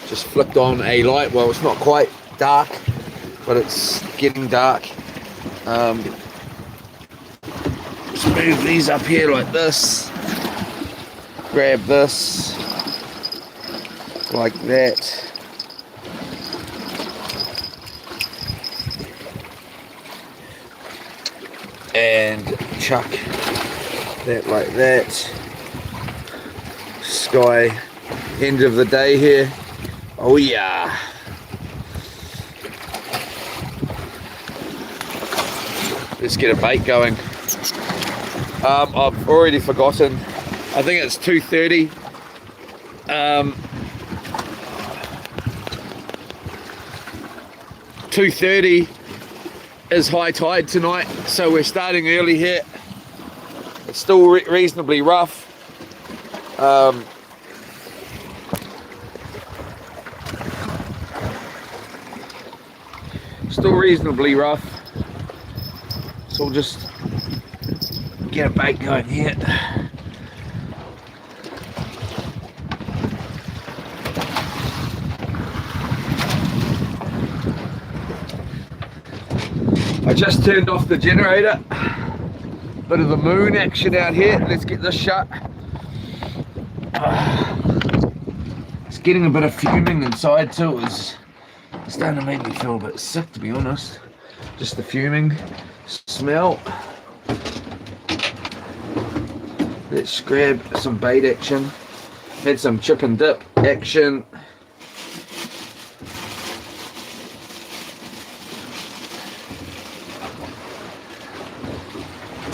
Just flicked on a light. Well, it's not quite dark, but it's getting dark. Just move these up here like this. Grab this like that. And chuck that like that. Sky, end of the day here. Oh yeah. Let's get a bait going. I've already forgotten. I think it's 2:30. 2:30 is high tide tonight, so we're starting early here. It's still reasonably rough. Still reasonably rough, so we'll just get a bait going here. I just turned off the generator. Bit of the moon action out here. Let's get this shut. It's getting a bit of fuming inside too. It's starting to make me feel a bit sick, to be honest. Just the fuming smell. Let's grab some bait action. Had some chip and dip action.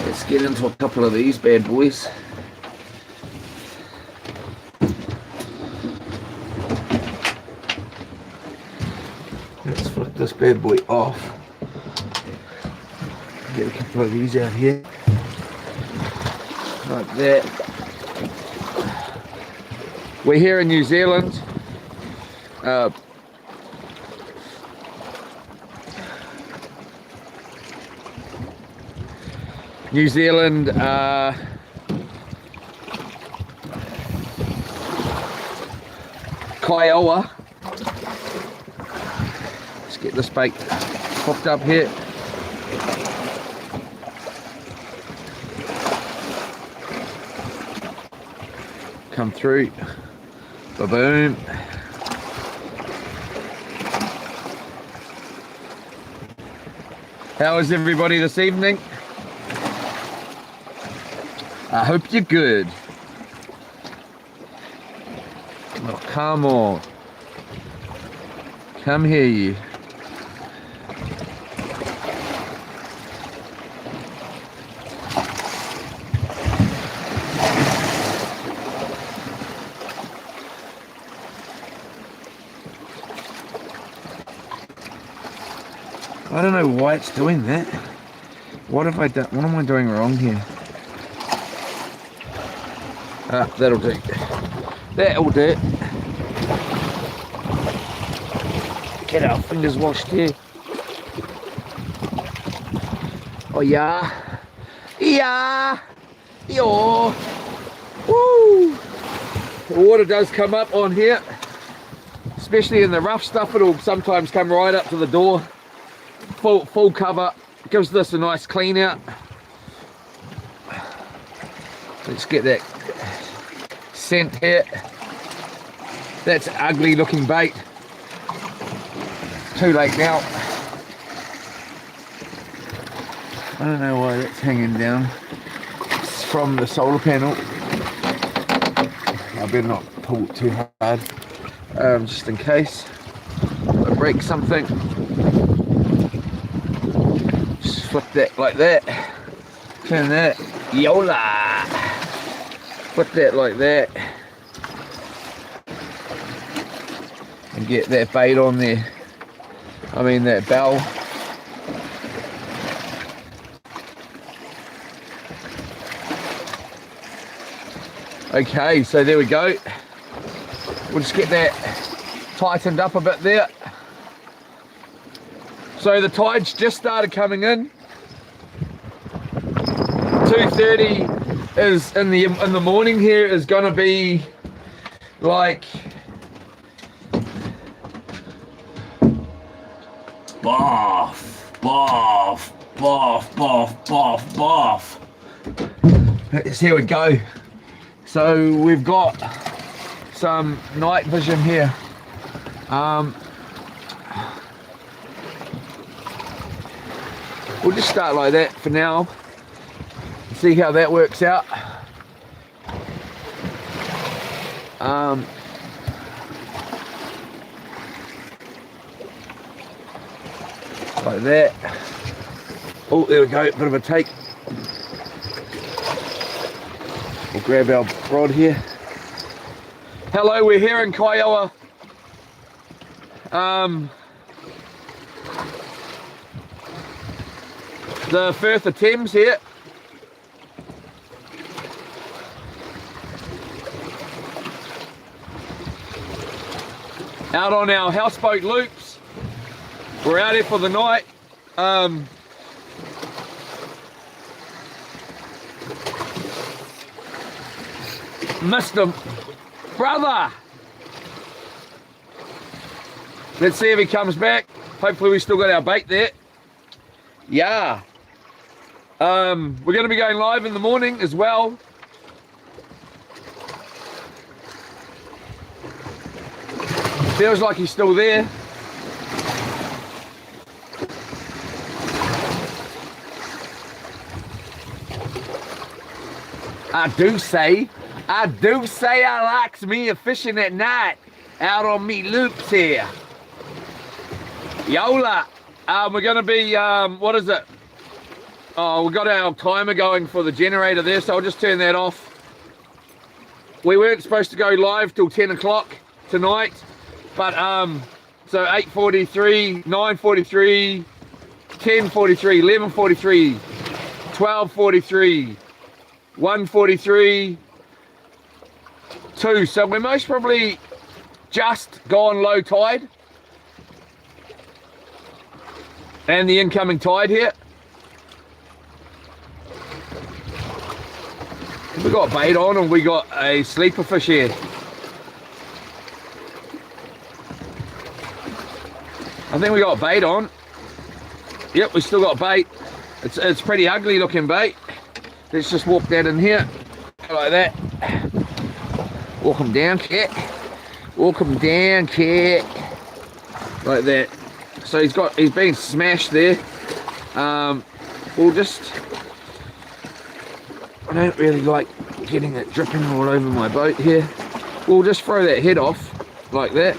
Let's get into a couple of these bad boys. Let's flick this bad boy off. Get a couple of these out here. Like that. We're here in New Zealand. New Zealand, Kiowa. Let's get this bait hooked up here. Come through. Ba-boom. How is everybody this evening? I hope you're good. Oh, come on. Come here, you. I don't know why it's doing that. What have I done? What am I doing wrong here? That'll do. That'll do. Get our fingers washed here. Oh yeah. Yeah. Yo. Woo. The water does come up on here. Especially in the rough stuff, it'll sometimes come right up to the door. Full cover. Gives this a nice clean out. Let's get that scent here. That's an ugly looking bait. Too late now. I don't know why that's hanging down. It's from the solar panel. I better not pull it too hard, just in case I break something. Just flip that like that. Turn that. Yola! Put that like that and get that bait on there. I mean that bell. Okay, so there we go. We'll just get that tightened up a bit there. So the tide's just started coming in. 2:30 is in the morning here is gonna be like Boff, boff, boff, boff, boff, boff. Here we go. So we've got some night vision here. We'll just start like that for now. See how that works out. Like that. Oh, there we go, bit of a take. We'll grab our rod here. Hello, we're here in Kiowa. The Firth of Thames here. Out on our houseboat loops. We're out here for the night. Missed him. Brother! Let's see if he comes back. Hopefully we still got our bait there. Yeah. We're going to be going live in the morning as well. Feels like he's still there. I do say I likes me a fishing at night out on me loops here. Yola. We're going to be, what is it? Oh, we got our timer going for the generator there, so I'll just turn that off. We weren't supposed to go live till 10 o'clock tonight, but so 8:43, 9:43, 10:43, 11:43, 12:43, 1:43, 2. So we're most probably just gone low tide. And the incoming tide here. We got bait on and we got a sleeper fish here. I think we got bait on. Yep, we still got bait. It's pretty ugly looking bait. Let's just walk that in here. Like that. Walk him down, cat. Walk him down, cat. Like that. So he's been smashed there. We'll just, I don't really like getting it dripping all over my boat here. We'll just throw that head off like that.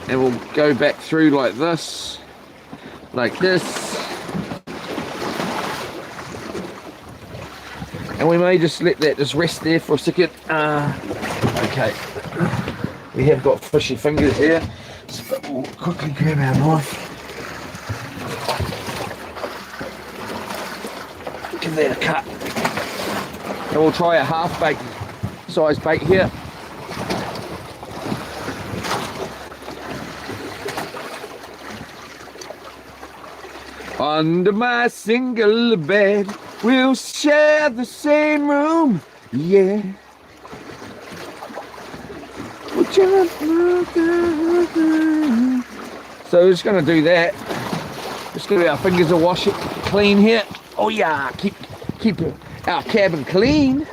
And we'll go back through like this. Like this. And we may just let that just rest there for a second. Okay. We have got fishy fingers here. So we'll quickly grab our knife. Give that a cut. And we'll try a half bait size bait here. Under my single bed, we'll share the same room. Yeah. So we're just going to do that. Just give our fingers a wash it clean here. Oh yeah, keep our cabin clean.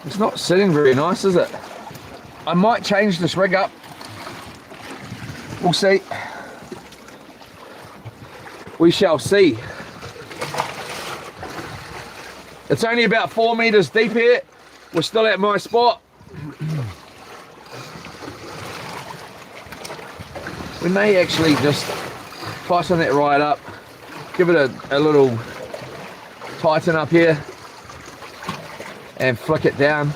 It's not sitting very nice, is it? I might change this rig up. We'll see. We shall see. It's only about 4 meters deep here. We're still at my spot. We may actually just tighten that right up. Give it a little tighten up here. And flick it down.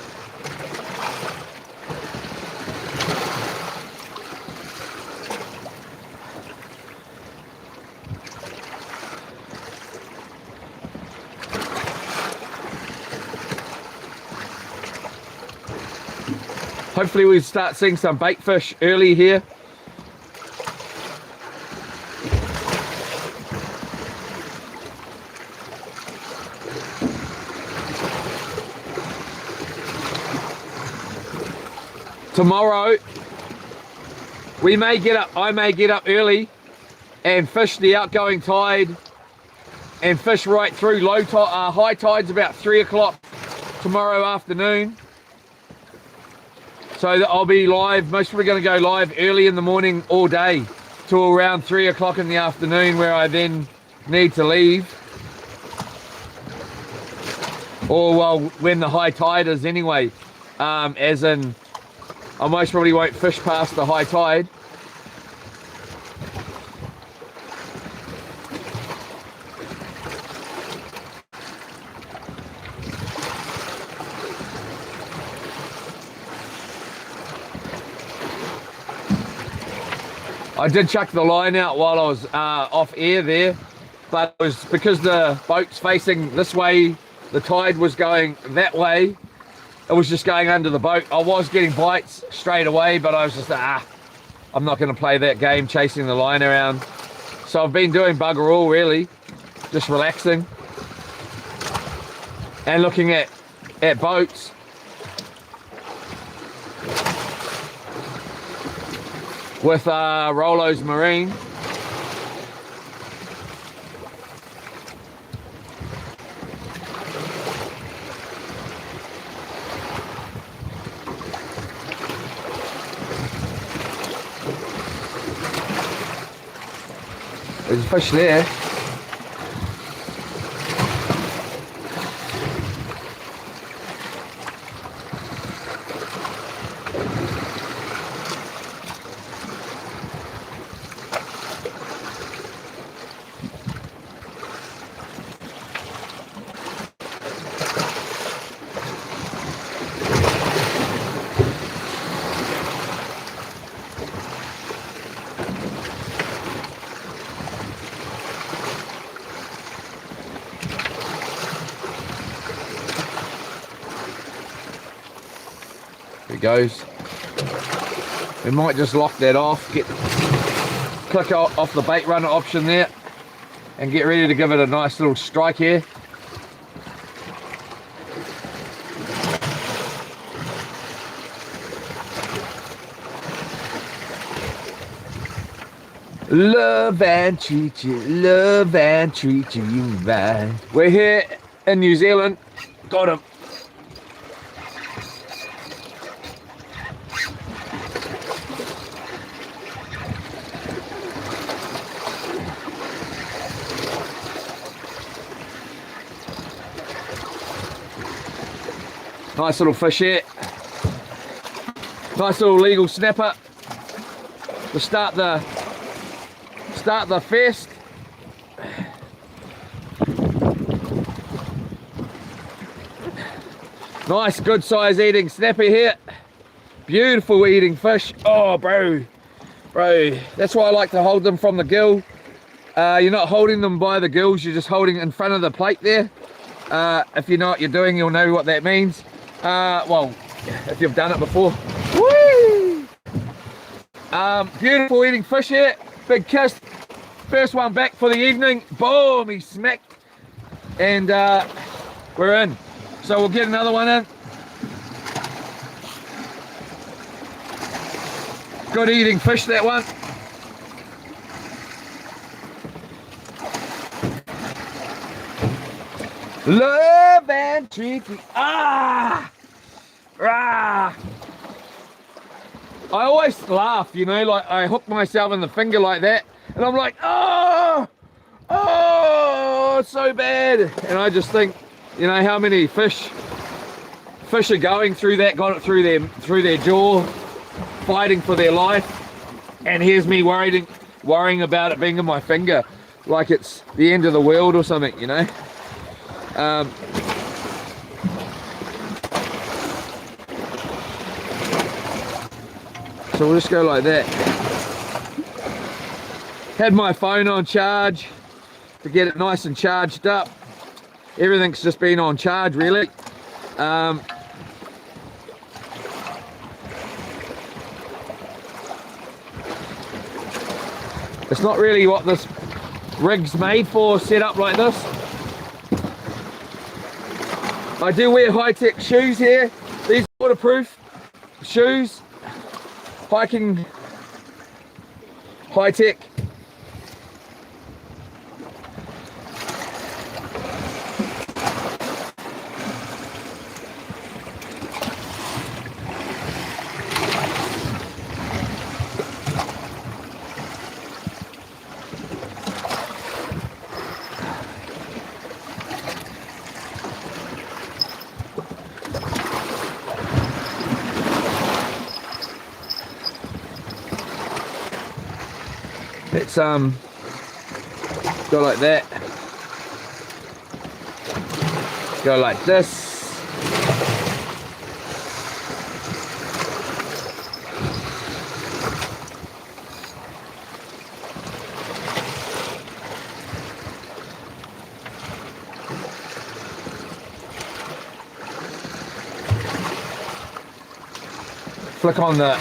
Hopefully we start seeing some bait fish early here. tomorrow I may get up early and fish the outgoing tide and fish right through high tide's about 3 o'clock tomorrow afternoon. So that I'll be live, most probably going to go live early in the morning all day till around 3 o'clock in the afternoon, where I then need to leave. Or well, when the high tide is anyway, as in I most probably won't fish past the high tide. I did chuck the line out while I was off air there, but it was because the boat's facing this way, the tide was going that way, it was just going under the boat. I was getting bites straight away, but I was just, I'm not going to play that game chasing the line around. So I've been doing bugger all really, just relaxing and looking at boats. With Rolo's Marine. There's a fish there. There it goes. We might just lock that off, click off the bait runner option there and get ready to give it a nice little strike here. Love and treat you right. We're here in New Zealand. Got him. Nice little fish here. Nice little legal snapper to start the fest. Nice good size eating snapper here. Beautiful eating fish. Oh bro, that's why I like to hold them from the gill. You're not holding them by the gills, you're just holding in front of the plate there. If you know what you're doing, you'll know what that means. Well, if you've done it before. Whee! Beautiful eating fish here. Big kiss. First one back for the evening. Boom, he smacked. And we're in. So we'll get another one in. Good eating fish, that one. Love and tricky. I always laugh, you know, like I hook myself in the finger like that and I'm like, oh, it's so bad. And I just think, you know, how many fish are going through that, got it through their jaw, fighting for their life, and here's me worrying about it being in my finger like it's the end of the world or something, you know. So we'll just go like that. Had my phone on charge to get it nice and charged up. Everything's just been on charge really. It's not really what this rig's made for, set up like this. I do wear high-tech shoes here. These waterproof shoes. hiking high tech. Let's go like that, go like this. Flick on the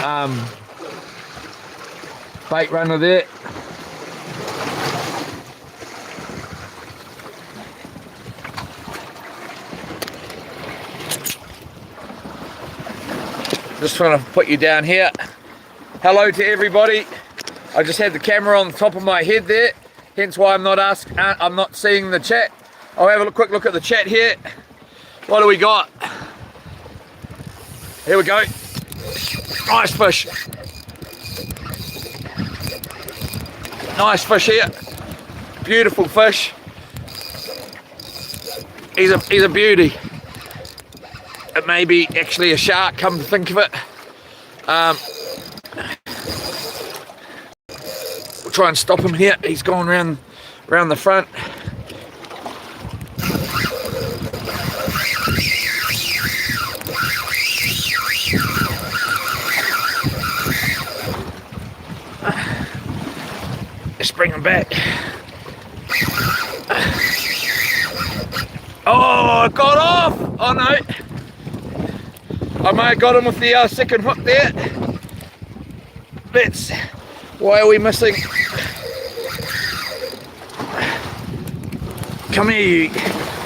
bait runner there. Just trying to put you down here. Hello to everybody. I just had the camera on the top of my head there, hence why I'm not seeing the chat. I'll have a quick look at the chat here. What do we got? Here we go. Nice fish. Nice fish here. Beautiful fish. He's a beauty. It may be actually a shark, come to think of it. We'll try and stop him here. He's gone round the front. Let's bring him back. Oh, I got off! Oh no! I may have got him with the second hook there. Why are we missing? Come here,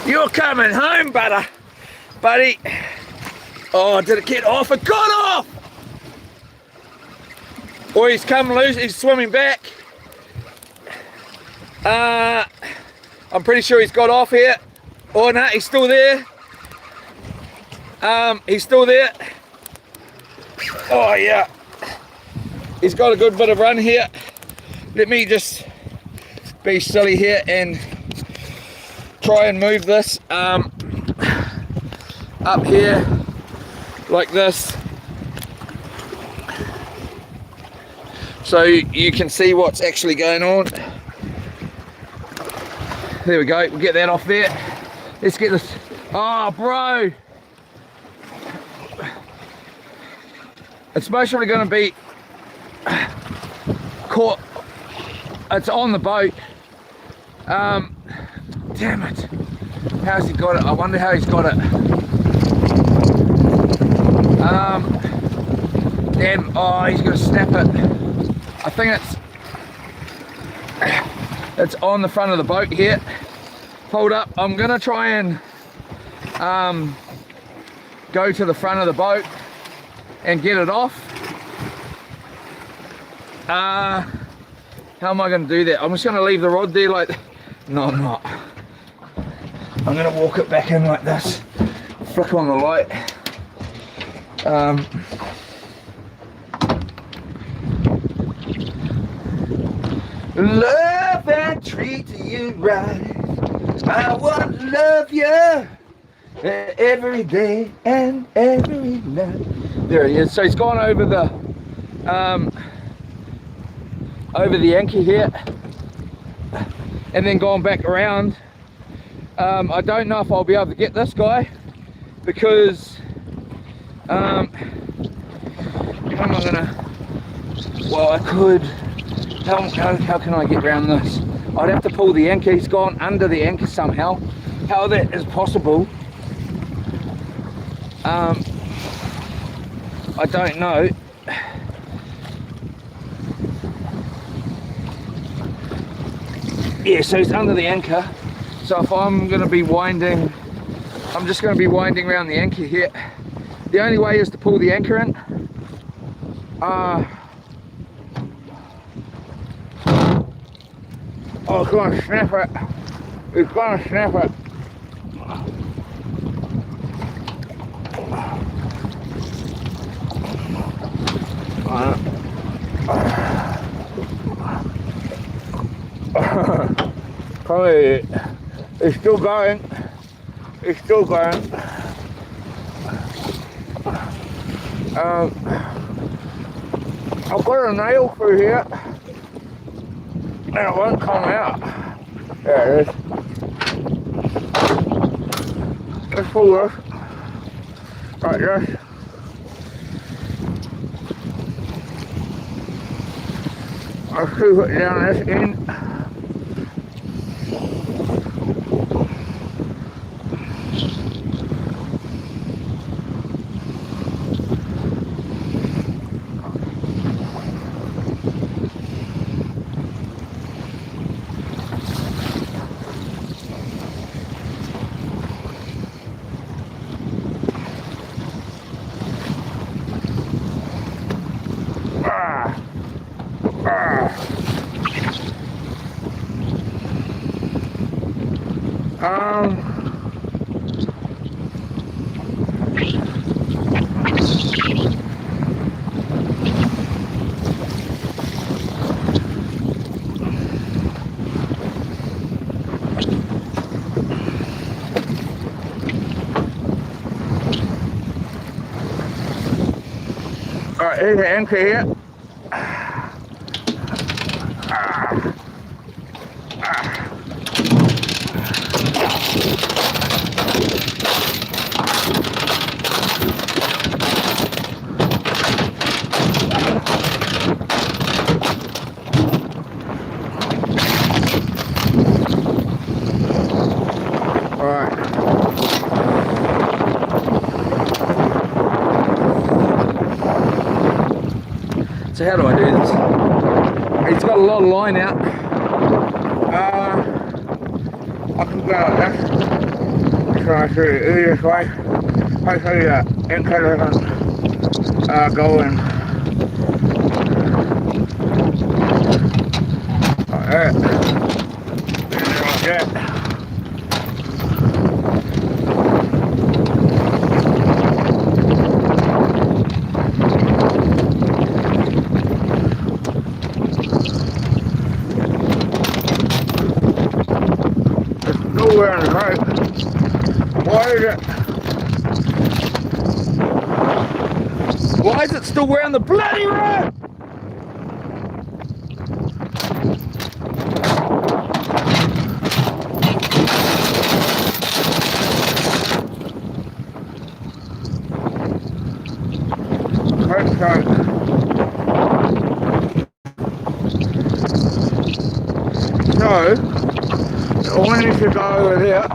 you're coming home, buddy. Oh, did it get off? It got off! Or he's come loose, he's swimming back. I'm pretty sure he's got off here. Oh no, he's still there. He's still there. Oh yeah. He's got a good bit of run here. Let me just be silly here and try and move this up here like this, so you can see what's actually going on. There we go, we'll get that off there. Let's get this. Oh bro, it's mostly going to be caught. It's on the boat. Damn it, how's he got it? I wonder how he's got it. Damn, oh, he's gonna snap it. I think it's on the front of the boat here. Hold up, I'm gonna try and go to the front of the boat and get it off. How am I gonna do that? I'm just gonna leave the rod there like, no I'm not. I'm gonna walk it back in like this, flick on the light. Love and treat you right. I want to love you every day and every night. There he is. So he's gone over the anchor here and then gone back around. I don't know if I'll be able to get this guy because how am I gonna, well I could, how can I get around this? I'd have to pull the anchor. He's gone under the anchor somehow. How that is possible, I don't know. Yeah, so he's under the anchor. So if I'm going to be winding, I'm just going to be winding around the anchor here. The only way is to pull the anchor in. Oh, it's gonna sniff it. It's gonna sniff it. Probably, it's still going. It's still going. I've got a nail through here, and it won't come out. There it is. Let's pull this. Like this. I'll scoop it down this end. Alright, here's the anchor here. So how do I do this? It's got a lot of line out. I can go like this. Try to do it this way. Hopefully the anchor doesn't go in. Like that. And like that. Nowhere in the road. Why is it still wearing the bloody road? So, I wanted to go over there. I'm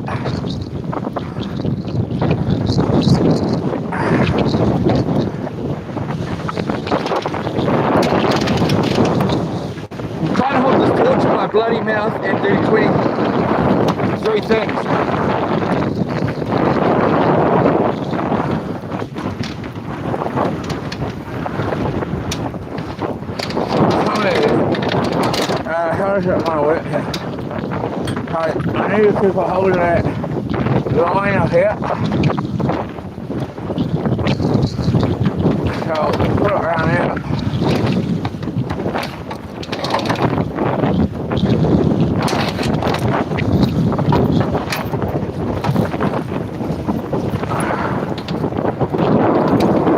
trying to hold this torch in my bloody mouth and do 23 things. How does it want to work here? I need to keep a hold of that line up here. So put it around here.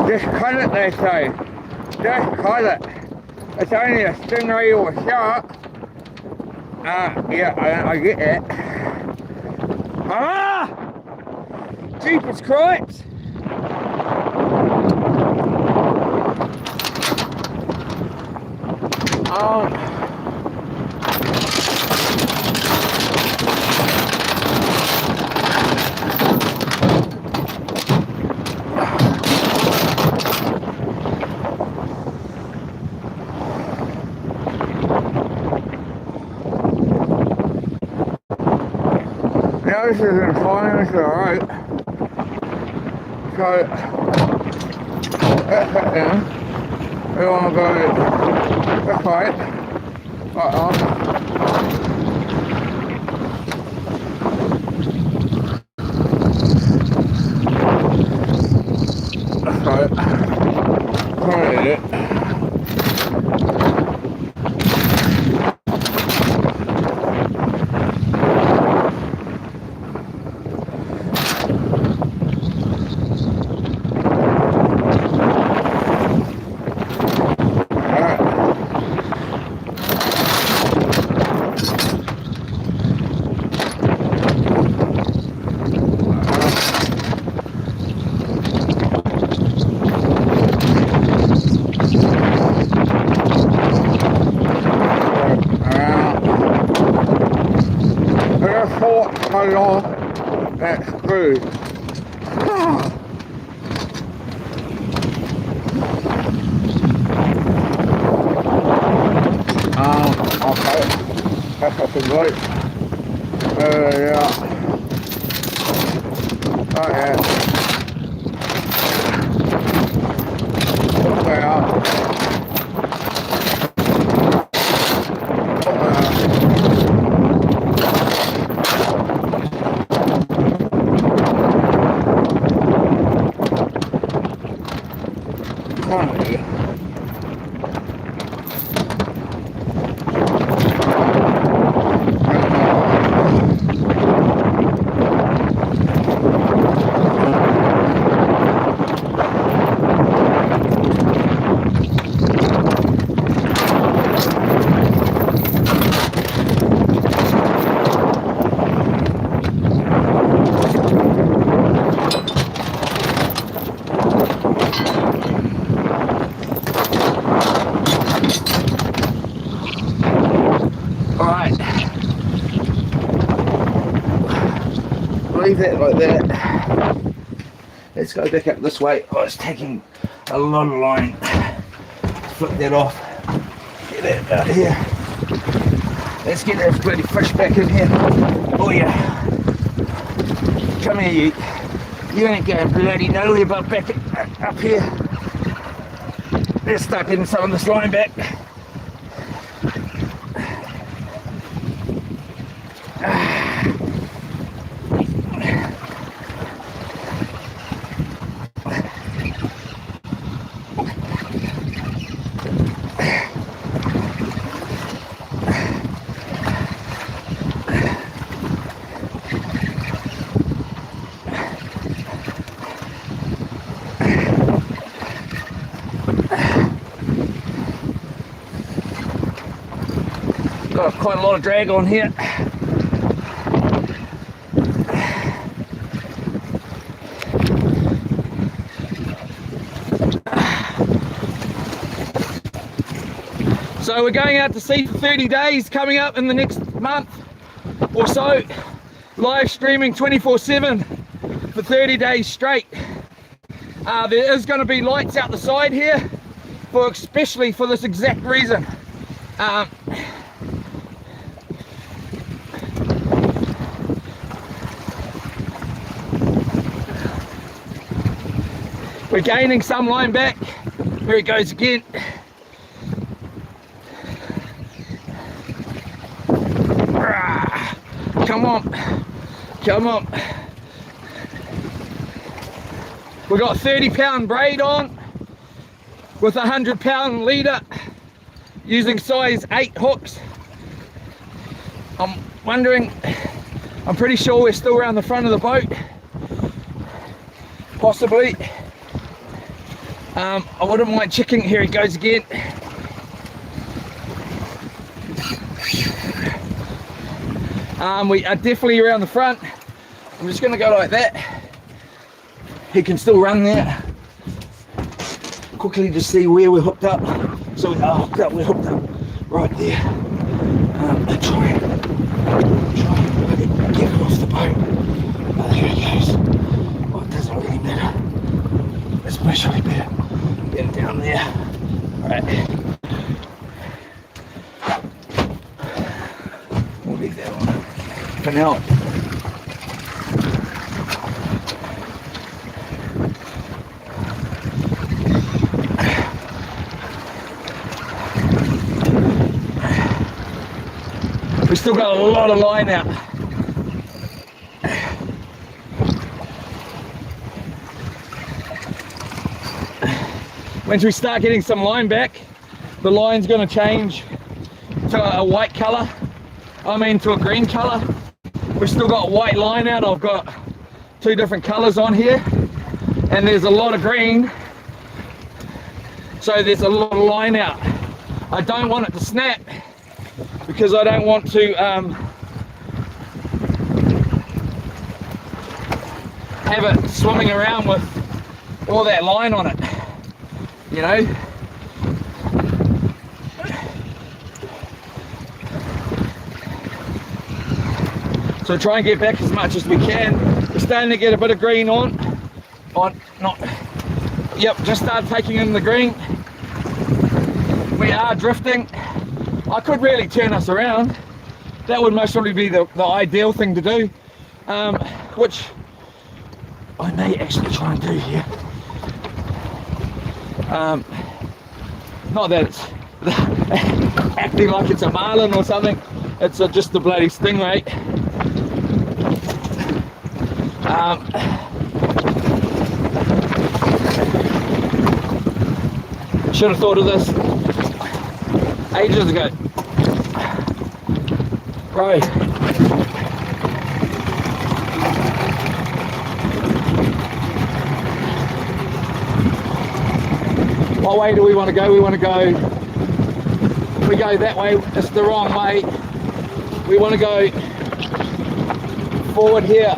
Just cut it, they say. Just cut it. It's only a stingray or a shark. Yeah, I get that. Ah! Jeepers Cripes! Now this isn't fine, it's alright. So, that's that down. We want to go this way, like that. Right. Right. That's good. Okay. That's looking great. Yeah. Oh, yeah. Okay. Alright, leave that like that. Let's go back up this way. Oh, it's taking a lot of line. Flip that off. Get that out here. Let's get that bloody fish back in here. Oh yeah. Come here, you. You ain't going bloody nowhere but back up here. Let's start getting some of this line back. Got quite a lot of drag on here. So we're going out to sea for 30 days coming up in the next month or so, live streaming 24/7 for 30 days straight. There is going to be lights out the side here, especially for this exact reason. We're gaining some line back. There it goes again. Come on, come on. We got 30-pound braid on with a 100-pound leader using size 8 hooks. I'm wondering, I'm pretty sure we're still around the front of the boat, possibly. I wouldn't mind checking. Here it goes again. We are definitely around the front. I'm just going to go like that. He can still run there. Quickly to see where we're hooked up. So we are hooked up. We're hooked up right there. Try and get it off the boat. There it goes. Oh, it doesn't really matter. It's especially better get it down there. All right. We'll leave that on for now. We still got a lot of line out. Once we start getting some line back, the line's going to change to a white colour. I mean to a green colour. We've still got white line out. I've got 2 different colours on here, and there's a lot of green, so there's a lot of line out. I don't want it to snap because I don't want to have it swimming around with all that line on it, you know. So try and get back as much as we can. We're starting to get a bit of green on, yep, just started taking in the green. We are drifting. I could really turn us around. That would most probably be the ideal thing to do, which I may actually try and do here. Not that it's acting like it's a marlin or something, it's just a bloody stingray. Should have thought of this ages ago. Right. What way do we want to go? We want to go, we go that way, it's the wrong way. We want to go forward here.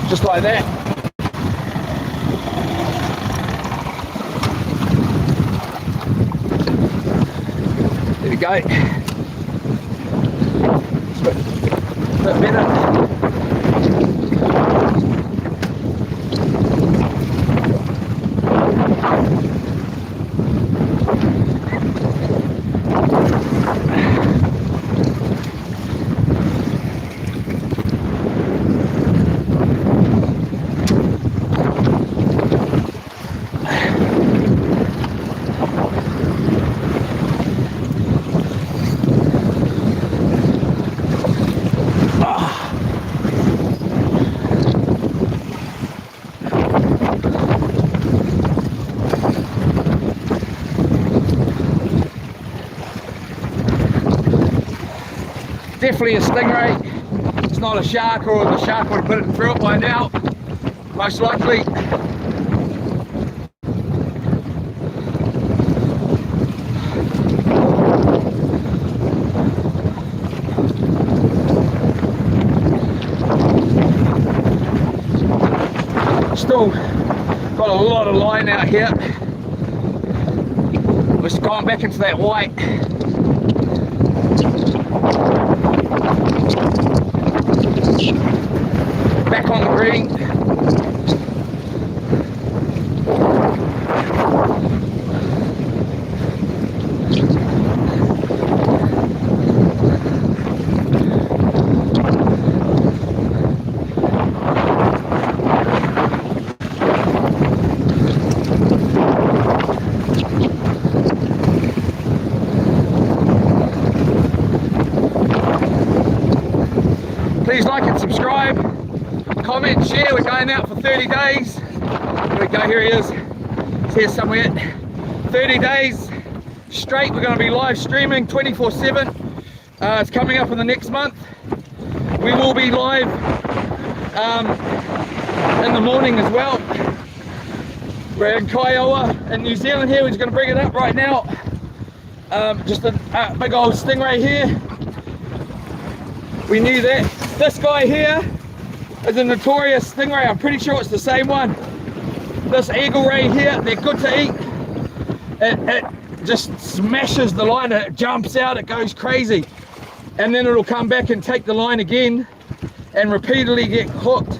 Just like that. There we go. It's a bit better. Definitely a stingray. It's not a shark, or the shark would have put it through it by now, most likely. Still got a lot of line out here. We're going back into that white. Back on the green. Please like and subscribe, comment, share. We're going out for 30 days. Here we go, here he is. He's here somewhere. 30 days straight. We're going to be live streaming 24/7. It's coming up in the next month. We will be live in the morning as well. We're in Kiowa in New Zealand here. We're just going to bring it up right now. Just a big old stingray here. We knew that. This guy here is a notorious stingray. I'm pretty sure it's the same one. This eagle ray here, they're good to eat. It just smashes the line, it jumps out, it goes crazy. And then it'll come back and take the line again and repeatedly get hooked.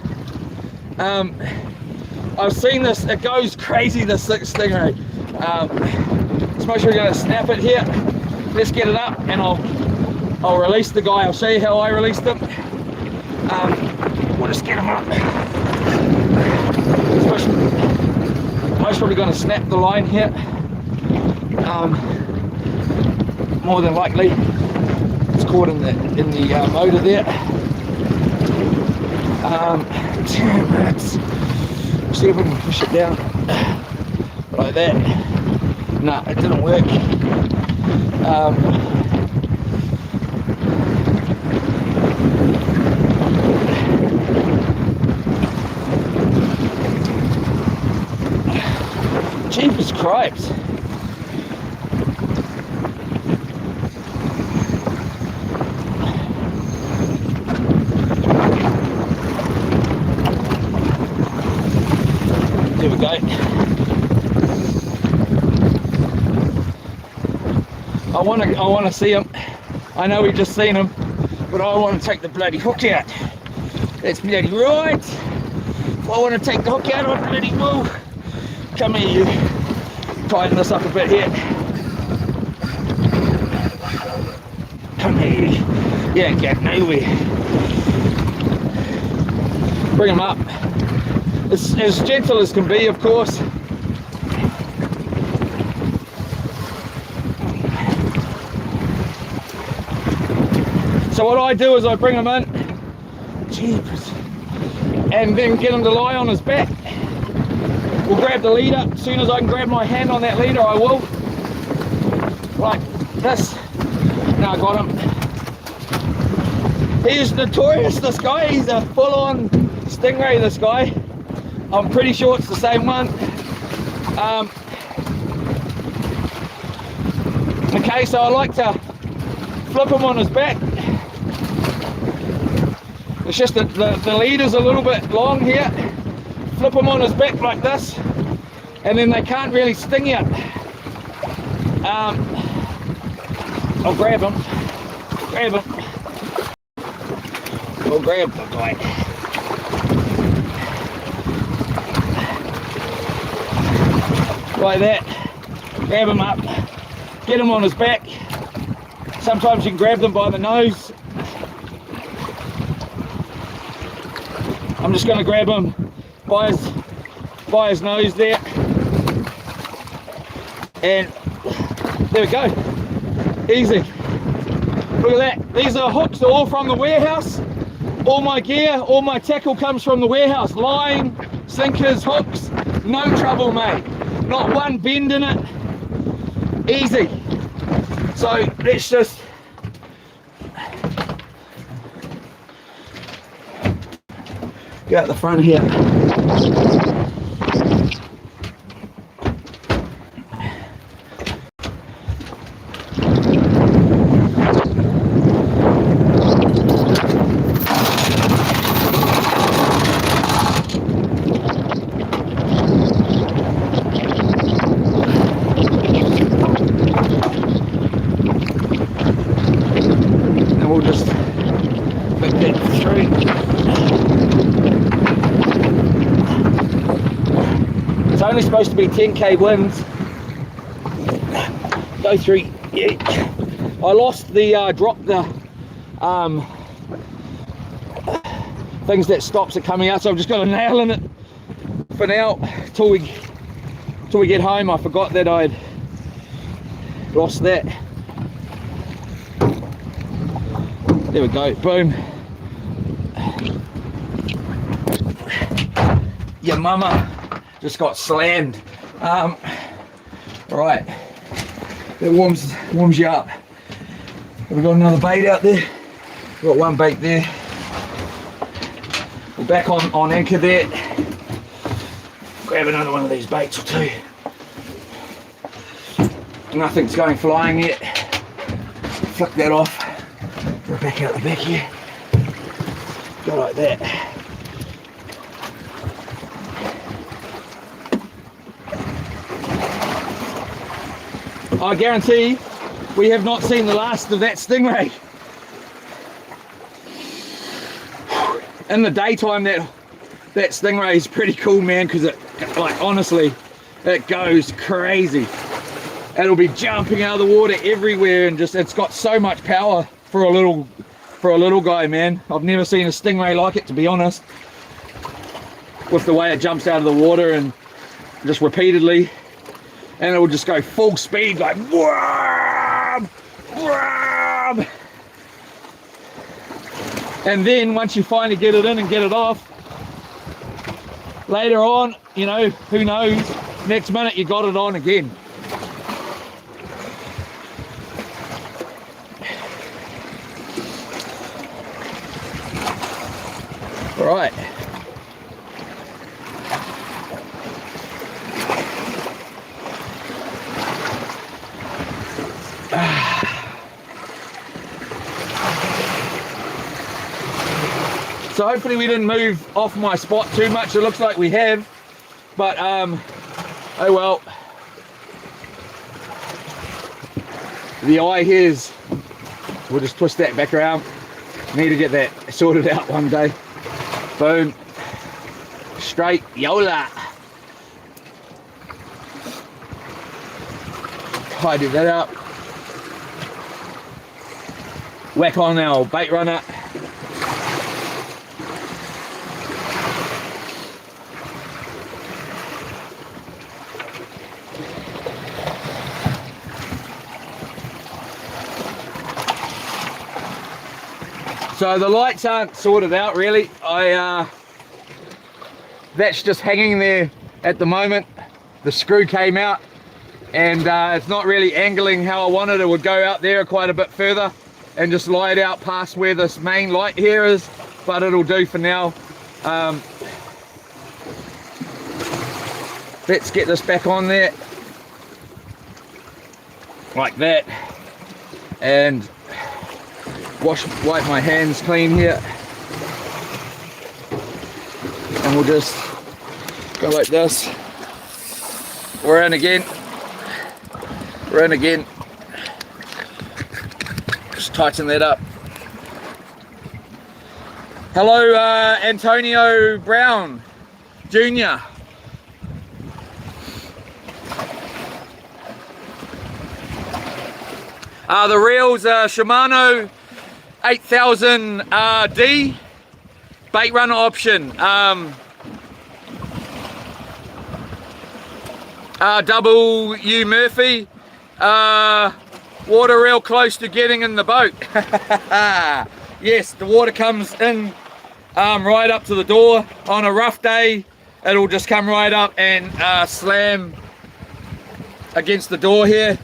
I've seen this, it goes crazy, this stingray. It's most probably going to snap it here. Let's get it up and I'll release the guy. I'll show you how I released him. We'll just get him up. Most probably going to snap the line here. More than likely it's caught in the motor there. 10 minutes. See if we can push it down like that. No, it didn't work. Jeepers cripes. There we go. I want to see him. I know we've just seen him, but I want to take the bloody hook out. That's bloody right. If I want to take the hook out, I bloody will. Come here, you. Tighten this up a bit here. Come here, you. Yeah, get nowhere. Bring him up. It's as gentle as can be, of course. So what I do is I bring him in, jeepers, and then get him to lie on his back. We'll grab the leader. As soon as I can grab my hand on that leader, I will. Like this. Now I got him. He's notorious, this guy. He's a full-on stingray, this guy. I'm pretty sure it's the same one. Okay, so I like to flip him on his back. It's just that the leader's a little bit long here. Flip him on his back like this, and then they can't really sting you. I'll grab him. I'll grab the guy. Like that. Grab him up. Get him on his back. Sometimes you can grab them by the nose. I'm just going to grab him by his nose there. And there we go. Easy. Look at that. These are hooks all from the warehouse. All my gear, all my tackle comes from the warehouse. Line, sinkers, hooks. No trouble, mate. Not one bend in it. Easy. So let's just go out the front here. We'll just put that through. It's only supposed to be 10k winds. Go through. Yeah. I lost the drop the things that stops it coming out, so I've just got a nail in it for now till we get home. I forgot that I'd lost that. There we go, boom. Your mama just got slammed. Right, that warms you up. Have we got another bait out there? We've got one bait there. We're back on anchor there. Grab another one of these baits or two. Nothing's going flying yet. Flick that off. Go back out the back here. Go like that. I guarantee we have not seen the last of that stingray. In the daytime, that stingray is pretty cool, man, because it, like, honestly, it goes crazy. it'll be jumping out of the water everywhere, and just it's got so much power for a little guy, man. I've never seen a stingray like it, to be honest, with the way it jumps out of the water and just repeatedly, and it will just go full speed like wham, wham. And then once you finally get it in and get it off, later on, you know, who knows, next minute you got it on again. All right. So hopefully we didn't move off my spot too much. It looks like we have, but oh well. The eye here's, we'll just twist that back around. Need to get that sorted out one day. Boom. Straight Yola. Tidy that up. Whack on our bait runner. So the lights aren't sorted out really. That's just hanging there at the moment. The screw came out, and it's not really angling how I wanted. It would go out there quite a bit further and just lie it out past where this main light here is, but it'll do for now. Let's get this back on there like that, and wipe my hands clean here, and we'll just go like this. We're in again. We're in again. Just tighten that up. Hello, Antonio Brown Jr. The reels are Shimano 8000 D bait runner option. W Murphy, water reel close to getting in the boat. Yes, the water comes in right up to the door. On a rough day, it'll just come right up and slam against the door here.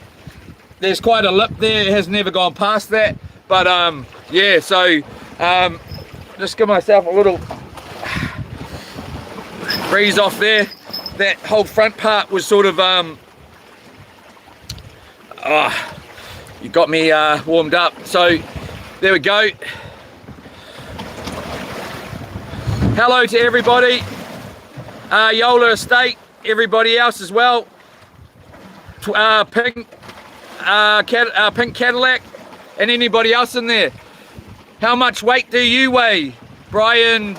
There's quite a lip there, it has never gone past that, but yeah, so just give myself a little breeze off there. That whole front part was sort of you got me warmed up, so there we go. Hello to everybody, Yola Estate, everybody else as well, Pink Cadillac, and anybody else in there. How much weight do you weigh, Brian?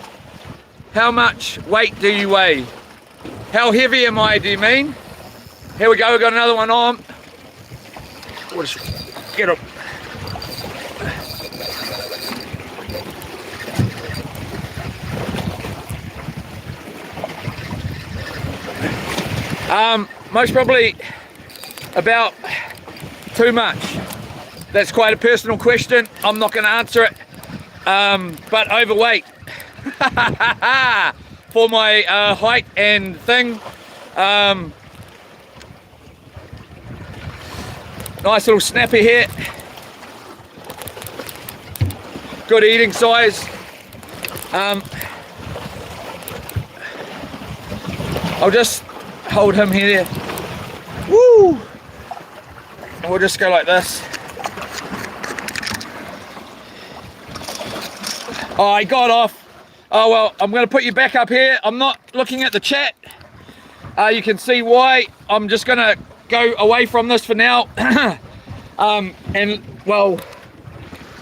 How much weight do you weigh? How heavy am I, do you mean? Here we go, we've got another one on. We'll just get him. Most probably about too much. That's quite a personal question. I'm not going to answer it. But overweight. For my height and thing. Nice little snapper here. Good eating size. I'll just hold him here. Woo! And we'll just go like this. Oh, I got off. Oh well, I'm going to put you back up here. I'm not looking at the chat. You can see why. I'm just going to go away from this for now. And well,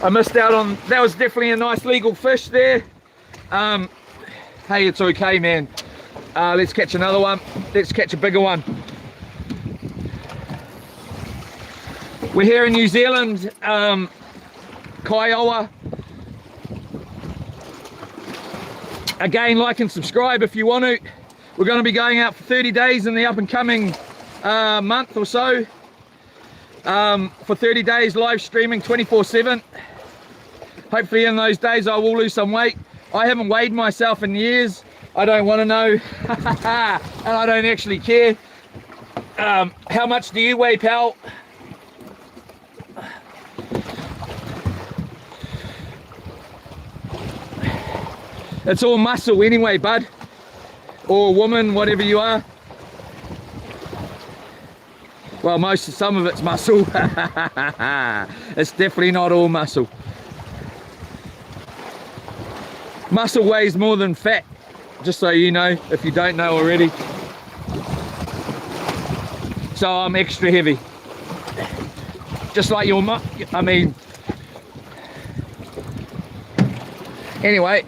I missed out on, that was definitely a nice legal fish there. Hey, it's okay, man. Let's catch another one. Let's catch a bigger one. We're here in New Zealand, Kiowa. Again, like and subscribe if you want to. We're going to be going out for 30 days in the up and coming month or so. For 30 days live streaming 24/7. Hopefully in those days I will lose some weight. I haven't weighed myself in years. I don't want to know. And I don't actually care. How much do you weigh, pal? It's all muscle anyway, bud. Or woman, whatever you are. Well, some of it's muscle. It's definitely not all muscle. Muscle weighs more than fat, just so you know, if you don't know already. So I'm extra heavy. Just like your I mean, anyway.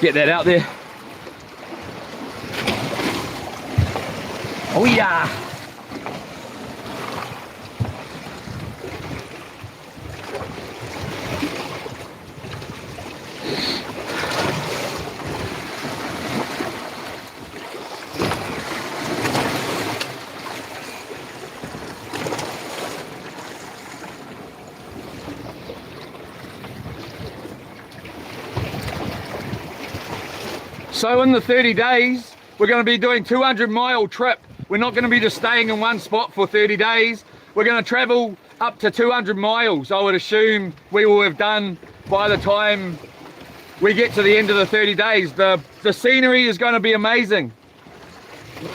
Let's get that out there. Oh yeah. So in the 30 days, we're going to be doing 200-mile trip. We're not going to be just staying in one spot for 30 days. We're going to travel up to 200 miles, I would assume we will have done by the time we get to the end of the 30 days. The scenery is going to be amazing.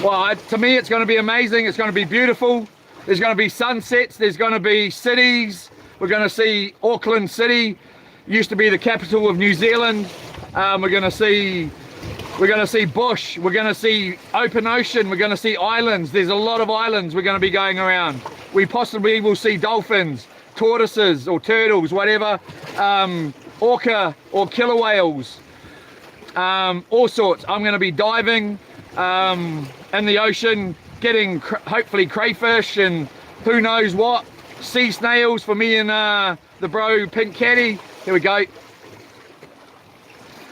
Well, to me, it's going to be amazing. It's going to be beautiful. There's going to be sunsets. There's going to be cities. We're going to see Auckland City, used to be the capital of New Zealand. We're going to see bush, we're going to see open ocean, we're going to see islands. There's a lot of islands we're going to be going around. We possibly will see dolphins, tortoises or turtles, whatever, orca or killer whales, all sorts. I'm going to be diving in the ocean, getting hopefully crayfish and who knows what, sea snails for me and the bro Pink Caddy. Here we go.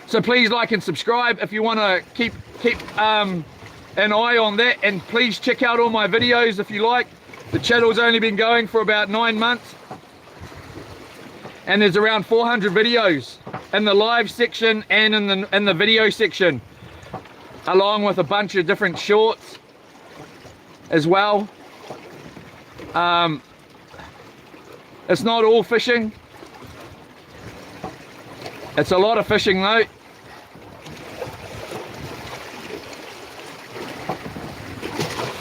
So please like and subscribe if you want to keep an eye on that, and please check out all my videos if you like. The channel's only been going for about 9 months and there's around 400 videos in the live section and in the video section, along with a bunch of different shorts as well. It's not all fishing. It's a lot of fishing though.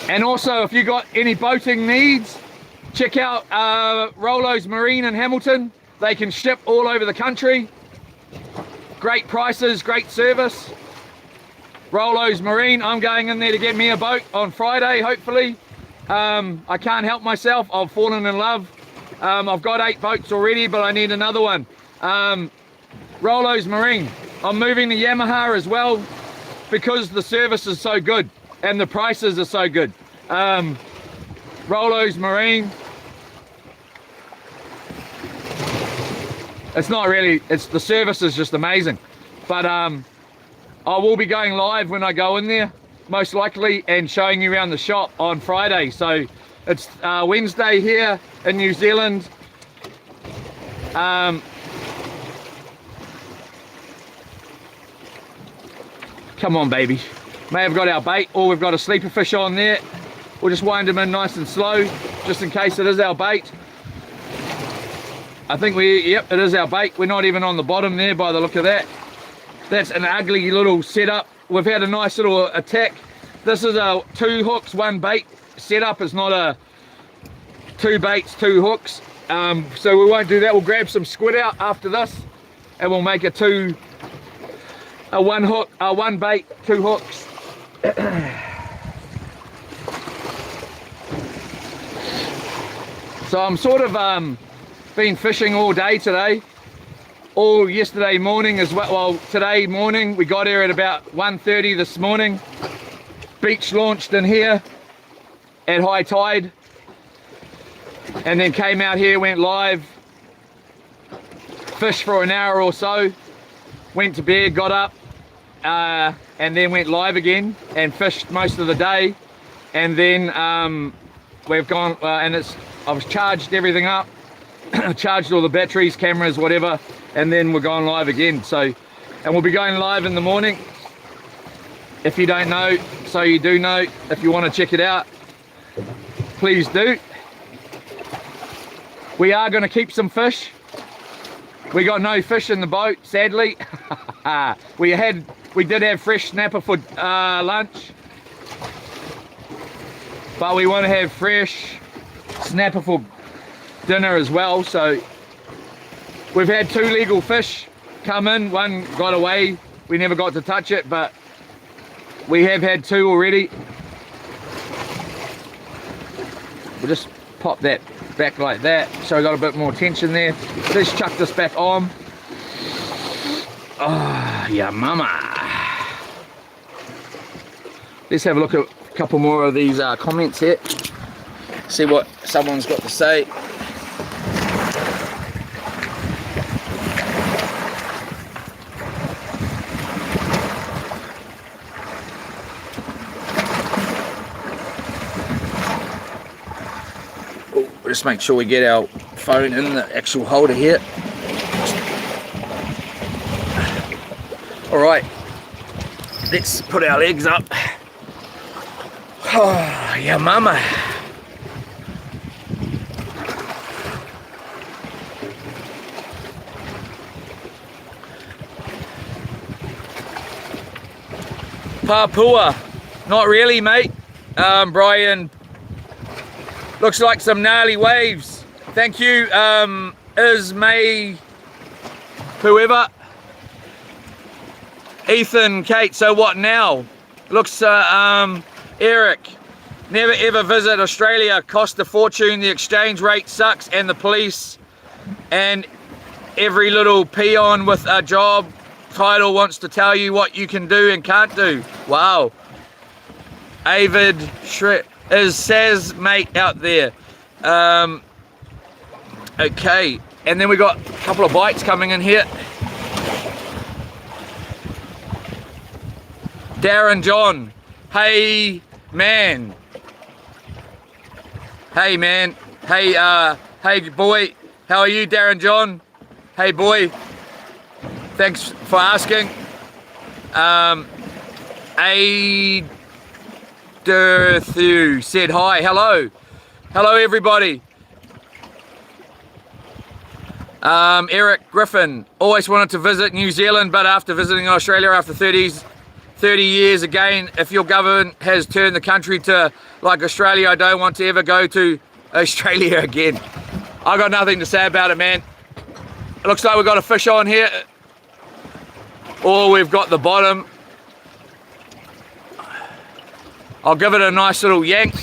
And also, if you got any boating needs, check out Rolo's Marine in Hamilton. They can ship all over the country. Great prices, great service. Rolo's Marine. I'm going in there to get me a boat on Friday, hopefully. I can't help myself. I've fallen in love. I've got 8 boats already, but I need another one. Rolo's Marine. I'm moving to Yamaha as well because the service is so good and the prices are so good. Rolo's Marine. It's not really, the service is just amazing. But I will be going live when I go in there, most likely, and showing you around the shop on Friday. So it's Wednesday here in New Zealand. Come on, baby. May have got our bait, or we've got a sleeper fish on there. We'll just wind them in nice and slow, just in case it is our bait. I think yep, it is our bait. We're not even on the bottom there by the look of that. That's an ugly little setup. We've had a nice little attack. This is a 2 hooks, 1 bait setup. It's not a 2 baits, 2 hooks. So we won't do that. We'll grab some squid out after this and we'll make a 1 hook, 1 bait, 2 hooks. So I'm sort of been fishing all day today, all yesterday morning as well. Well, today morning we got here at about 1:30 this morning. beach launched in here at high tide, and then came out here, went live, fished for an hour or so, went to bed, got up, and then went live again and fished most of the day. And then we've gone and I've charged everything up, charged all the batteries, cameras, whatever, and then we're going live again. So, and we'll be going live in the morning. If you don't know, so you do know. If you want to check it out, please do. We are going to keep some fish. We got no fish in the boat, sadly. We did have fresh snapper for lunch, but we want to have fresh snapper for dinner as well. So we've had 2 legal fish come in. One got away, we never got to touch it, but we have had 2 already. We'll just pop that back like that so we got a bit more tension there. Let's chuck this back on. Oh yeah, mama. Let's have a look at a couple more of these comments here, see what someone's got to say. Just make sure we get our phone in the actual holder here. All right, let's put our legs up. Oh, yeah, mama. Papua, not really, mate. Brian. Looks like some gnarly waves. Thank you, Ismay, whoever. Ethan, Kate, so what now? Looks, Eric, never ever visit Australia, cost a fortune, the exchange rate sucks, and the police and every little peon with a job title wants to tell you what you can do and can't do. Wow. Avid Shred. Is Saz mate out there. Okay, and then we got a couple of bites coming in here. Darren John, hey man. Hey man, hey boy, how are you, Darren John? Hey boy, thanks for asking. Dirthu said hi, hello everybody. Eric Griffin, always wanted to visit New Zealand, but after visiting Australia after 30 years again, if your government has turned the country to like Australia, I don't want to ever go to Australia again. I got nothing to say about it, man. It looks like we've got a fish on here, or we've got the bottom. I'll give it a nice little yank.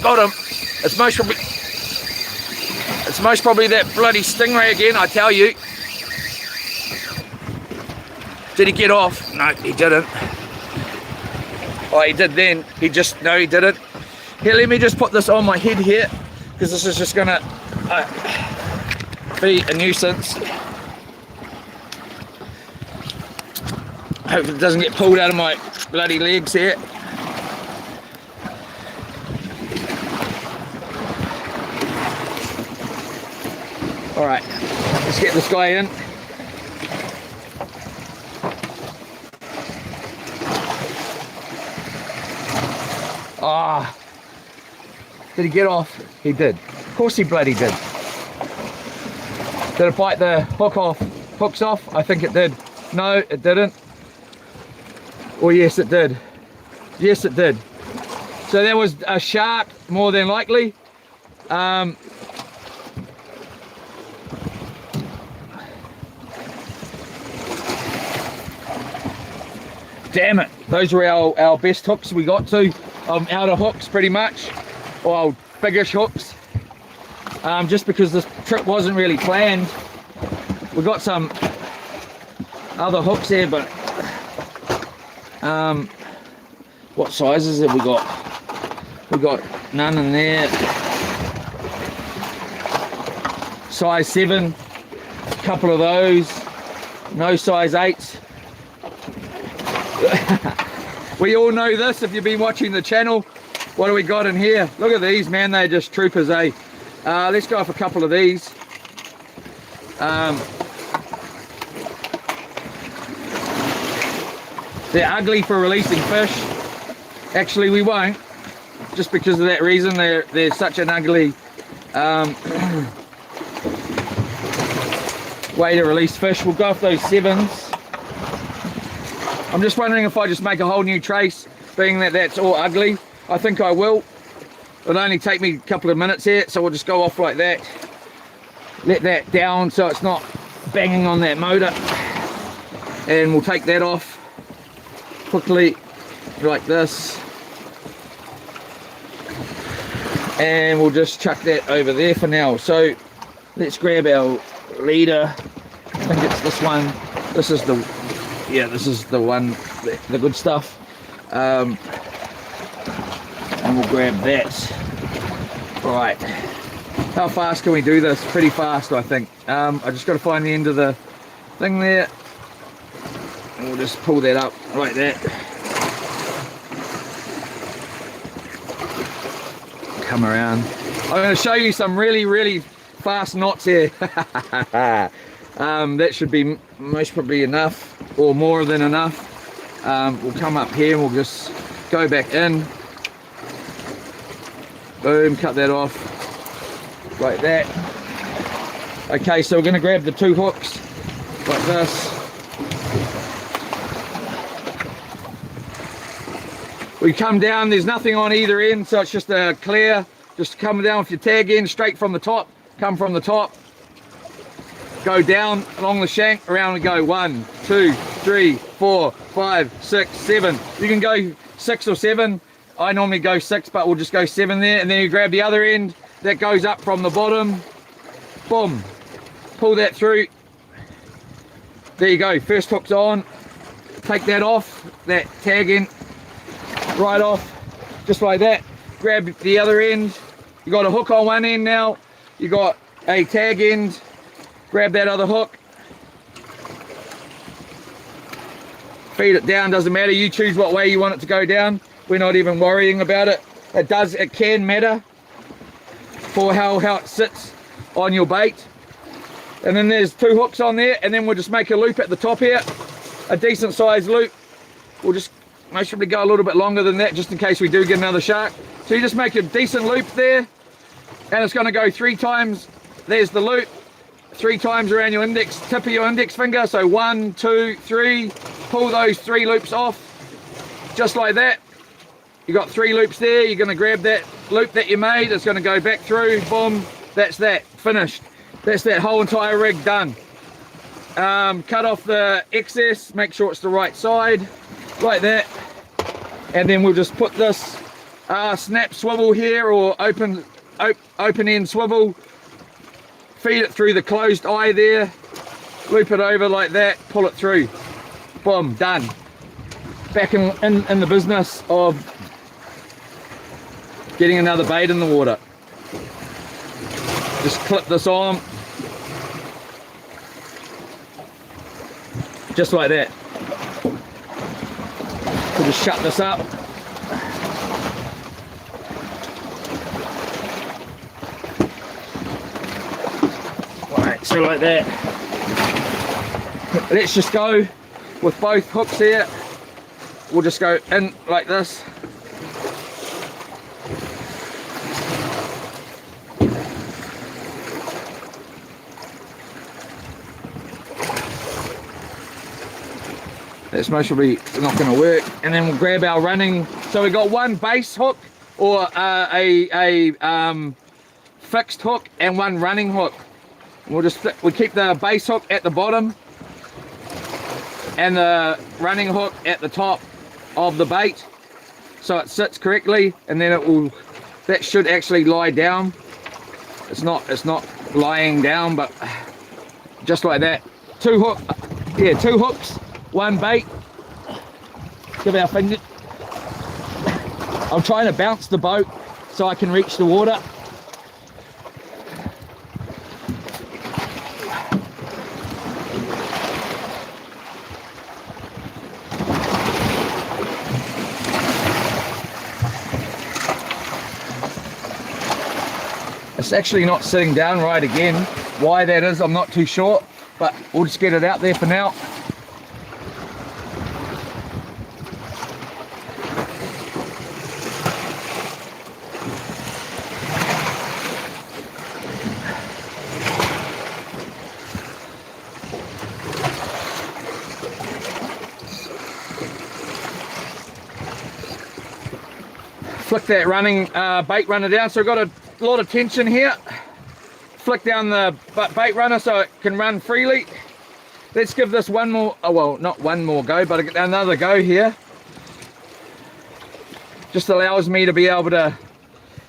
Got him. It's most probably that bloody stingray again, I tell you. Did he get off? No, he didn't. Oh, he did then. He didn't. Here, let me just put this on my head here, because this is just gonna be a nuisance. Hope it doesn't get pulled out of my bloody legs here. All right, let's get this guy in. Ah, did he get off? He did. Of course he bloody did. Did it bite the hooks off? I think it did. No, it didn't. Oh yes, it did. Yes, it did. So that was a shark, more than likely. Damn it, those were our best hooks we got to. Outer hooks pretty much, or our biggish hooks. Just because this trip wasn't really planned. We got some other hooks there, but What sizes have we got? We got none in there. Size 7, a couple of those. No size 8s. We all know this if you've been watching the channel. What do we got in here? Look at these, man, they're just troopers, eh? Let's go for a couple of these. They're ugly for releasing fish. Actually, we won't, just because of that reason. They're such an ugly way to release fish. We'll go for those 7s. I'm just wondering if I just make a whole new trace, being that that's all ugly. I think I will. It'll only take me a couple of minutes here, so we'll just go off like that. Let that down so it's not banging on that motor. And we'll take that off quickly, like this. And we'll just chuck that over there for now. So let's grab our leader. I think it's this one. This is the, yeah, this is the one, the good stuff. And we'll grab that. Right, how fast can we do this? Pretty fast, I think. I just got to find the end of the thing there, and we'll just pull that up like that. Come around. I'm going to show you some really fast knots here. That should be most probably enough, or more than enough. We'll come up here and we'll just go back in. Boom, cut that off like that. Okay, so we're going to grab the 2 hooks like this. We come down, there's nothing on either end, so it's just a clear. Just come down with your tag end straight from the top. Come from the top, go down along the shank, around and go 1, 2, 3, 4, 5, 6, 7. You can go 6 or 7. I normally go 6, but we'll just go 7 there, and then you grab the other end that goes up from the bottom. Boom, pull that through. There you go, first hook's on. Take that off, that tag end right off, just like that. Grab the other end. You got a hook on one end now, you got a tag end. Grab that other hook, feed it down, doesn't matter, you choose what way you want it to go down. We're not even worrying about it. It can matter for how it sits on your bait. And then there's 2 hooks on there, and then we'll just make a loop at the top here, a decent sized loop. We'll just most probably go a little bit longer than that, just in case we do get another shark. So you just make a decent loop there, and it's going to go 3 times. There's the loop, 3 times around your index, tip of your index finger. So 1, 2, 3, pull those 3 loops off, just like that. You got 3 loops there. You're going to grab that loop that you made, it's going to go back through, boom, that's that, finished. That's that whole entire rig done. Cut off the excess, make sure it's the right side, like that. And then we'll just put this snap swivel here, or open end swivel, feed it through the closed eye there, loop it over like that, pull it through, boom, done. Back in the business of getting another bait in the water. Just clip this on, just like that. We'll just shut this up. Alright, so like that. Let's just go with both hooks here. We'll just go in like this. That's most probably not going to work. And then we'll grab our running. So we got one base hook, or a fixed hook, and one running hook. And we keep the base hook at the bottom and the running hook at the top of the bait, so it sits correctly, and then that should actually lie down. It's not lying down, but just like that. 2 hooks, 1 bait. Give our finger. I'm trying to bounce the boat so I can reach the water. It's actually not sitting down right again. Why that is, I'm not too sure, but we'll just get it out there for now. Flick that running bait runner down, so I've got a lot of tension here. Flick down the bait runner so it can run freely. Let's give this one more, oh well, not one more go, but another go here. Just allows me to be able to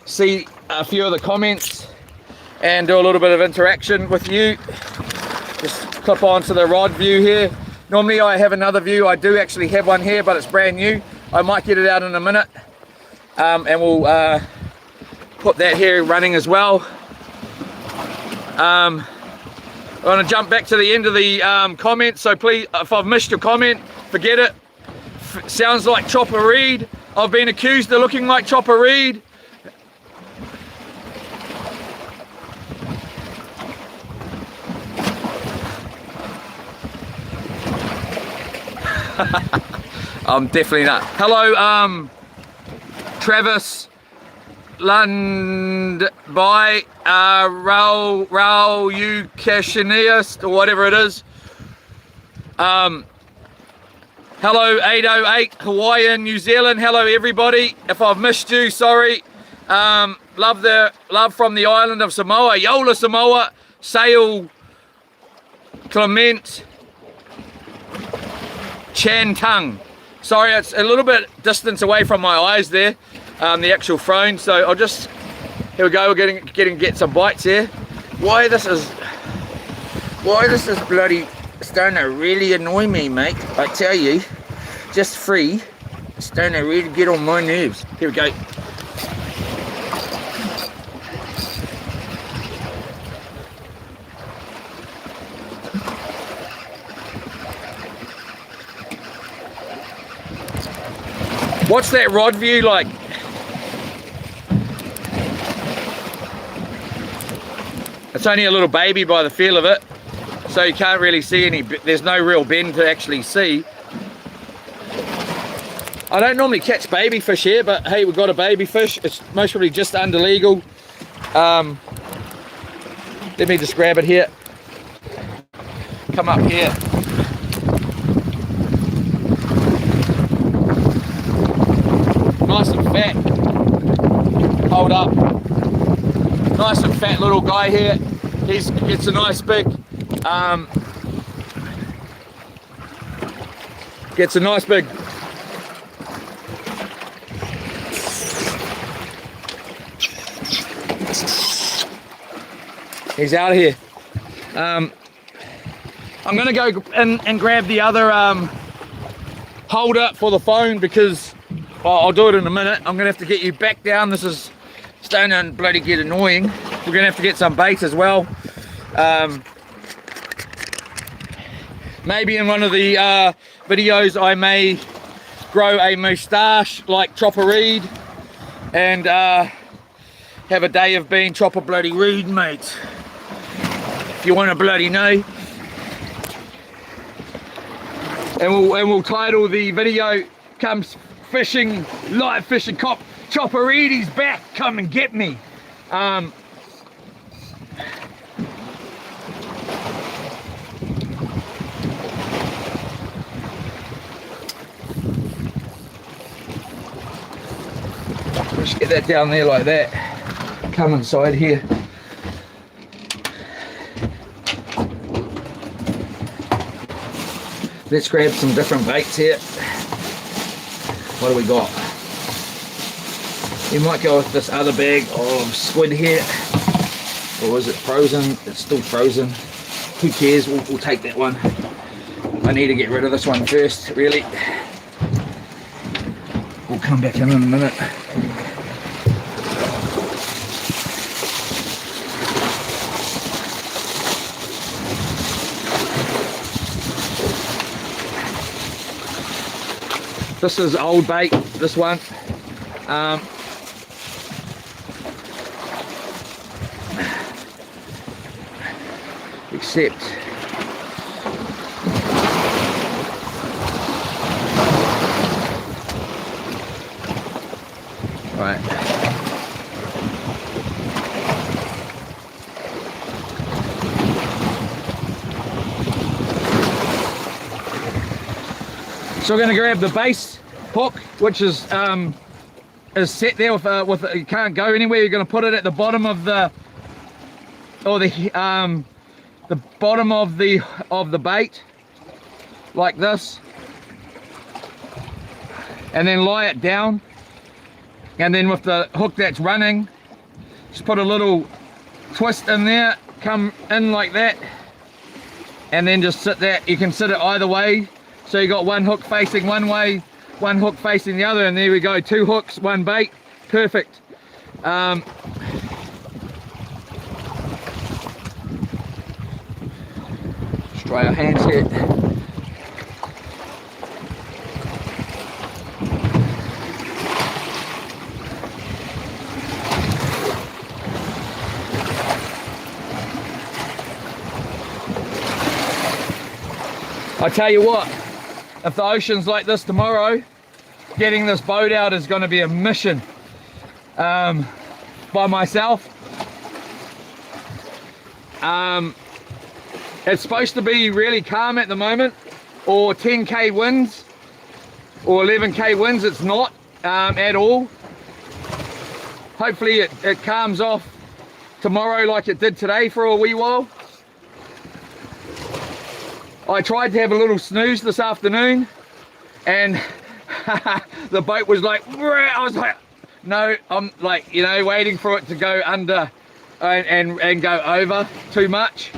see a few of the comments and do a little bit of interaction with you. Just clip onto the rod view here. Normally I have another view. I do actually have one here, but it's brand new. I might get it out in a minute. And we'll put that here running as well. I'm going to jump back to the end of the comments, so please, if I've missed your comment, forget it. Sounds like Chopper Read. I've been accused of looking like Chopper Read. I'm definitely not. Hello, Travis Lundby, Raul you Cashiniast, or whatever it is. Hello 808 Hawaiian New Zealand. Hello everybody. If I've missed you, sorry. Love from the island of Samoa. Yola Samoa. Sail Clement Chantung. Sorry, it's a little bit distance away from my eyes there, the actual phone. So I'll just, here we go. We're get some bites here. Why this is bloody starting to really annoy me, mate. I tell you, just free, it's starting to really get on my nerves. Here we go. What's that rod view like? It's only a little baby by the feel of it, so you can't really see any, there's no real bend to actually see. I don't normally catch baby fish here, but hey, we've got a baby fish. It's most probably just under legal. Let me just grab it here. Come up here. Nice and fat. Hold up. Nice and fat little guy here. It's a nice big, gets a nice big, he's out of here. I'm gonna go in and grab the other holder for the phone, because I'll do it in a minute. I'm gonna have to get you back down. This is starting to bloody get annoying. We're gonna have to get some bait as well. Maybe in one of the videos I may grow a moustache like Chopper Read and have a day of being Chopper bloody Read, mate. If you want to bloody know. And we'll title the video "Comes Fishing, Live Fishing Cop Chopper Read, he's back, come and get me." Let's get that down there like that. Come inside here. Let's grab some different baits here. What do we got? We might go with this other bag of squid here. Or is it frozen? It's still frozen. Who cares? We'll take that one. I need to get rid of this one first, really. We'll come back in a minute. This is old bait, this one. Except right. So we're going to grab the base hook, which is set there with it can't go anywhere. You're going to put it at the bottom of the bottom of the bait, like this, and then lie it down, and then with the hook that's running, just put a little twist in there, come in like that, and then just sit that. You can sit it either way, so you got one hook facing one way, one hook facing the other, and there we go, 2 hooks, 1 bait, perfect. Let's try our hands here. I tell you what, if the ocean's like this tomorrow, getting this boat out is going to be a mission by myself. It's supposed to be really calm at the moment, or 10k winds or 11k winds. It's not at all. Hopefully it calms off tomorrow like it did today for a wee while. I tried to have a little snooze this afternoon, and the boat was like, I was like, no, I'm like, you know, waiting for it to go under and go over too much,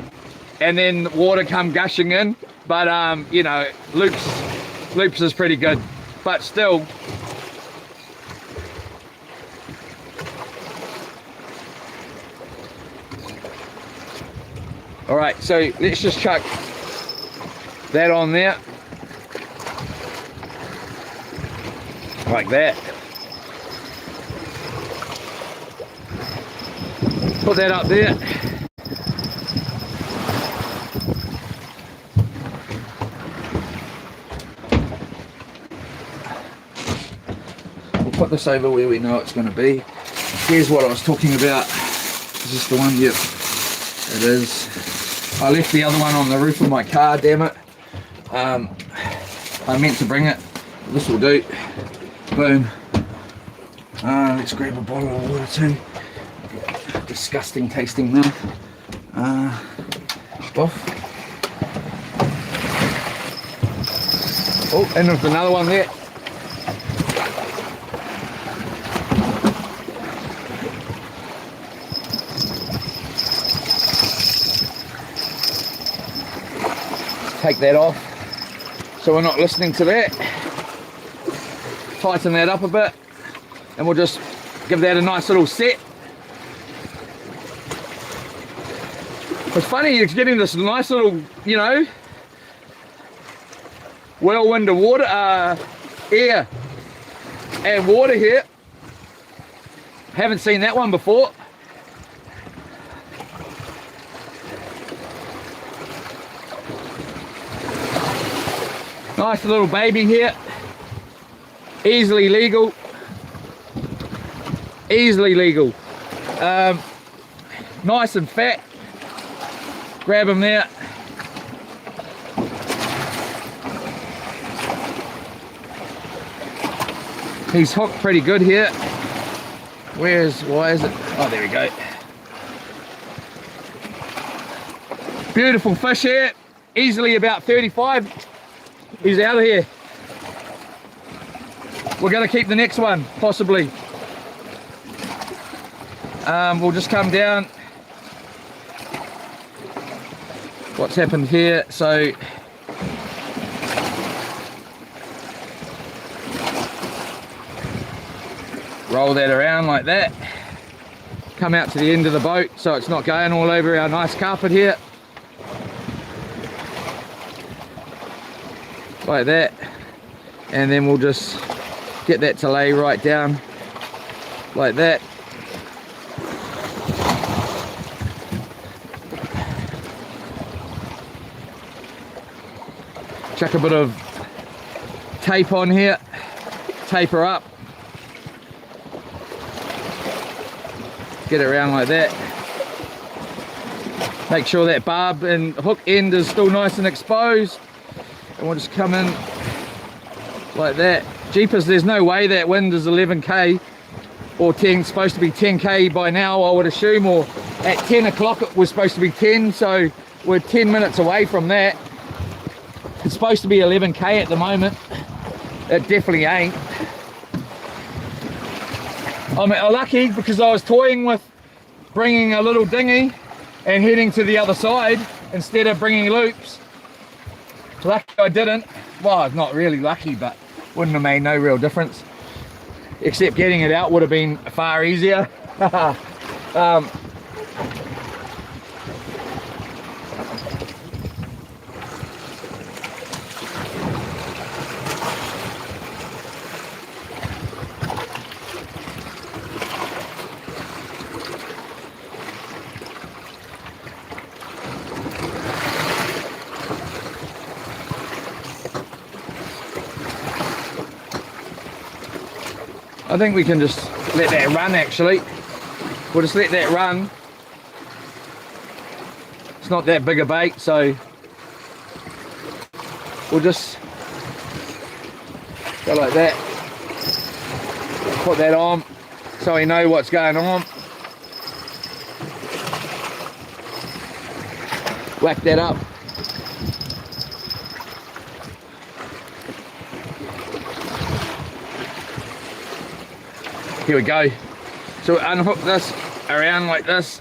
and then the water come gushing in. But you know, loops is pretty good, but still. All right, so let's just chuck that on there, like that. Put that up there. We'll put this over where we know it's going to be. Here's what I was talking about. Is this the one? Yep, it is. I left the other one on the roof of my car, damn it. I meant to bring it. This will do. Boom. Let's grab a bottle of water too. Disgusting tasting mouth. Off. Oh, and there's another one there. Take that off so we're not listening to that. Tighten that up a bit, and we'll just give that a nice little set. It's funny, it's getting this nice little, you know, whirlwind of water, air and water here. Haven't seen that one before. Nice little baby here, easily legal, nice and fat. Grab him there. He's hooked pretty good here. Why is it? Oh, there we go. Beautiful fish here, easily about 35. He's out of here. We're going to keep the next one, possibly. We'll just come down. What's happened here? So roll that around like that. Come out to the end of the boat so it's not going all over our nice carpet here. Like that. And then we'll just get that to lay right down like that. Chuck a bit of tape on here, tape her up, get it around like that. Make sure that barb and hook end is still nice and exposed, and we'll just come in like that. Jeepers, there's no way that wind is 11k or 10, supposed to be 10k by now I would assume, or at 10 o'clock it was supposed to be 10, so we're 10 minutes away from that. It's supposed to be 11k at the moment. It definitely ain't. I'm lucky because I was toying with bringing a little dinghy and heading to the other side instead of bringing loops. Lucky I didn't. Well, not really lucky, but wouldn't have made no real difference. Except getting it out would have been far easier. I think we can just let that run actually. We'll just let that run. It's not that big a bait, so we'll just go like that. Put that on so we know what's going on. Whack that up. Here we go. So unhook this around like this.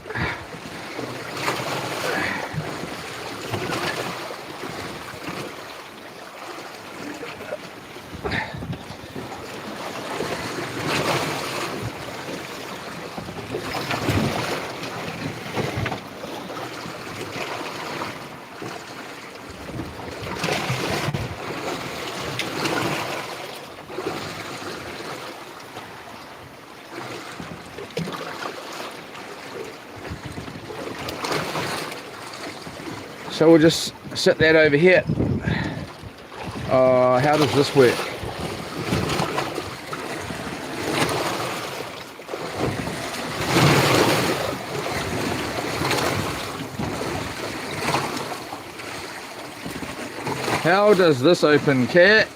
So we'll just sit that over here. How does this work? How does this open, Cat?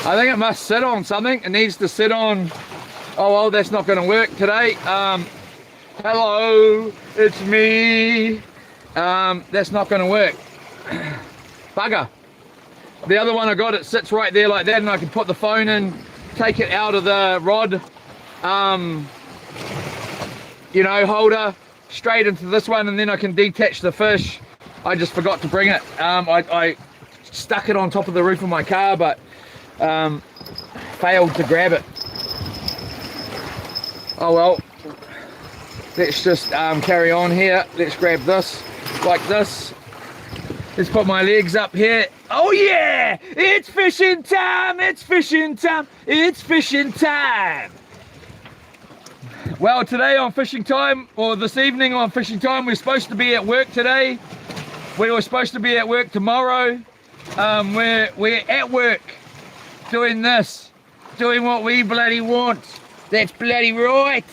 I think it must sit on something. It needs to sit on. Oh well, that's not going to work today. Hello, it's me. That's not going to work. Bugger. The other one I got, it sits right there like that, and I can put the phone in, take it out of the rod, you know, holder, straight into this one, and then I can detach the fish. I just forgot to bring it. I stuck it on top of the roof of my car, but failed to grab it. Oh well. Let's just carry on here. Let's grab this like this. Let's put my legs up here. Oh yeah! It's fishing time! It's fishing time! It's fishing time! Well, today on Fishing Time, or this evening on Fishing Time, we're supposed to be at work today. We were supposed to be at work tomorrow. We're at work doing this. Doing what we bloody want. That's bloody right.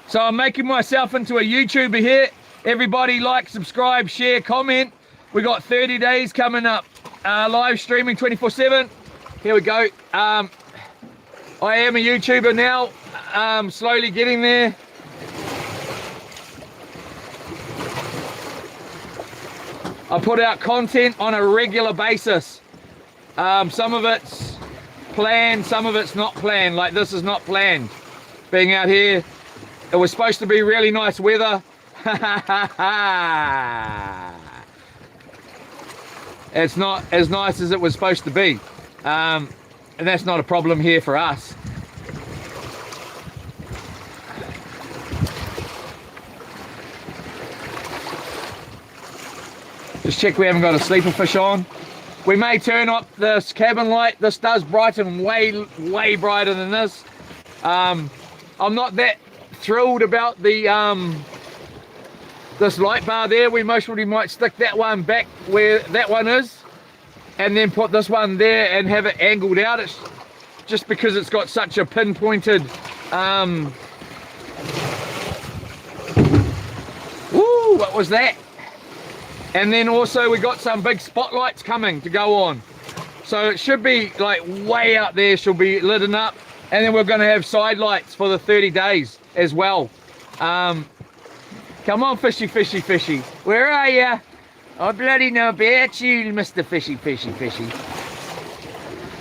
So I'm making myself into a YouTuber here. Everybody like, subscribe, share, comment. We got 30 days coming up. Live streaming 24/7. Here we go. I am a YouTuber now. Slowly getting there. I put out content on a regular basis. Some of it's planned, some of it's not planned. Like this is not planned. Being out here. It was supposed to be really nice weather. It's not as nice as it was supposed to be. And that's not a problem here for us. Just check we haven't got a sleeper fish on. We may turn up this cabin light. This does brighten way brighter than this. I'm not that thrilled about the this light bar there. We most probably might stick that one back where that one is, and then put this one there and have it angled out. It's just because it's got such a pinpointed woo, what was that? And then also we got some big spotlights coming to go on, so it should be like way up there, she'll be lit up. And then we're going to have side lights for the 30 days as well. Come on, fishy, fishy, fishy. Where are you? I bloody know about you, Mr. Fishy, fishy, fishy.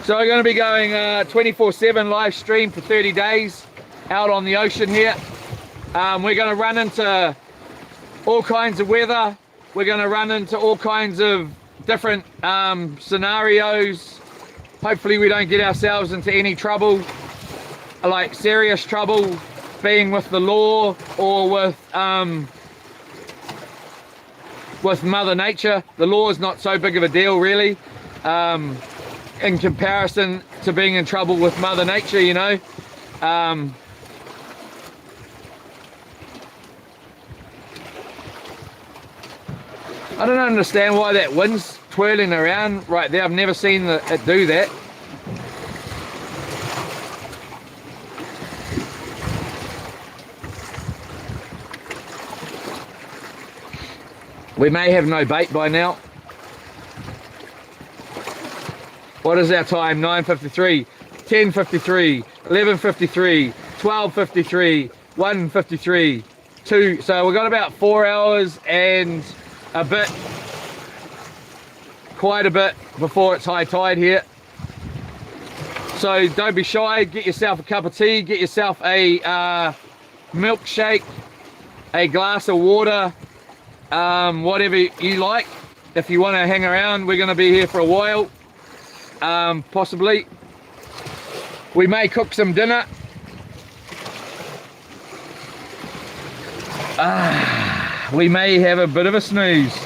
So we're going to be going 24/7 live stream for 30 days out on the ocean here. We're going to run into all kinds of weather. We're going to run into all kinds of different scenarios. Hopefully we don't get ourselves into any trouble, like serious trouble, being with the law or with Mother Nature. The law is not so big of a deal really, in comparison to being in trouble with Mother Nature, you know. I don't understand why that wind's twirling around right there. I've never seen it do that. We may have no bait by now. What is our time? 9:53, 10:53, 11:53, 12:53, 1:53, 2. So we've got about 4 hours and a bit, quite a bit before it's high tide here. So don't be shy, get yourself a cup of tea, get yourself a milkshake, a glass of water, whatever you like. If you want to hang around, we're going to be here for a while, possibly. We may cook some dinner. We may have a bit of a snooze.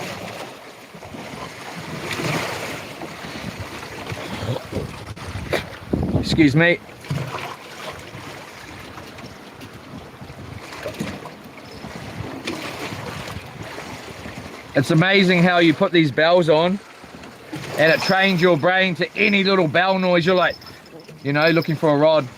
Excuse me. It's amazing how you put these bells on and it trains your brain to any little bell noise. You're like, you know, looking for a rod.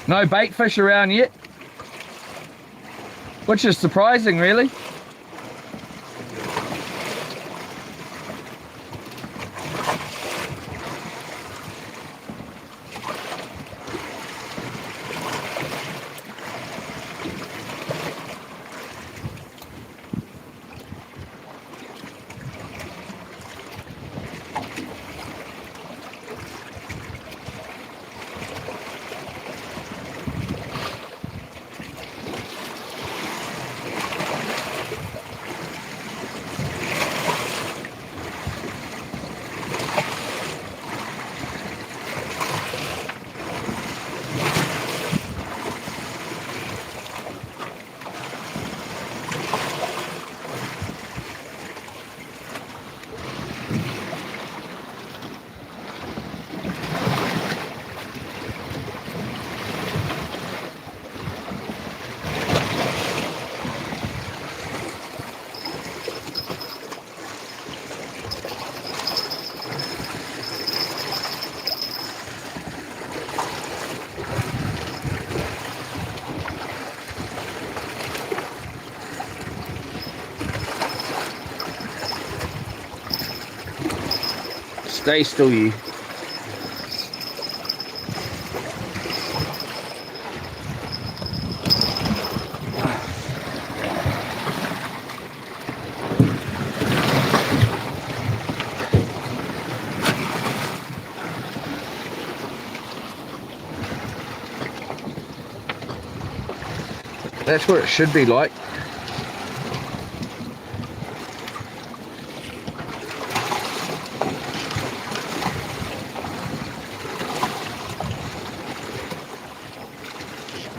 No bait fish around yet, which is surprising really. Stay still, you. That's what it should be like.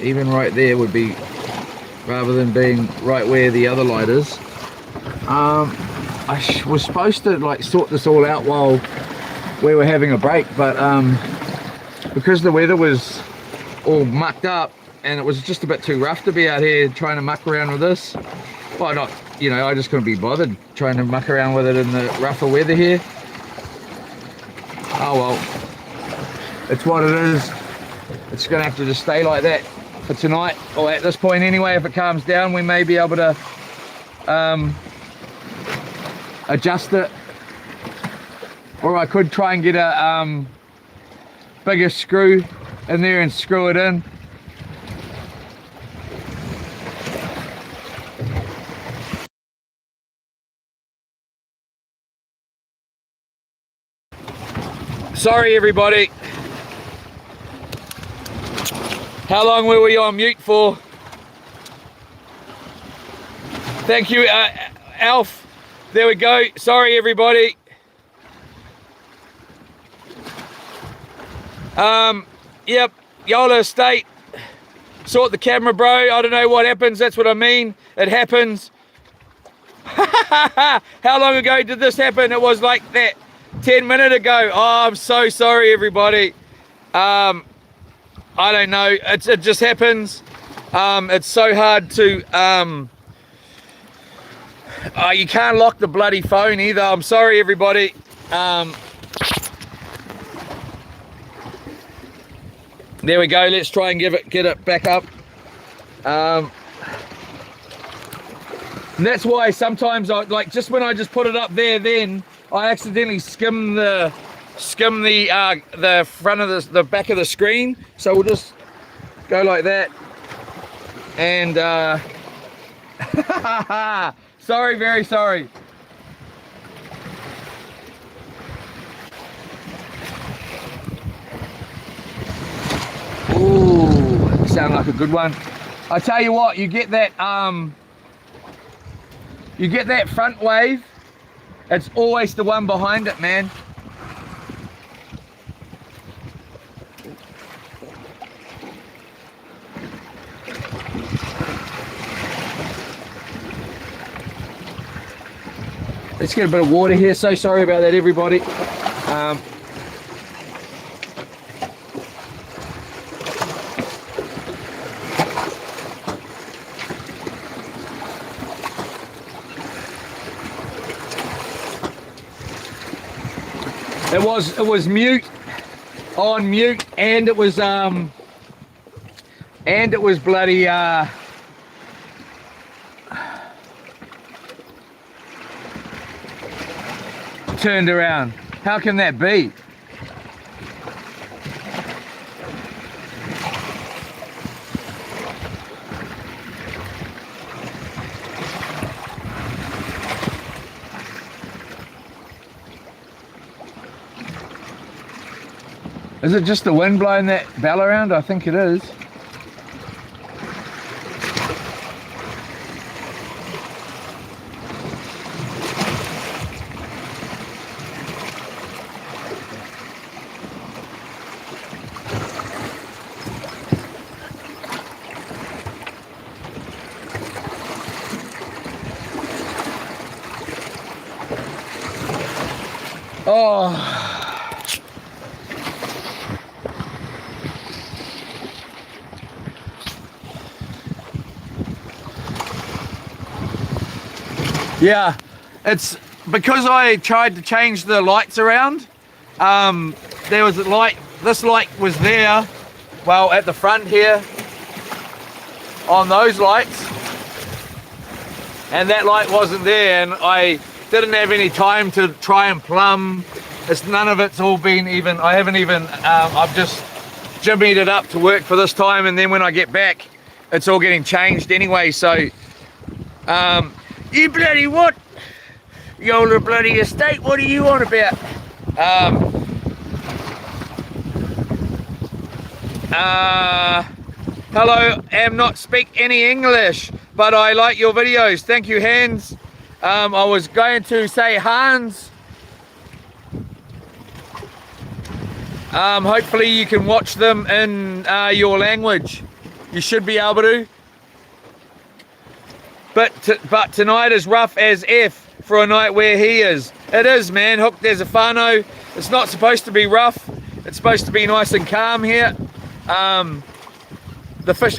Even right there would be, rather than being right where the other light is. I was supposed to like sort this all out while we were having a break, but because the weather was all mucked up and it was just a bit too rough to be out here trying to muck around with this. Well, not, you know, I just couldn't be bothered trying to muck around with it in the rougher weather here. Oh well, it's what it is. It's gonna have to just stay like that for tonight, or at this point anyway. If it calms down, we may be able to adjust it, or I could try and get a bigger screw in there and screw it in. Sorry everybody. How long were we on mute for? Thank you, Alf. There we go. Sorry everybody. Yep, Yola Estate. Sort the camera, bro. I don't know what happens. That's what I mean. It happens. How long ago did this happen? It was like that 10 minutes ago. Oh, I'm so sorry everybody. I don't know, it just happens. It's so hard to, you can't lock the bloody phone either. I'm sorry everybody. There we go, let's try and get it back up. And that's why sometimes I, like, just when I just put it up there, then I accidentally skim the front of the back of the screen. So we'll just go like that, and sorry, very sorry. Ooh, sound like a good one. I tell you what, you get that front wave, it's always the one behind it, man. Let's get a bit of water here. So sorry about that, everybody. It was mute, on mute, and it was bloody turned around. How can that be? Is it just the wind blowing that bell around? I think it is. Oh. Yeah, it's because I tried to change the lights around. There was a light, this light was there, well, at the front here on those lights, and that light wasn't there, and I didn't have any time to try and plumb It's none of it's all been even, I haven't even, I've just jimmied it up to work for this time, and then when I get back, it's all getting changed anyway. So, you bloody what? You old bloody estate, what are you on about? Hello, am not speak any English, but I like your videos. Thank you, Hans. I was going to say Hans. Hopefully you can watch them in your language. You should be able to. But tonight is rough as F for a night where he is. It is, man. Hook, there's a whānau. It's not supposed to be rough. It's supposed to be nice and calm here. The fish.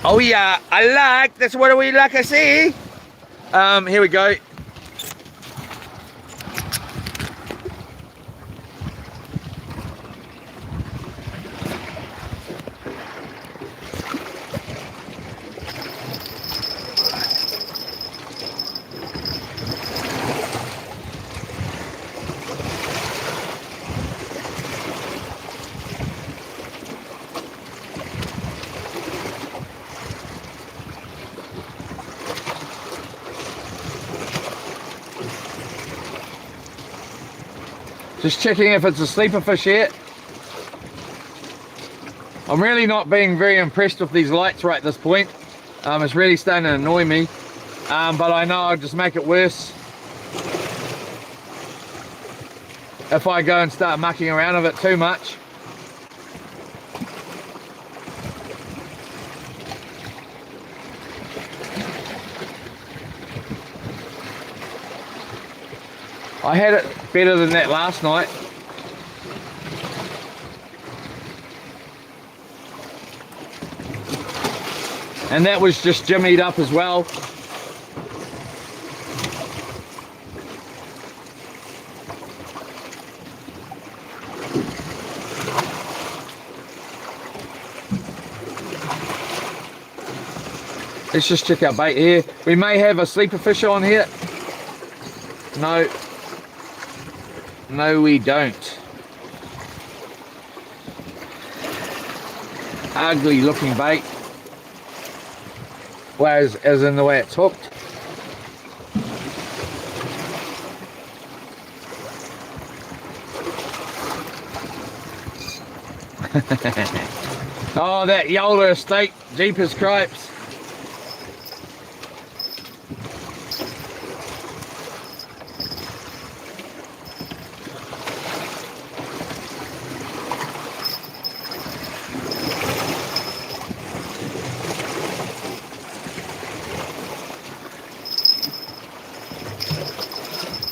Oh yeah, I like. That's what we like to see. Here we go. Just checking if it's a sleeper fish yet. I'm really not being very impressed with these lights right at this point. It's really starting to annoy me. But I know I'll just make it worse if I go and start mucking around with it too much. I had it better than that last night. And that was just jimmied up as well. Let's just check our bait here. We may have a sleeper fish on here. No, we don't. Ugly looking bait. Well, as in the way it's hooked. Oh, that Yola estate, jeepers cripes.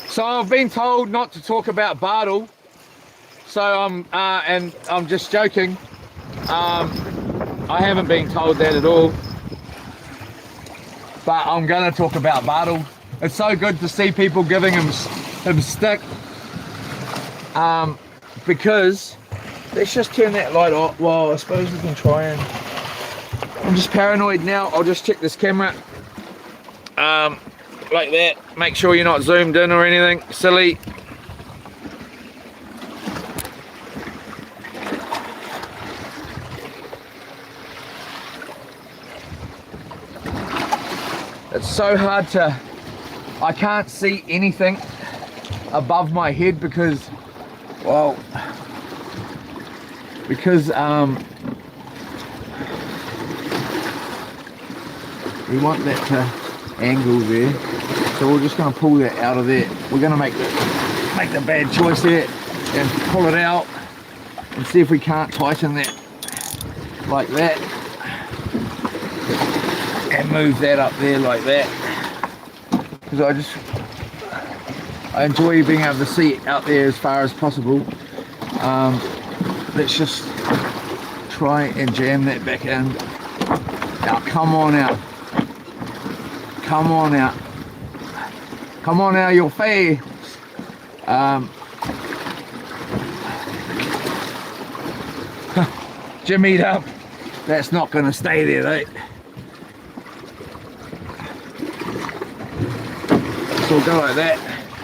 So I've been told not to talk about Bardal, so and I'm just joking. I haven't been told that at all, but I'm going to talk about Bardal. It's so good to see people giving him stick, because let's just turn that light off. Well, I suppose we can try and. I'm just paranoid now. I'll just check this camera. Like that, make sure you're not zoomed in or anything silly. It's so hard to, I can't see anything above my head because, well, because we want that to angle there. So we're just going to pull that out of there. We're going to make the bad choice there and pull it out and see if we can't tighten that like that and move that up there like that, because I enjoy being able to see out there as far as possible. Let's just try and jam that back in. Now come on out, come on out. Come on out your face. Jimmied up. That's not going to stay there though. So we'll go like that.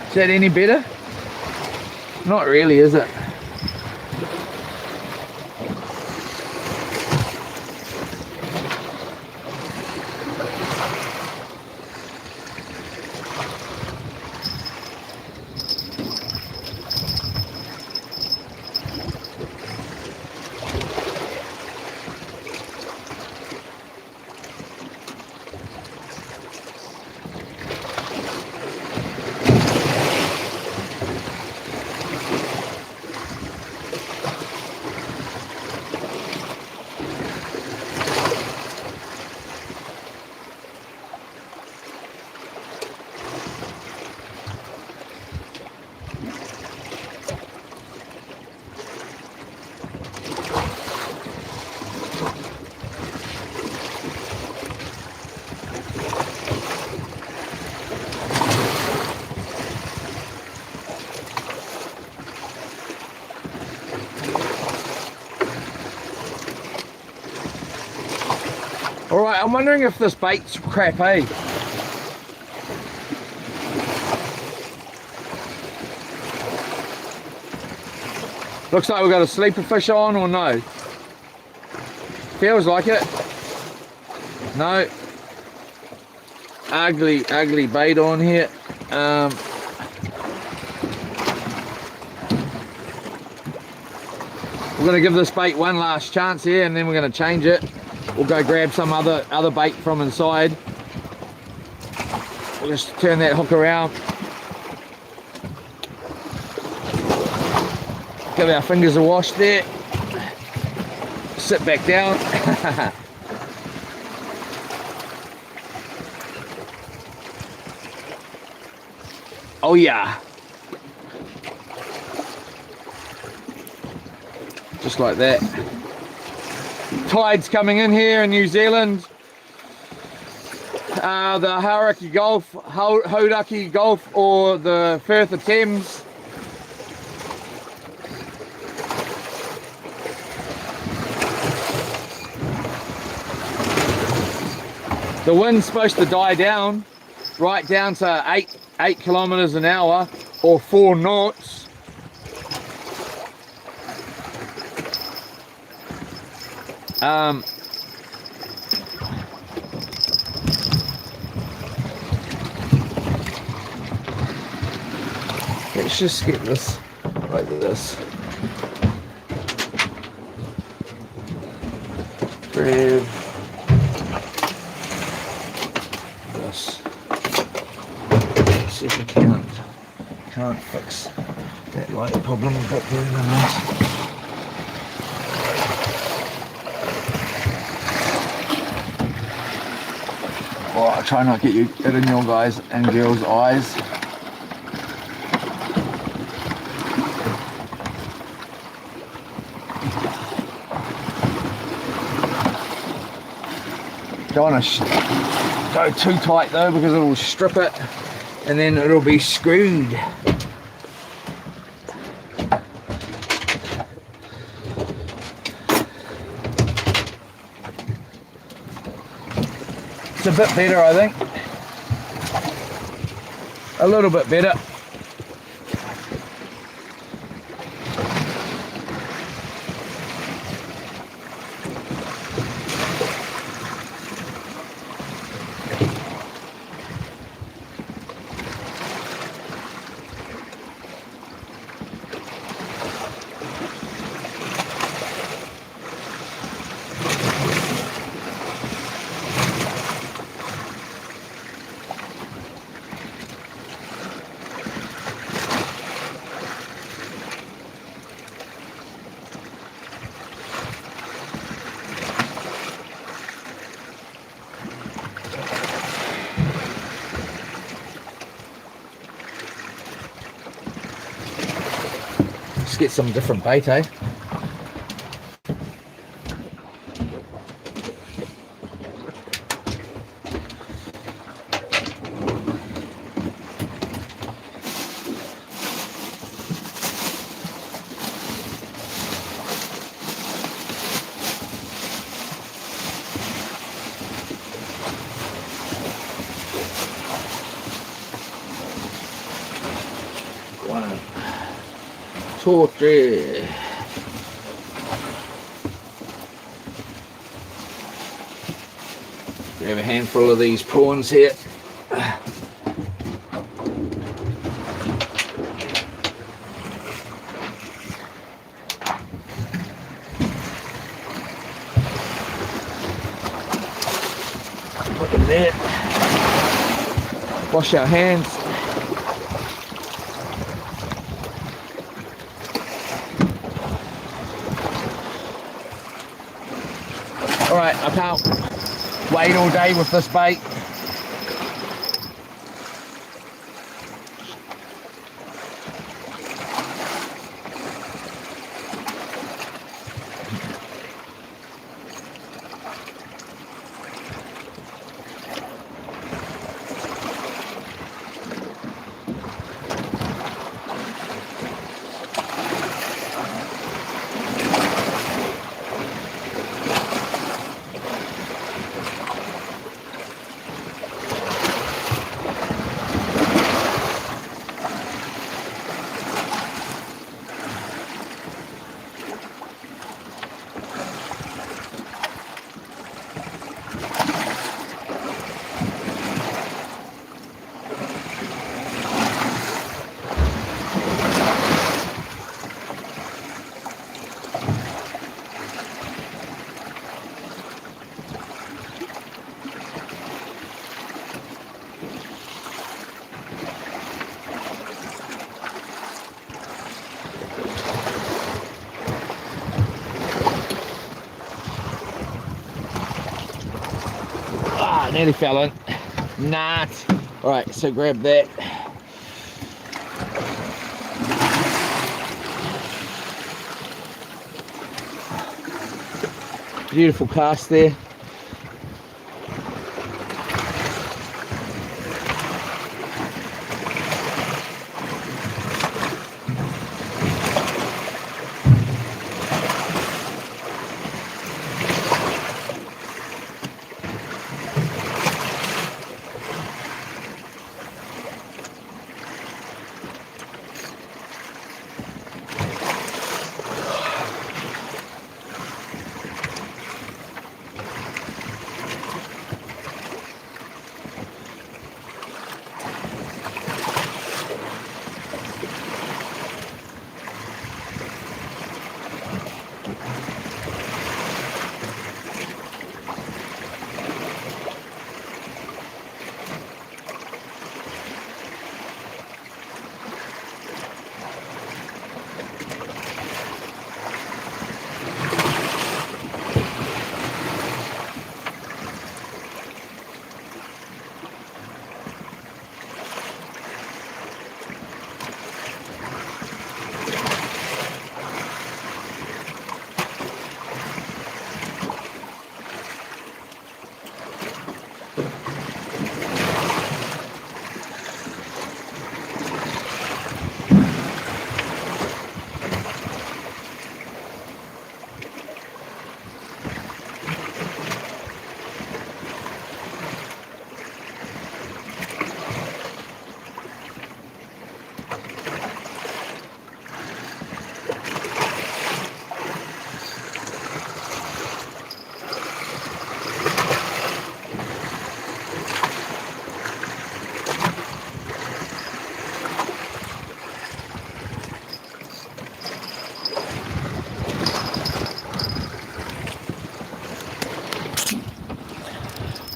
Is that any better? Not really, is it? Alright, I'm wondering if this bait's crap, eh? Looks like we've got a sleeper fish on, or no? Feels like it. No. Ugly bait on here. We're going to give this bait one last chance here, and then we're going to change it. We'll go grab some other bait from inside. We'll just turn that hook around. Give our fingers a wash there. Sit back down. Oh yeah. Just like that. Tide's coming in here in New Zealand. The Hauraki Gulf, Hauraki Gulf, or the Firth of Thames. The wind's supposed to die down, right down to 8 kilometers an hour, or 4 knots. Let's just get this like this. Grab this. See if we can't fix that light problem we've got there in the house. Well, I'll try not to get it in your guys and girls' eyes. Don't want to go too tight though, because it will strip it and then it'll be screwed. It's a bit better, I think. A little bit better. Let's get some different bait, eh? torture. Grab a handful of these prawns here. Put them there. Wash our hands. Alright, I can't wait all day with this bait. Nearly fell in. Nah. Alright, so grab that. Beautiful cast there.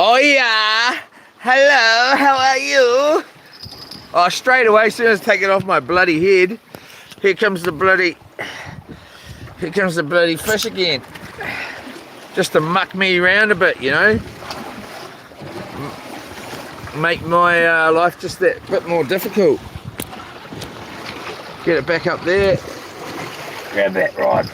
Oh yeah, hello, how are you? Oh, straight away, as soon as I take it off my bloody head, here comes the bloody fish again. Just to muck me around a bit, you know. Make my life just that bit more difficult. Get it back up there. Grab that rod.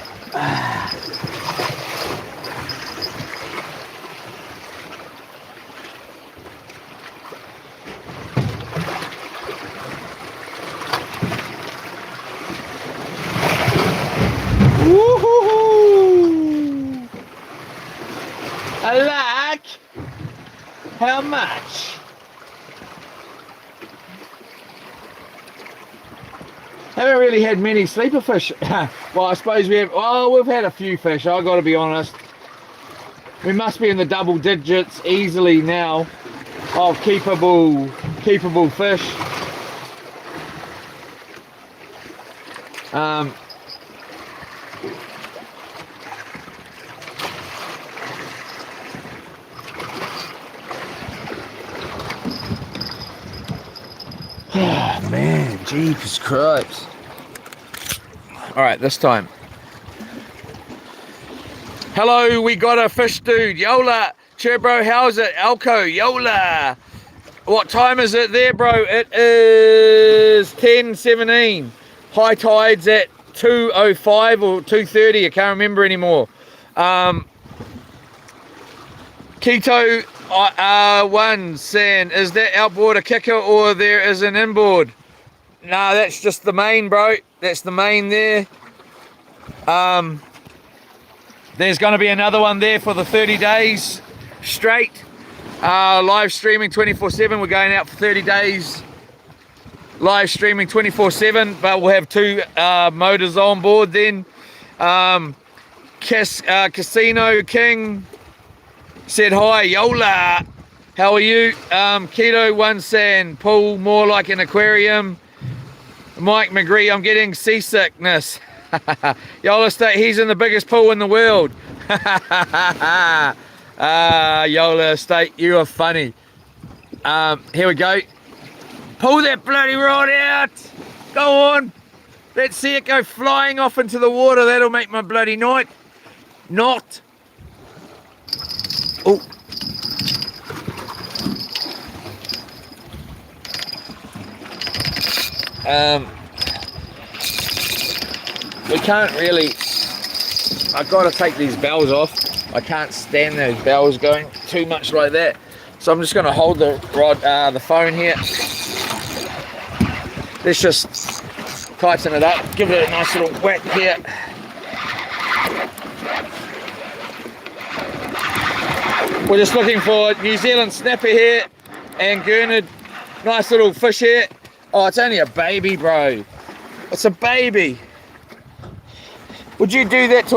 Woohoo! A lakh? How much? Haven't really had many sleeper fish. Well, I suppose we have. Oh, we've had a few fish. I got to be honest. We must be in the double digits easily now of keepable fish. Oh man, jeepers cripes. Alright, this time. Hello, we got a fish dude. Yola. Che bro, how's it? Elko, Yola. What time is it there, bro? It is 10:17. High tide's at 2:05 or 2:30. I can't remember anymore. Keto 1 San, is that outboard a kicker or there is an inboard? No, that's just the main, bro. That's the main there. There's going to be another one there for the 30 days straight. Live streaming 24/7. We're going out for 30 days. Live streaming 24/7, but we'll have 2 motors on board then. Casino King said hi, Yola. How are you? Keto 1 San, pool more like an aquarium. Mike McGree, I'm getting seasickness. Yola State, he's in the biggest pool in the world. Yola State, you are funny. Here we go. Pull that bloody rod out. Go on. Let's see it go flying off into the water. That'll make my bloody night. Not. Oh. We can't really. I've got to take these bells off. I can't stand those bells going too much like that. So I'm just going to hold the rod, the phone here. Let's just tighten it up. Give it a nice little whack here. We're just looking for New Zealand snapper here and Gurnard. Nice little fish here. Oh, it's only a baby, bro. It's a baby. Would you do that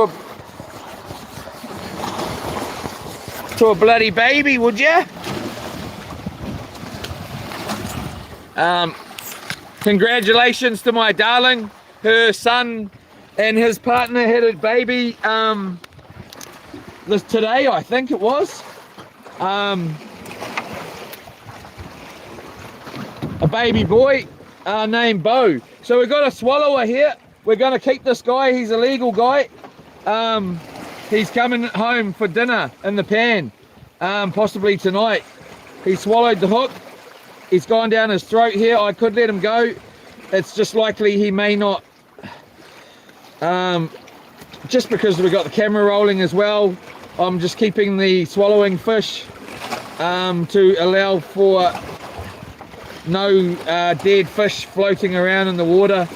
to a bloody baby, would you? Congratulations to my darling. Her son and his partner had a baby today, I think it was. A baby boy named Bo. So we've got a swallower here. We're going to keep this guy. He's a legal guy. He's coming home for dinner in the pan, possibly tonight. He swallowed the hook. He's gone down his throat here. I could let him go. It's just likely he may not. Just because we've got the camera rolling as well, I'm just keeping the swallowing fish to allow for no dead fish floating around in the water.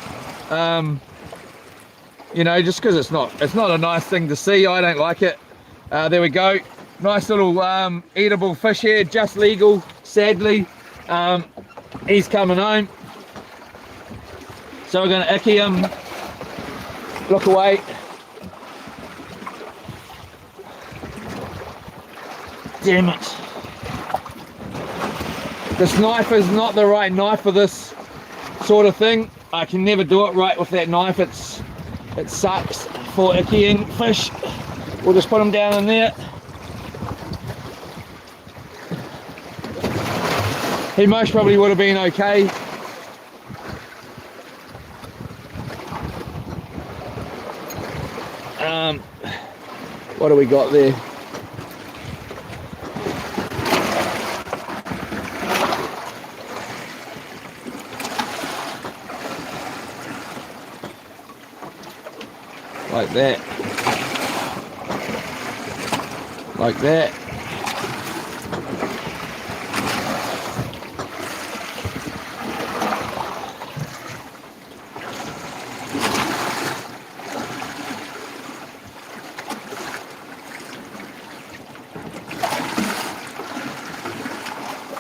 You know, just because it's not a nice thing to see. I don't like it. There we go. Nice little eatable fish here, just legal, sadly. He's coming home. So we're going to icky him. Look away. Damn it. This knife is not the right knife for this sort of thing. I can never do it right with that knife. It sucks for ickying fish. We'll just put them down in there. He most probably would have been okay. What do we got there? Like that. Like that.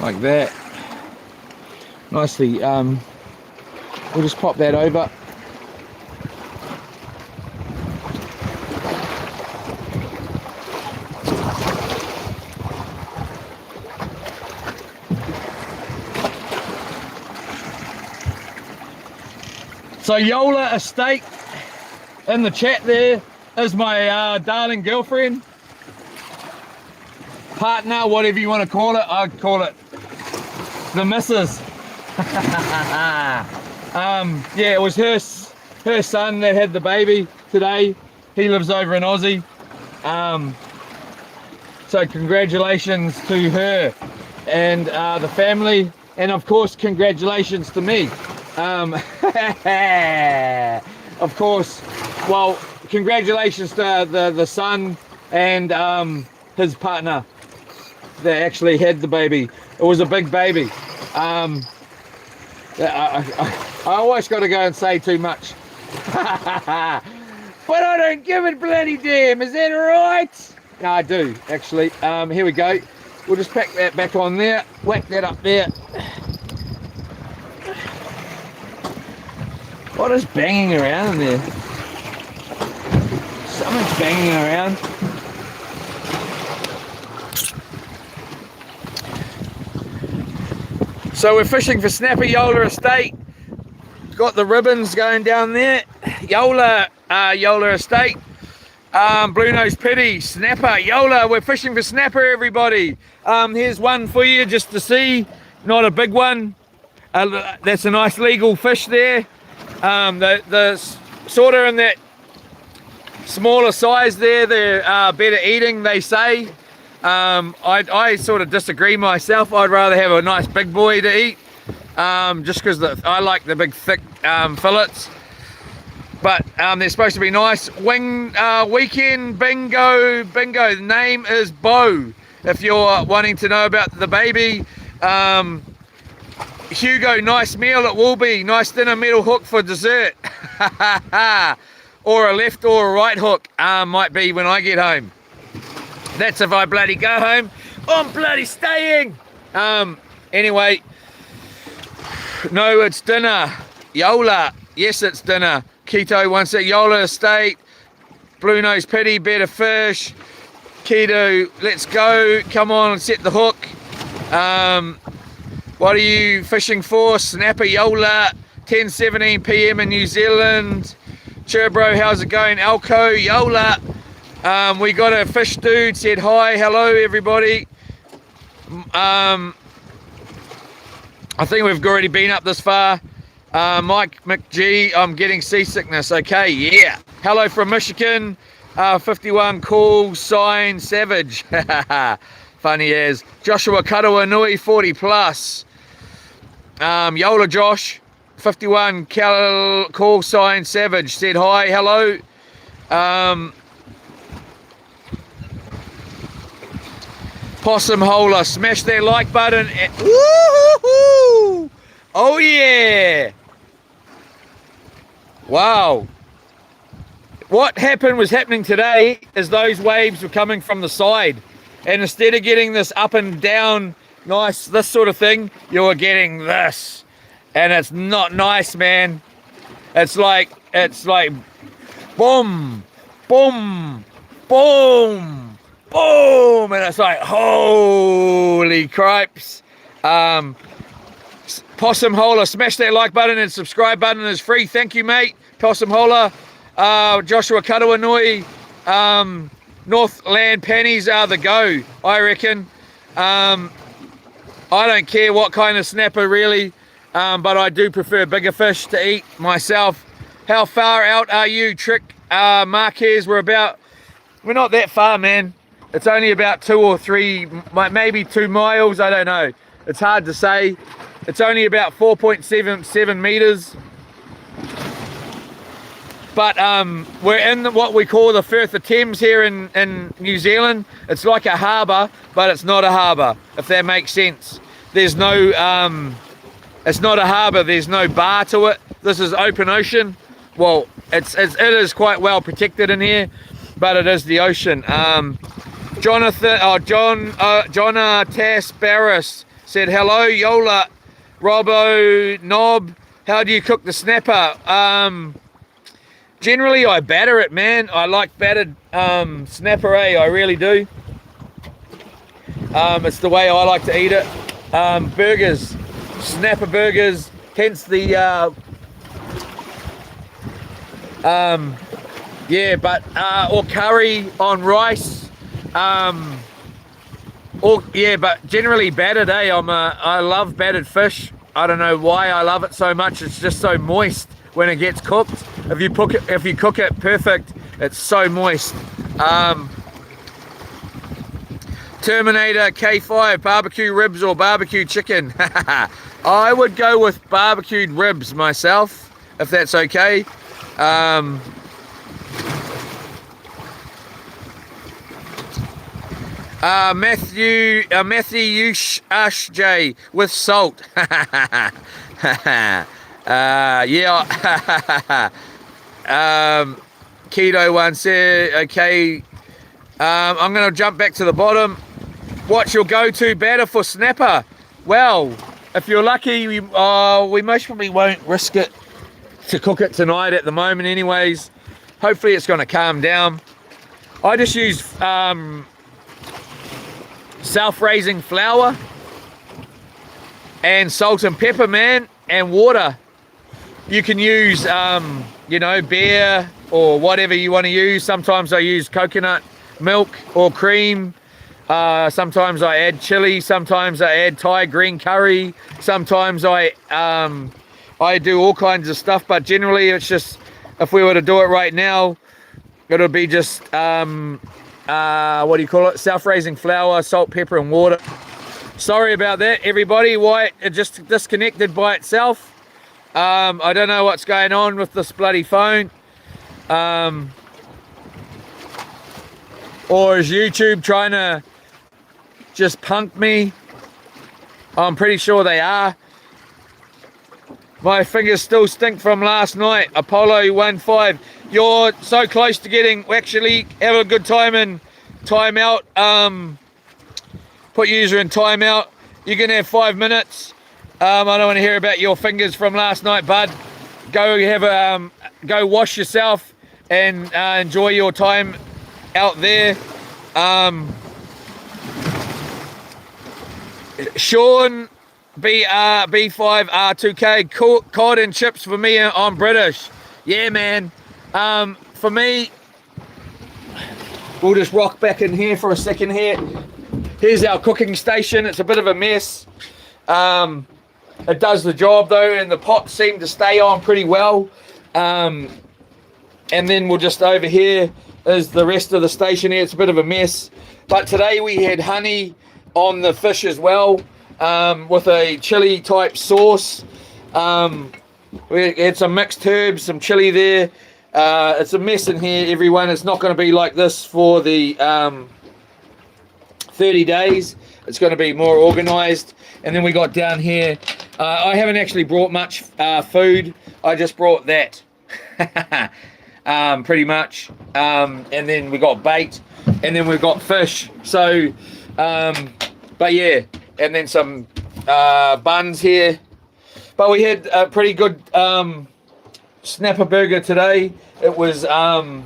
Like that. Nicely, we'll just pop that over. So Yola Estate in the chat there is my darling girlfriend, partner, whatever you want to call it. I'd call it the missus. Yeah, it was her son that had the baby today. He lives over in Aussie. So congratulations to her and the family, and of course congratulations to me. Of course, well, congratulations to the son and his partner that actually had the baby. It was a big baby. I always got to go and say too much. But I don't give it bloody damn, is that right? No, I do, actually. Here we go. We'll just pack that back on there, whack that up there. What is banging around in there? Something's banging around. So we're fishing for snapper, Yola Estate. Got the ribbons going down there. Yola Estate. Blue Nose Pity, snapper, Yola. We're fishing for snapper, everybody. Here's one for you just to see. Not a big one. That's a nice legal fish there. The sort of in that smaller size there, they're better eating, they say. I sort of disagree myself. I'd rather have a nice big boy to eat, just because I like the big thick fillets. But they're supposed to be nice. Weekend bingo. The name is Bo. If you're wanting to know about the baby, Hugo, nice meal it will be. Nice dinner, metal hook for dessert. Or a left or a right hook might be when I get home. That's if I bloody go home. I'm bloody staying. Anyway, no, it's dinner. Yola, yes, it's dinner. Keto wants it. Yola Estate, Blue Nose Pity, better fish. Keto, let's go. Come on, set the hook. What are you fishing for? Snapper, Yola, 10:17 p.m. in New Zealand. Cherbro, how's it going? Elko, Yola. We got a fish dude, said hi, hello everybody. I think we've already been up this far. Mike McG, I'm getting seasickness. Okay, yeah. Hello from Michigan. 51 cool sign savage. Funny as. Joshua Karawa Nui 40 plus. Yola Josh 51 call sign savage said hi, hello. Possum Holer, smash that like button. Woo-hoo-hoo! Oh yeah. Wow. What was happening today is those waves were coming from the side, and instead of getting this up and down nice this sort of thing, you were getting this, and it's not nice, man. It's like boom, boom, boom, boom, and it's like holy cripes. Possum Holer, smash that like button and subscribe button is free. Thank you, mate. Possum Holer. Joshua Karawanui, Northland pennies are the go, I reckon. I don't care what kind of snapper really, but I do prefer bigger fish to eat myself. How far out are you, Trick Marquez? We're not that far, man. It's only about 2 or 3, maybe 2 miles, I don't know. It's hard to say. It's only about 4.77 meters. But we're in what we call the Firth of Thames here in New Zealand. It's like a harbour, but it's not a harbour, if that makes sense. There's no, it's not a harbour, there's no bar to it. This is open ocean. Well, it is quite well protected in here, but it is the ocean. John Tass Barris said, hello, Yola, Robbo, Knob, how do you cook the snapper? Generally, I batter it, man. I like battered snapper, I really do. It's the way I like to eat it. Burgers, snapper burgers, hence the Yeah, but or curry on rice. Or yeah, but generally battered. I love battered fish. I don't know why I love it so much. It's just so moist when it gets cooked. If you cook it perfect, it's so moist. Terminator K5, barbecue ribs or barbecue chicken? I would go with barbecued ribs myself, if that's okay. Matthew Ash J with salt. Yeah. Keto one said, okay. I'm going to jump back to the bottom. What's your go-to batter for snapper? Well, if you're lucky, we most probably won't risk it to cook it tonight at the moment anyways. Hopefully it's going to calm down. I just use self-raising flour and salt and pepper, man, and water. You can use, beer or whatever you want to use. Sometimes I use coconut milk or cream. Sometimes I add chili. Sometimes I add Thai green curry. Sometimes I do all kinds of stuff. But generally, it's just, if we were to do it right now, it'll be just self-raising flour, salt, pepper, and water. Sorry about that, everybody. Why it just disconnected by itself. I don't know what's going on with this bloody phone. Or is YouTube trying to just punk me? I'm pretty sure they are. My fingers still stink from last night. Apollo 15. You're so close to getting, actually have a good time in timeout. Put user in timeout. You can have 5 minutes. I don't want to hear about your fingers from last night, bud. Go go wash yourself and enjoy your time out there. Sean B5R2K, cod and chips for me. I'm British. Yeah, man. For me, we'll just rock back in here for a second here. Here's our cooking station. It's a bit of a mess. It does the job though, and the pots seem to stay on pretty well. And then we'll just over here is the rest of the station here. It's a bit of a mess. But today we had honey on the fish as well, with a chili type sauce. We had some mixed herbs, some chili there. It's a mess in here, everyone. It's not going to be like this for the 30 days. It's going to be more organized. And then we got down here, I haven't actually brought much food. I just brought that pretty much. And then we got bait, and then we've got fish. So but yeah, and then some buns here. But we had a pretty good snapper burger today. It was had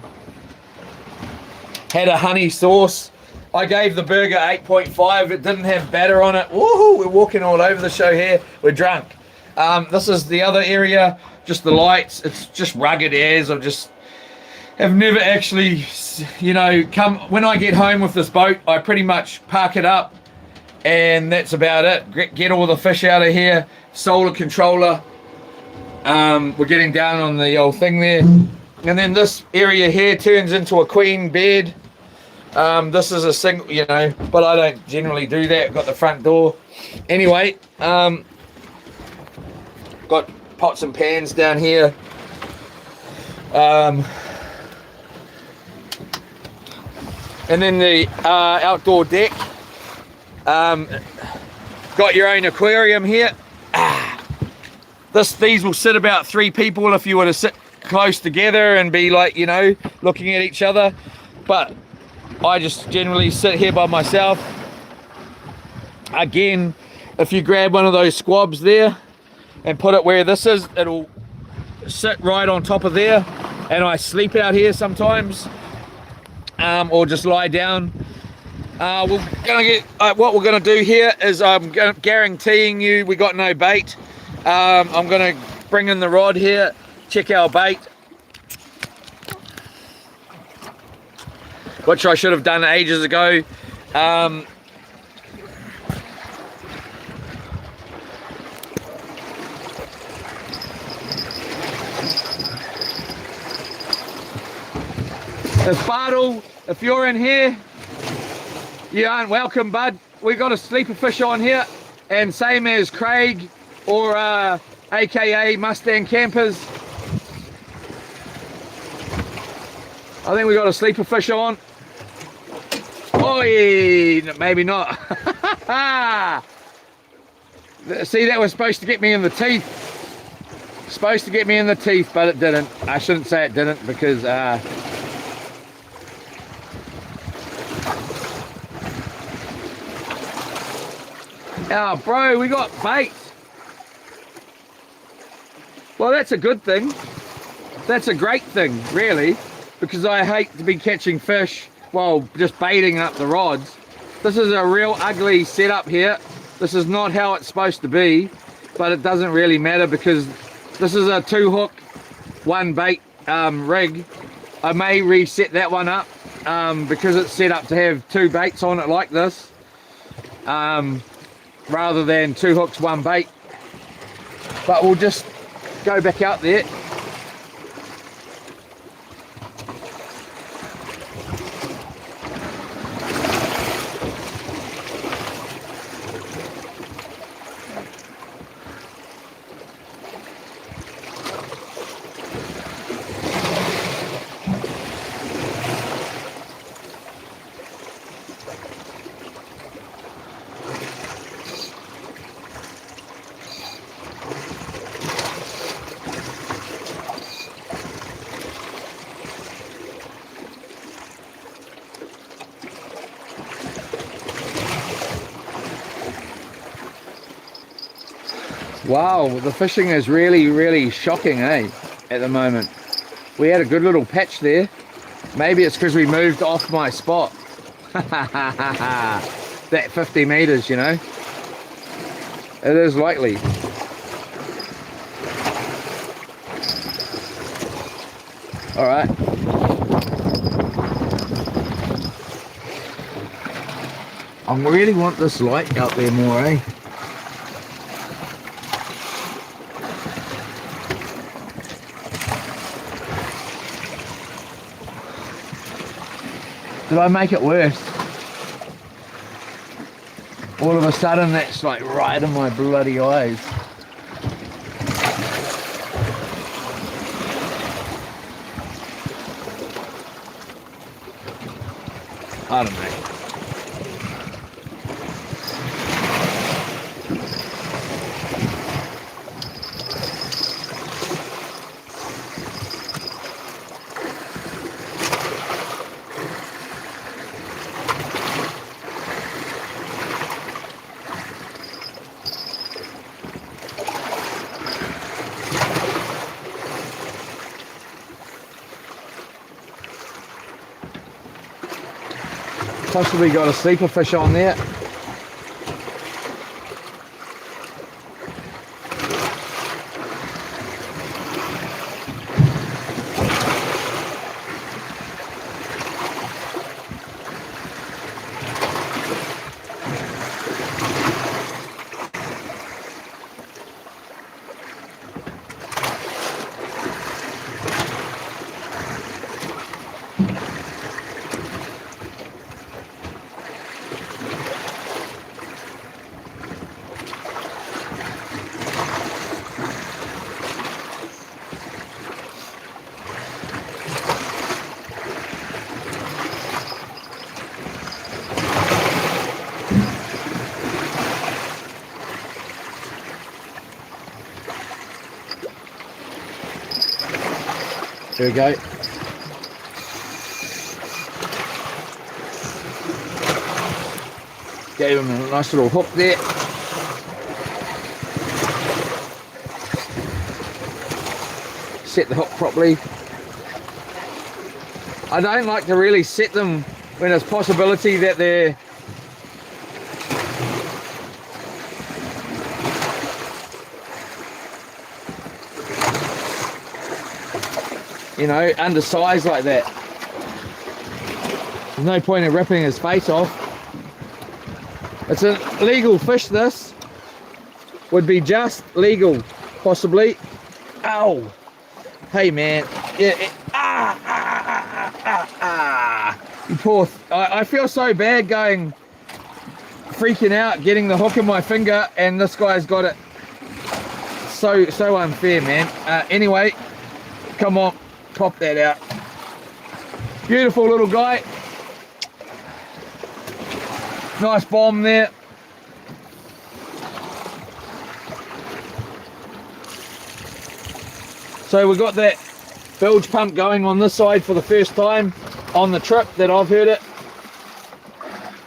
a honey sauce. I gave the burger 8.5. It didn't have batter on it. Woohoo! We're walking all over the show here. We're drunk. This is the other area, just the lights. It's just rugged as. Have never actually, come. When I get home with this boat, I pretty much park it up, and that's about it. Get all the fish out of here. Solar controller. We're getting down on the old thing there. And then this area here turns into a queen bed. This is a single, but I don't generally do that. Got the front door. Anyway, got pots and pans down here. And then the outdoor deck. Got your own aquarium here. These will sit about 3 people if you were to sit close together and be like, looking at each other. But I just generally sit here by myself. Again, if you grab one of those squabs there and put it where this is, it'll sit right on top of there. And I sleep out here sometimes, or just lie down. What we're gonna do here is I'm guaranteeing you we got no bait. I'm gonna bring in the rod here, check our bait. which I should have done ages ago. Bartle, if you're in here, you aren't welcome, bud. We got a sleeper fish on here, and same as Craig or aka Mustang Campers, I think we got a sleeper fish on. Oh yeah, maybe not. See, that was supposed to get me in the teeth. Supposed to get me in the teeth, but it didn't. I shouldn't say it didn't, because oh, bro, we got bait. Well, that's a good thing. That's a great thing, really, because I hate to be catching fish while just baiting up the rods. This is a real ugly setup here. This is not how it's supposed to be, but it doesn't really matter because this is a 2-hook, 1-bait rig. I may reset that one up because it's set up to have 2 baits on it like this. Rather than 2 hooks, 1 bait. But we'll just go back out there. Wow, the fishing is really shocking, eh, at the moment. We had a good little patch there. Maybe it's because we moved off my spot. That 50 meters, you know. It is likely. All right. I really want this light out there more, eh? Did I make it worse? All of a sudden that's like right in my bloody eyes. I don't know. Possibly got a sleeper fish on there. There we go. Gave him a nice little hook there. Set the hook properly. I don't like to really set them when there's possibility that they're undersized like that. There's no point in ripping his face off. It's a legal fish, this. Would be just legal, possibly. Ow! Hey man, yeah, you poor, I feel so bad going, freaking out, getting the hook in my finger, and this guy's got it. So unfair, man. Anyway, come on, pop that out. Beautiful little guy. Nice bomb there. So we've got that bilge pump going on this side for the first time on the trip that I've heard it.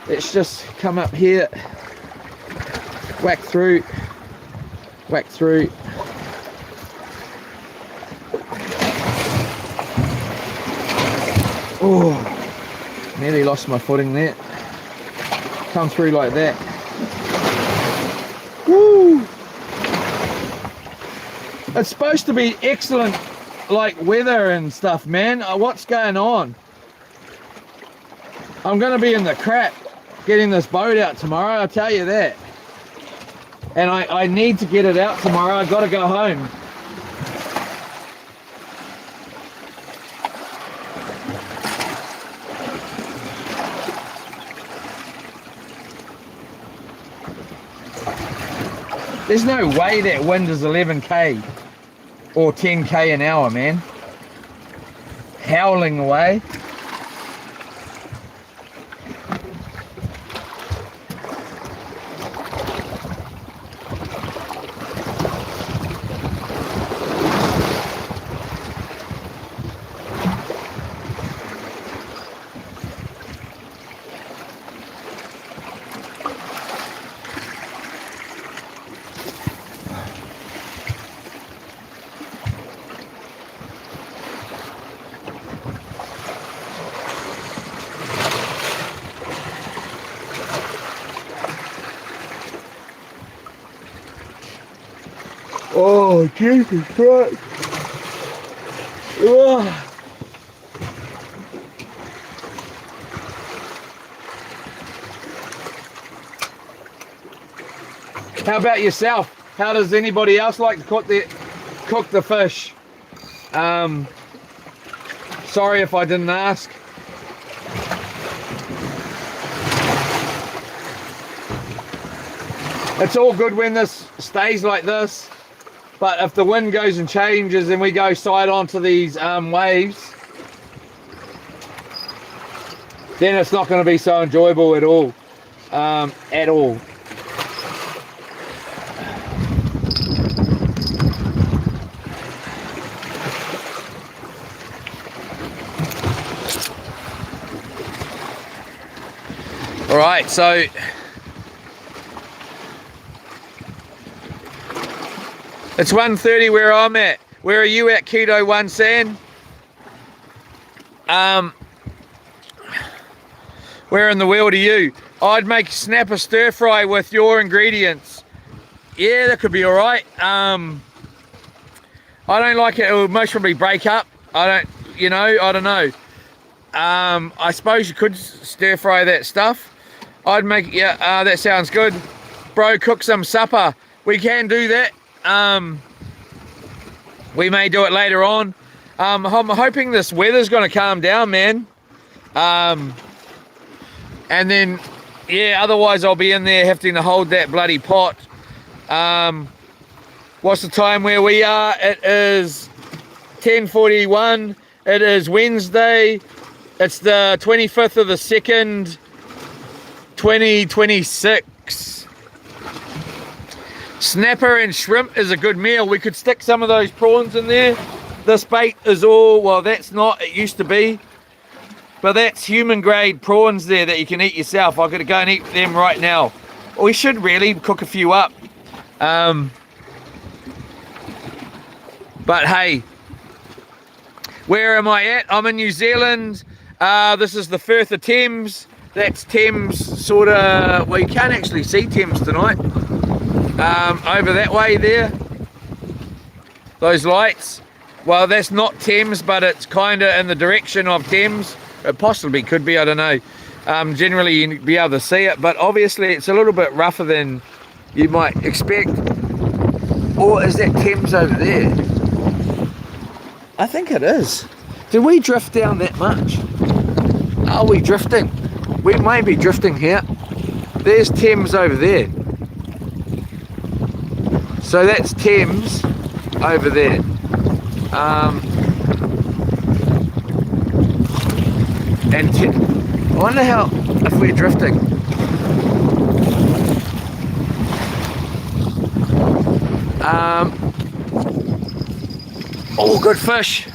Let's just come up here, whack through. Oh, nearly lost my footing there. Come through like that. Woo! It's supposed to be excellent, like, weather and stuff, man. What's going on? I'm going to be in the crap getting this boat out tomorrow, I'll tell you that. And I need to get it out tomorrow. I've got to go home. There's no way that wind is 11k or 10k an hour, man. Howling away. Oh, Jesus Christ. Oh. How about yourself? How does anybody else like to cook the fish? Sorry if I didn't ask. It's all good when this stays like this. But if the wind goes and changes and we go side onto these waves, then it's not going to be so enjoyable at all. All right, so it's 1:30 where I'm at. Where are you at, Keto One San? Where in the world are you? I'd make snapper stir fry with your ingredients. Yeah, that could be all right. I don't like it. It will most probably break up. I don't know. I suppose you could stir fry that stuff. I'd make, yeah, that sounds good. Bro, cook some supper. We can do that. We may do it later on. I'm hoping this weather's going to calm down, man. And then, yeah, otherwise I'll be in there having to hold that bloody pot. What's the time where we are? It is 10:41. It is Wednesday. It's the 25th of the 2nd, 2026. Snapper and shrimp is a good meal. We could stick some of those prawns in there. This bait is all, well, that's not, it used to be, but that's human grade prawns there that you can eat yourself. I've got to go and eat them right now. We should really cook a few up. But hey, where am I at? I'm in New Zealand. This is the Firth of Thames. That's Thames, sort of, well, you can't actually see Thames tonight. Over that way there, those lights, well, that's not Thames, but it's kind of in the direction of Thames. It possibly could be, I don't know. Generally you'd be able to see it, but obviously it's a little bit rougher than you might expect. Or is that Thames over there? I think it is. Did we drift down that much? Are we drifting? We may be drifting here. There's Thames over there. So that's Thames over there. And I wonder how, if we're drifting. Oh, good fish.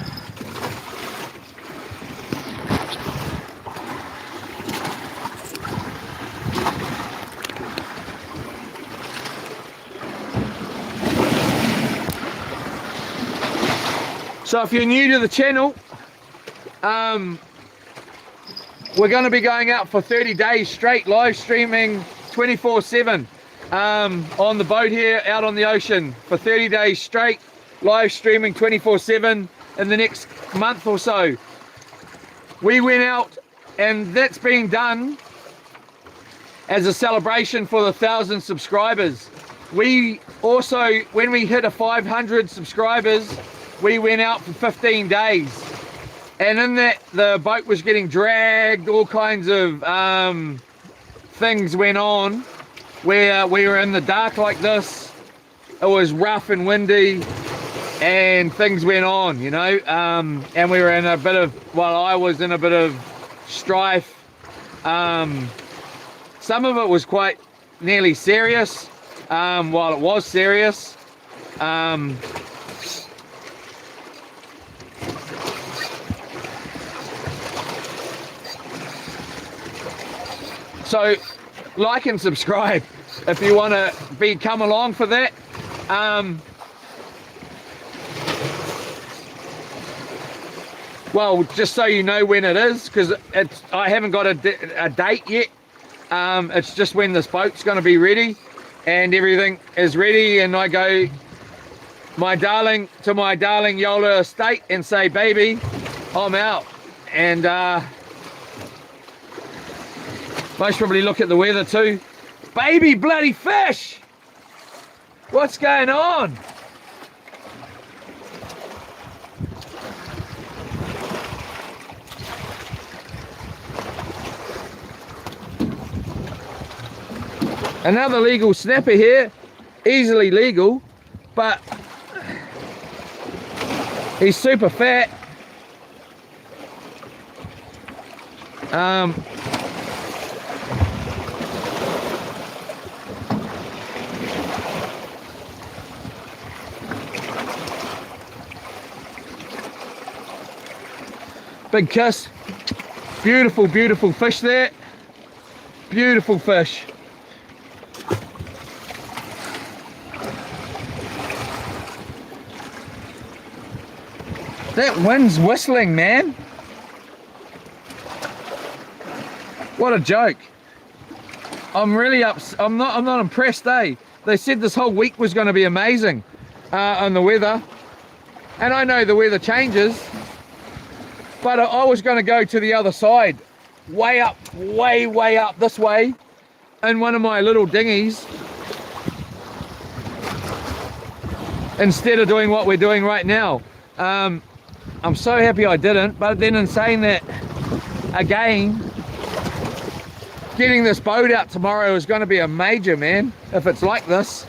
So if you're new to the channel, we're going to be going out for 30 days straight, live streaming 24/7 on the boat here out on the ocean for 30 days straight, live streaming 24/7 in the next month or so. We went out, and that's being done as a celebration for the 1,000 subscribers. We also, when we hit a 500 subscribers, we went out for 15 days. And in that, the boat was getting dragged, all kinds of things went on, where we were in the dark like this. It was rough and windy, and things went on, you know, and we were in a bit of, well, I was in a bit of strife. Some of it was quite nearly serious, while it was serious. So like and subscribe if you want to come along for that. Well, just so you know when it is, because I haven't got a date yet. It's just when this boat's going to be ready and everything is ready, and I go to my darling Yola estate and say, baby, I'm out. And most probably look at the weather too. Baby bloody fish! What's going on? Another legal snapper here, easily legal, but he's super fat. Big kiss. Beautiful, beautiful fish there. Beautiful fish. That wind's whistling, man. What a joke. I'm really I'm not impressed, eh? They said this whole week was going to be amazing on the weather. And I know the weather changes. But I was going to go to the other side, way up, way up this way, in one of my little dinghies, instead of doing what we're doing right now. I'm so happy I didn't, but then in saying that, again, getting this boat out tomorrow is going to be a major, man, if it's like this.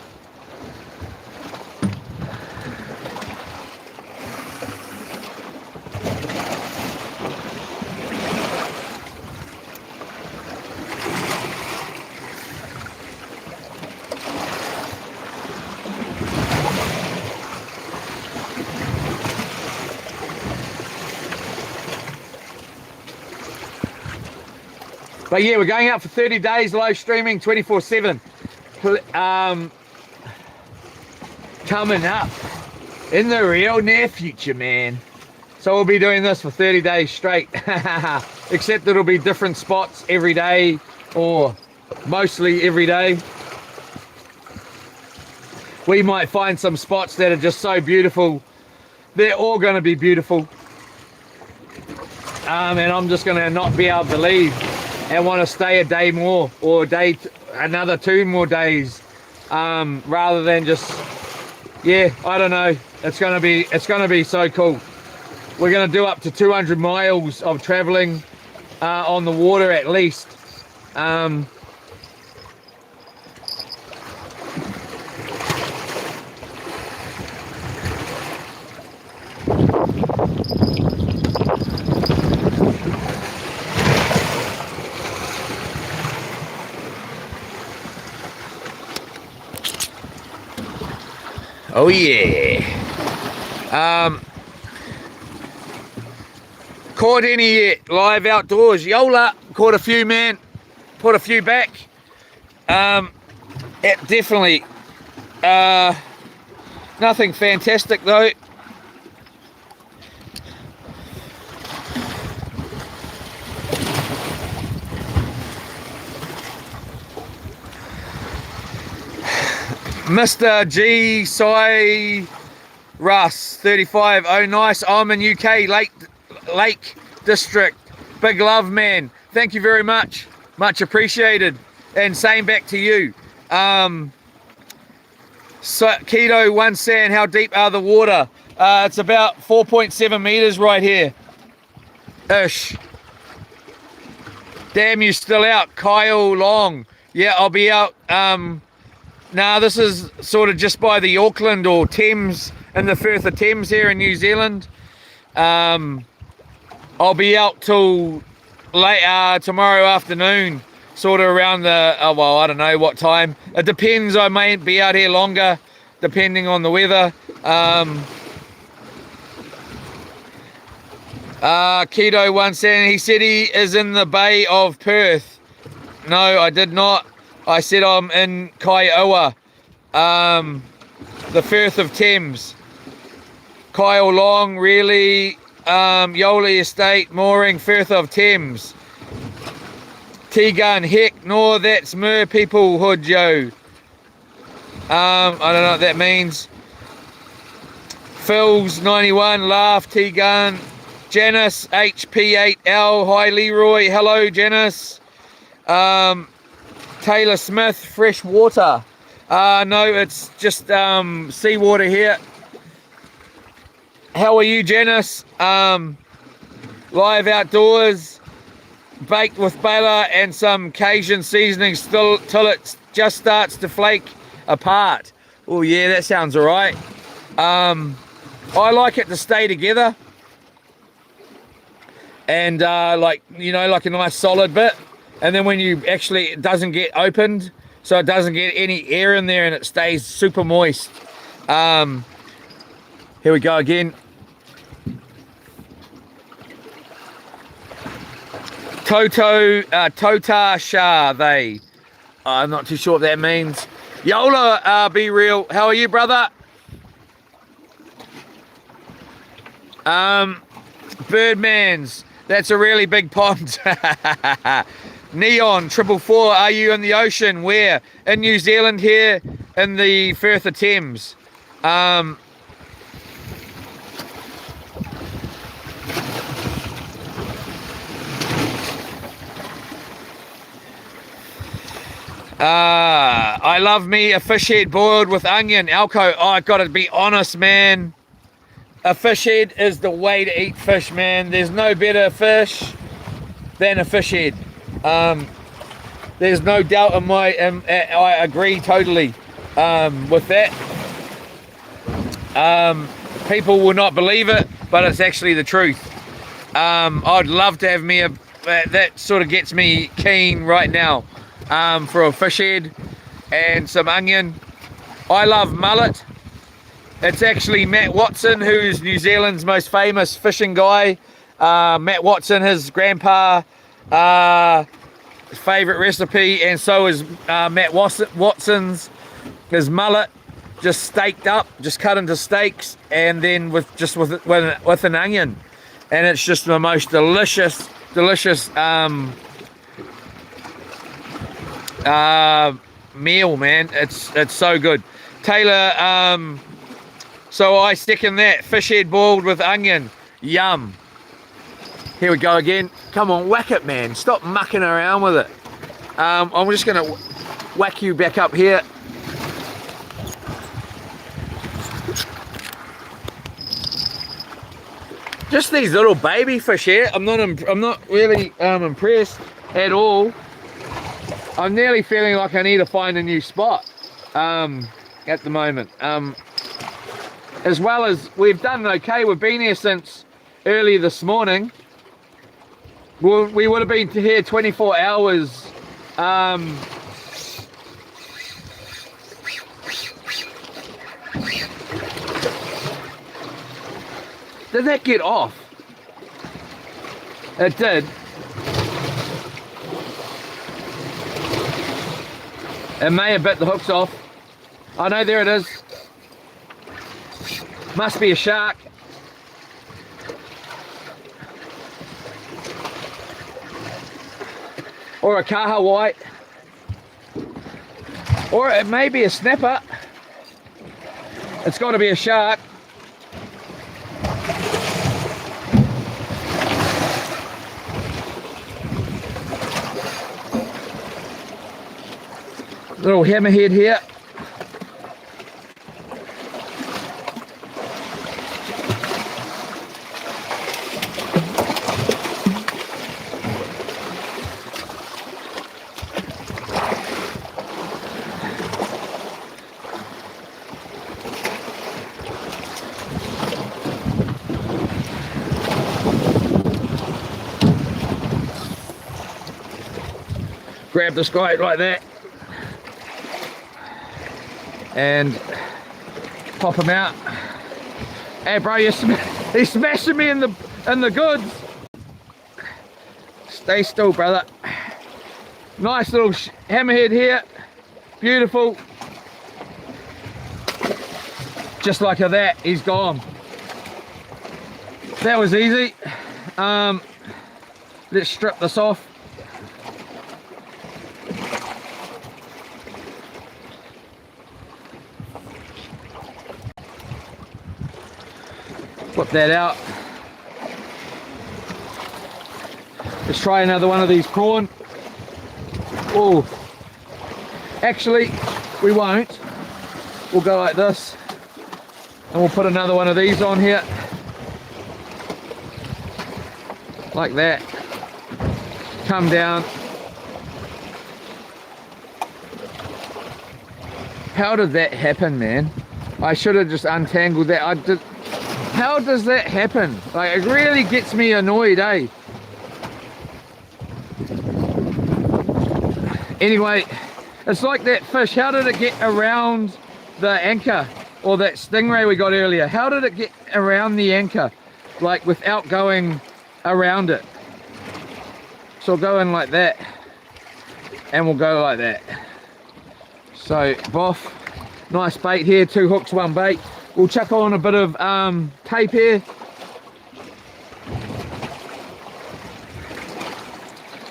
But yeah, we're going out for 30 days live streaming 24/7. Coming up in the real near future, man. So we'll be doing this for 30 days straight. Except it'll be different spots every day, or mostly every day. We might find some spots that are just so beautiful. They're all going to be beautiful. and I'm just going to not be able to leave and want to stay a day more or another 2 more days, rather than just, yeah, I don't know. It's going to be so cool. We're going to do up to 200 miles of traveling on the water at least. Oh yeah. Caught any yet? Live outdoors. Yola. Caught a few, man. Put a few back. It definitely. Nothing fantastic though. Mr. G. Cy Russ 35. Oh nice. I'm in UK Lake District. Big love, man. Thank you very much. Much appreciated. And same back to you. So Keto One Sand, how deep are the water? It's about 4.7 meters right here. Ish. Damn, you still out. Kyle Long. Yeah, I'll be out. Now this is sort of just by the Auckland or Thames, in the Firth of Thames here in New Zealand. I'll be out till late tomorrow afternoon, sort of around the, well, I don't know what time. It depends, I may be out here longer, depending on the weather. Keto One Sand, he said he is in the Bay of Perth. No, I did not. I said I'm in Kaiowa, the Firth of Thames. Kyle Long, really, Yoli Estate, mooring, Firth of Thames. T-Gun, heck, no, that's mer people hood, yo. I don't know what that means. Phil's 91, laugh, T-Gun. Janice, HP8L, hi Leroy, hello Janice. Taylor Smith, fresh water. No, it's just seawater here. How are you, Janice? Live outdoors, baked with butter and some Cajun seasoning till it just starts to flake apart. Oh yeah, that sounds alright. I like it to stay together. And like, you know, like a nice solid bit. And then when you actually, it doesn't get opened, so it doesn't get any air in there and it stays super moist. Here we go again. Tota Shah, they. I'm not too sure what that means. Yola, be real. How are you, brother? Birdman's. That's a really big pond. Neon 444, are you in the ocean? Where? In New Zealand here, in the Firth of Thames. I love me a fish head boiled with onion. Alco, oh, I gotta be honest, man. A fish head is the way to eat fish, man. There's no better fish than a fish head. There's no doubt in my, I agree totally with that. People will not believe it, but it's actually the truth. I'd love to have me that sort of gets me keen right now, for a fish head and some onion. I love mullet. It's actually Matt Watson, who's New Zealand's most famous fishing guy. Matt Watson, his grandpa, favourite recipe, and so is Matt Watson's. His mullet, just steaked up, just cut into steaks, and then with an onion, and it's just the most delicious meal, man. It's so good. Taylor, so I second that. Fish head boiled with onion, yum. Here we go again. Come on, whack it, man. Stop mucking around with it. I'm just gonna whack you back up here. Just these little baby fish here. I'm not really impressed at all. I'm nearly feeling like I need to find a new spot at the moment. As well as we've done okay. We've been here since early this morning. We would have been here 24 hours. Did that get off? It did. It may have bit the hooks off. Oh no, there it is. Must be a shark. Or a kaha white. Or it may be a snapper. It's got to be a shark. Little hammerhead here. Grab this guy like that and pop him out. Hey bro, he's smashing me in the goods. Stay still, brother. Nice little hammerhead here, beautiful. Just like that, he's gone. That was easy. Let's strip this off. Flip that out. Let's try another one of these prawn. Oh, actually we won't. We'll go like this and we'll put another one of these on here like that. Come down. How did that happen, man? I should have just untangled that. How does that happen? Like, it really gets me annoyed, eh? Anyway, it's like that fish. How did it get around the anchor? Or that stingray we got earlier? How did it get around the anchor? Like, without going around it? So we'll go in like that. And we'll go like that. So, boff. Nice bait here. 2 hooks, 1 bait. We'll chuck on a bit of tape here.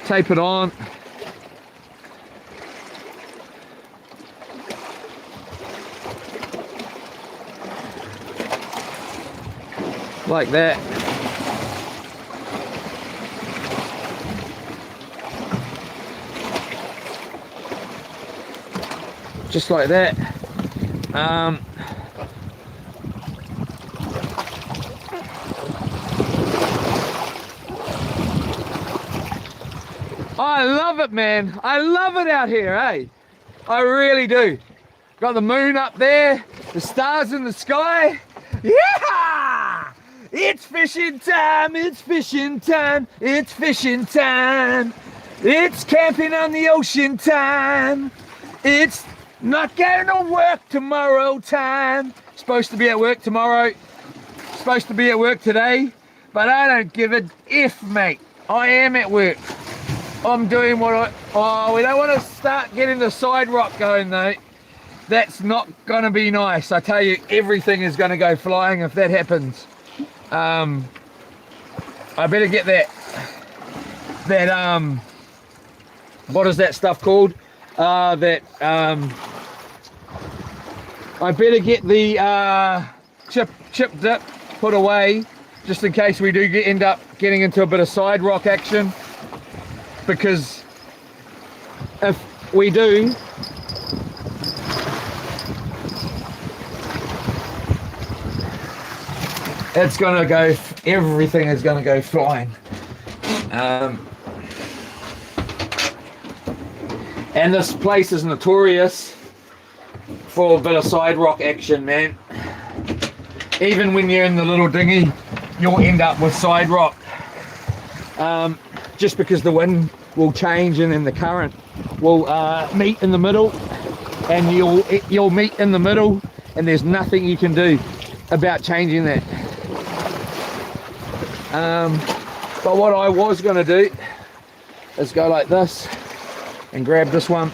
Tape it on. Like that. Just like that. I love it, man. I love it out here, eh? I really do. Got the moon up there, the stars in the sky. Yeah! It's fishing time, it's fishing time, it's fishing time. It's camping on the ocean time. It's not going to work tomorrow time. Supposed to be at work tomorrow. Supposed to be at work today. But I don't give a F, mate. I am at work. I'm doing what oh, we don't want to start getting the side rock going though. That's not gonna be nice. I tell you, everything is gonna go flying if that happens. I better get that what is that stuff called? I better get the chip dip put away just in case we do end up getting into a bit of side rock action, because if we do, it's gonna go, everything is gonna go flying. And this place is notorious for a bit of side rock action, man. Even when you're in the little dinghy, you'll end up with side rock. Just because the wind will change and then the current will meet in the middle, and you'll meet in the middle, and there's nothing you can do about changing that. But what I was going to do is go like this and grab this one.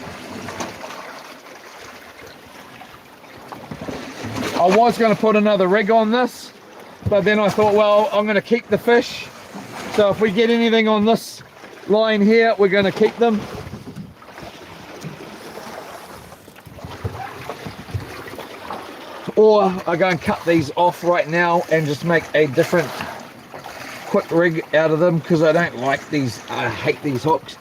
I was going to put another rig on this, but then I thought, well, I'm going to keep the fish, so if we get anything on this line here, we're going to keep them. Or I go and cut these off right now and just make a different quick rig out of them, because I don't like these, I hate these hooks.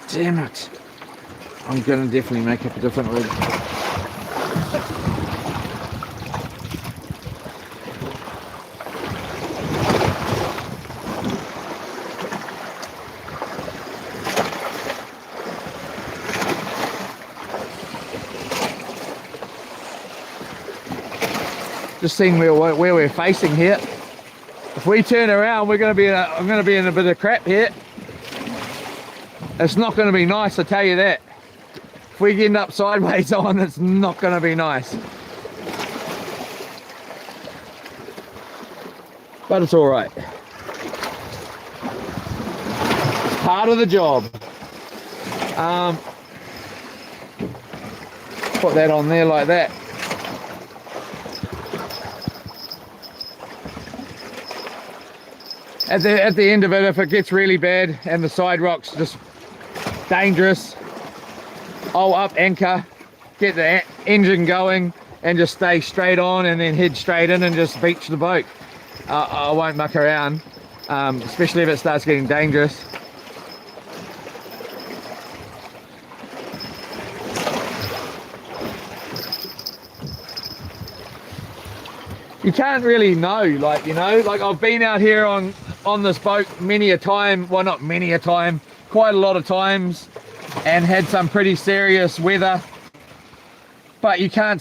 Damn it. I'm going to definitely make up a different rig. Just seeing where we're facing here. If we turn around, we're going to be I'm going to be in a bit of crap here. It's not going to be nice, I tell you that. If we end up sideways on, it's not going to be nice. But it's all right. It's part of the job. Put that on there like that. At the end of it, if it gets really bad and the side rock's just dangerous, I'll up anchor, get the engine going, and just stay straight on and then head straight in and just beach the boat. I won't muck around, especially if it starts getting dangerous. You can't really know, like, you know, like I've been out here on this boat many a time, well, not many a time, quite a lot of times, and had some pretty serious weather, but you can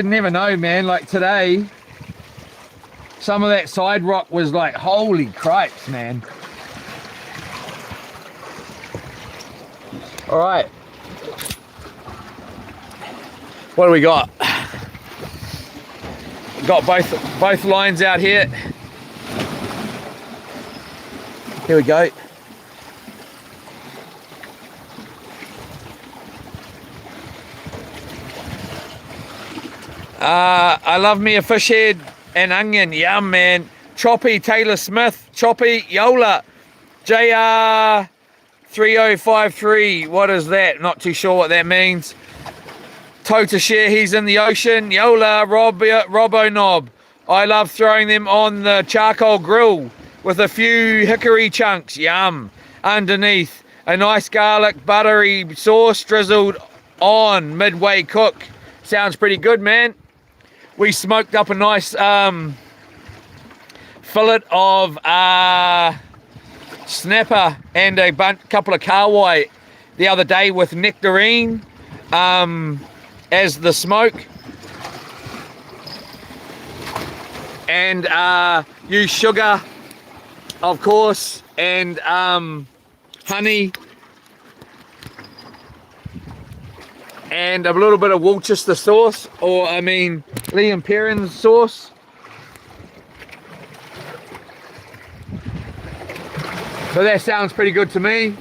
never know, man. Like today, some of that side rock was like, holy cripes, man. All right, what do we got? Got both lines out here. Here we go. I love me a fish head and onion. Yum, man. Choppy Taylor Smith. Choppy Yola. JR 3053. What is that? Not too sure what that means. Tota share, he's in the ocean. Yola Robbo Knob. I love throwing them on the charcoal grill with a few hickory chunks. Yum. Underneath, a nice garlic buttery sauce drizzled on midway cook. Sounds pretty good, man. We smoked up a nice fillet of snapper and a couple of kahawai the other day with nectarine as the smoke. and use sugar, of course, and honey, and a little bit of Worcester sauce, or I mean Liam Perrins sauce. So that sounds pretty good to me.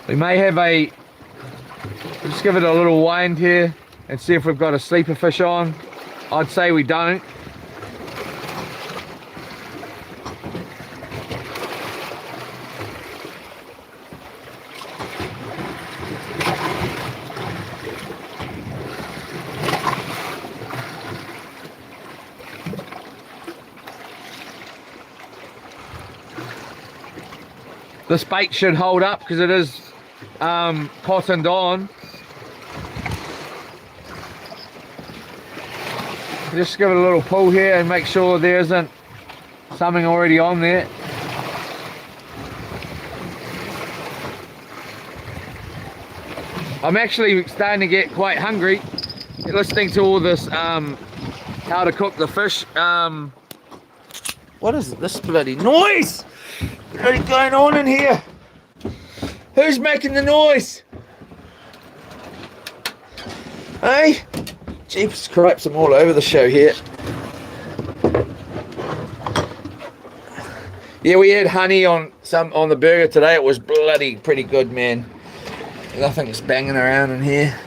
We may have a, just give it a little wind here and see if we've got a sleeper fish on. I'd say we don't. This bait should hold up because it is cottoned on. Just give it a little pull here and make sure there isn't something already on there. I'm actually starting to get quite hungry listening to all this how to cook the fish. What is this bloody noise? What's going on in here? Who's making the noise? Hey? Jeepers cripes, I'm all over the show here. Yeah, we had honey on the burger today. It was bloody pretty good, man. Nothing's banging around in here.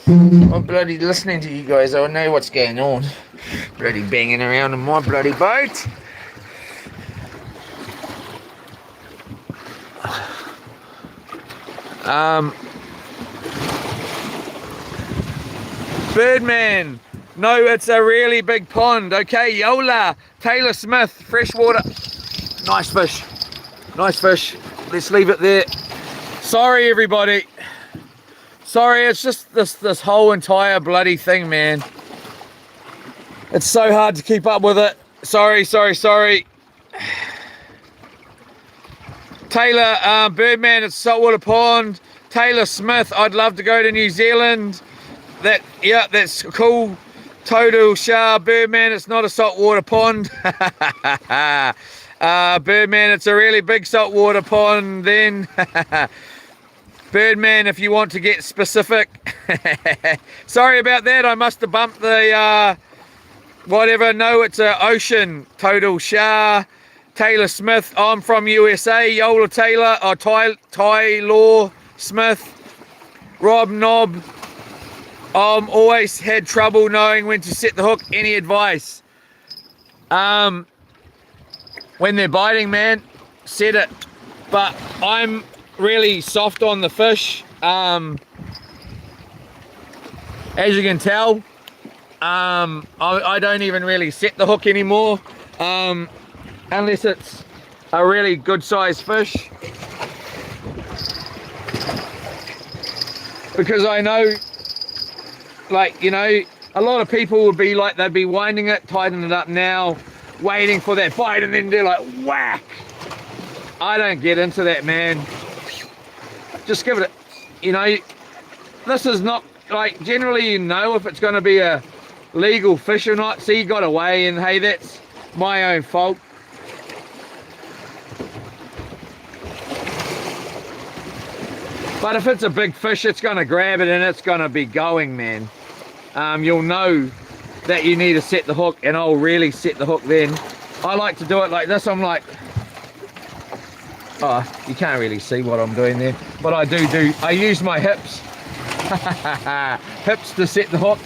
I'm bloody listening to you guys. I know what's going on. Bloody banging around in my bloody boat. Birdman, no, it's a really big pond. Okay, Yola, Taylor Smith, freshwater. Nice fish, nice fish. Let's leave it there. Sorry, everybody. Sorry, it's just this whole entire bloody thing, man. It's so hard to keep up with it. Sorry. Taylor, Birdman, it's saltwater pond. Taylor Smith, I'd love to go to New Zealand. Yeah, that's cool. Total Shah, Birdman, it's not a saltwater pond. Birdman, it's a really big saltwater pond then. Birdman, if you want to get specific. Sorry about that, I must have bumped the whatever. No, it's an ocean. Total Shah. Taylor Smith, I'm from USA. Yola Taylor, or Tyler Smith. Rob Knob, always had trouble knowing when to set the hook. Any advice? When they're biting, man, set it. But I'm really soft on the fish. As you can tell, I don't even really set the hook anymore. Unless it's a really good sized fish. Because I know, like, you know, a lot of people would be like, they'd be winding it, tightening it up now, waiting for that bite, and then they're like, whack. I don't get into that, man. Just give it a, you know, this is not, like, generally you know if it's going to be a legal fish or not. See, you got away, and hey, that's my own fault. But if it's a big fish, it's going to grab it and it's going to be going, man. You'll know that you need to set the hook, and I'll really set the hook then. I like to do it like this. I'm like, oh, you can't really see what I'm doing there, but I use my hips. Hips to set the hook.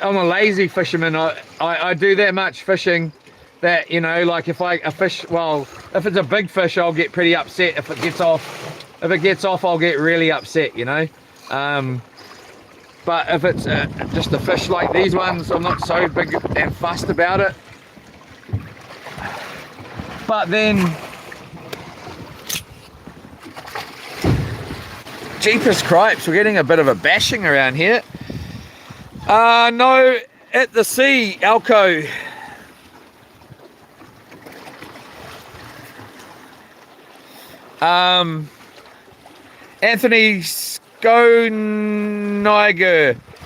I'm a lazy fisherman. I do that much fishing that, you know, like if a fish, well, if it's a big fish, I'll get pretty upset. If it gets off, I'll get really upset, you know. But if it's just a fish like these ones, I'm not so big and fussed about it. But then, jeepers cripes, we're getting a bit of a bashing around here. No, at the sea, Alco. Anthony Skoniger,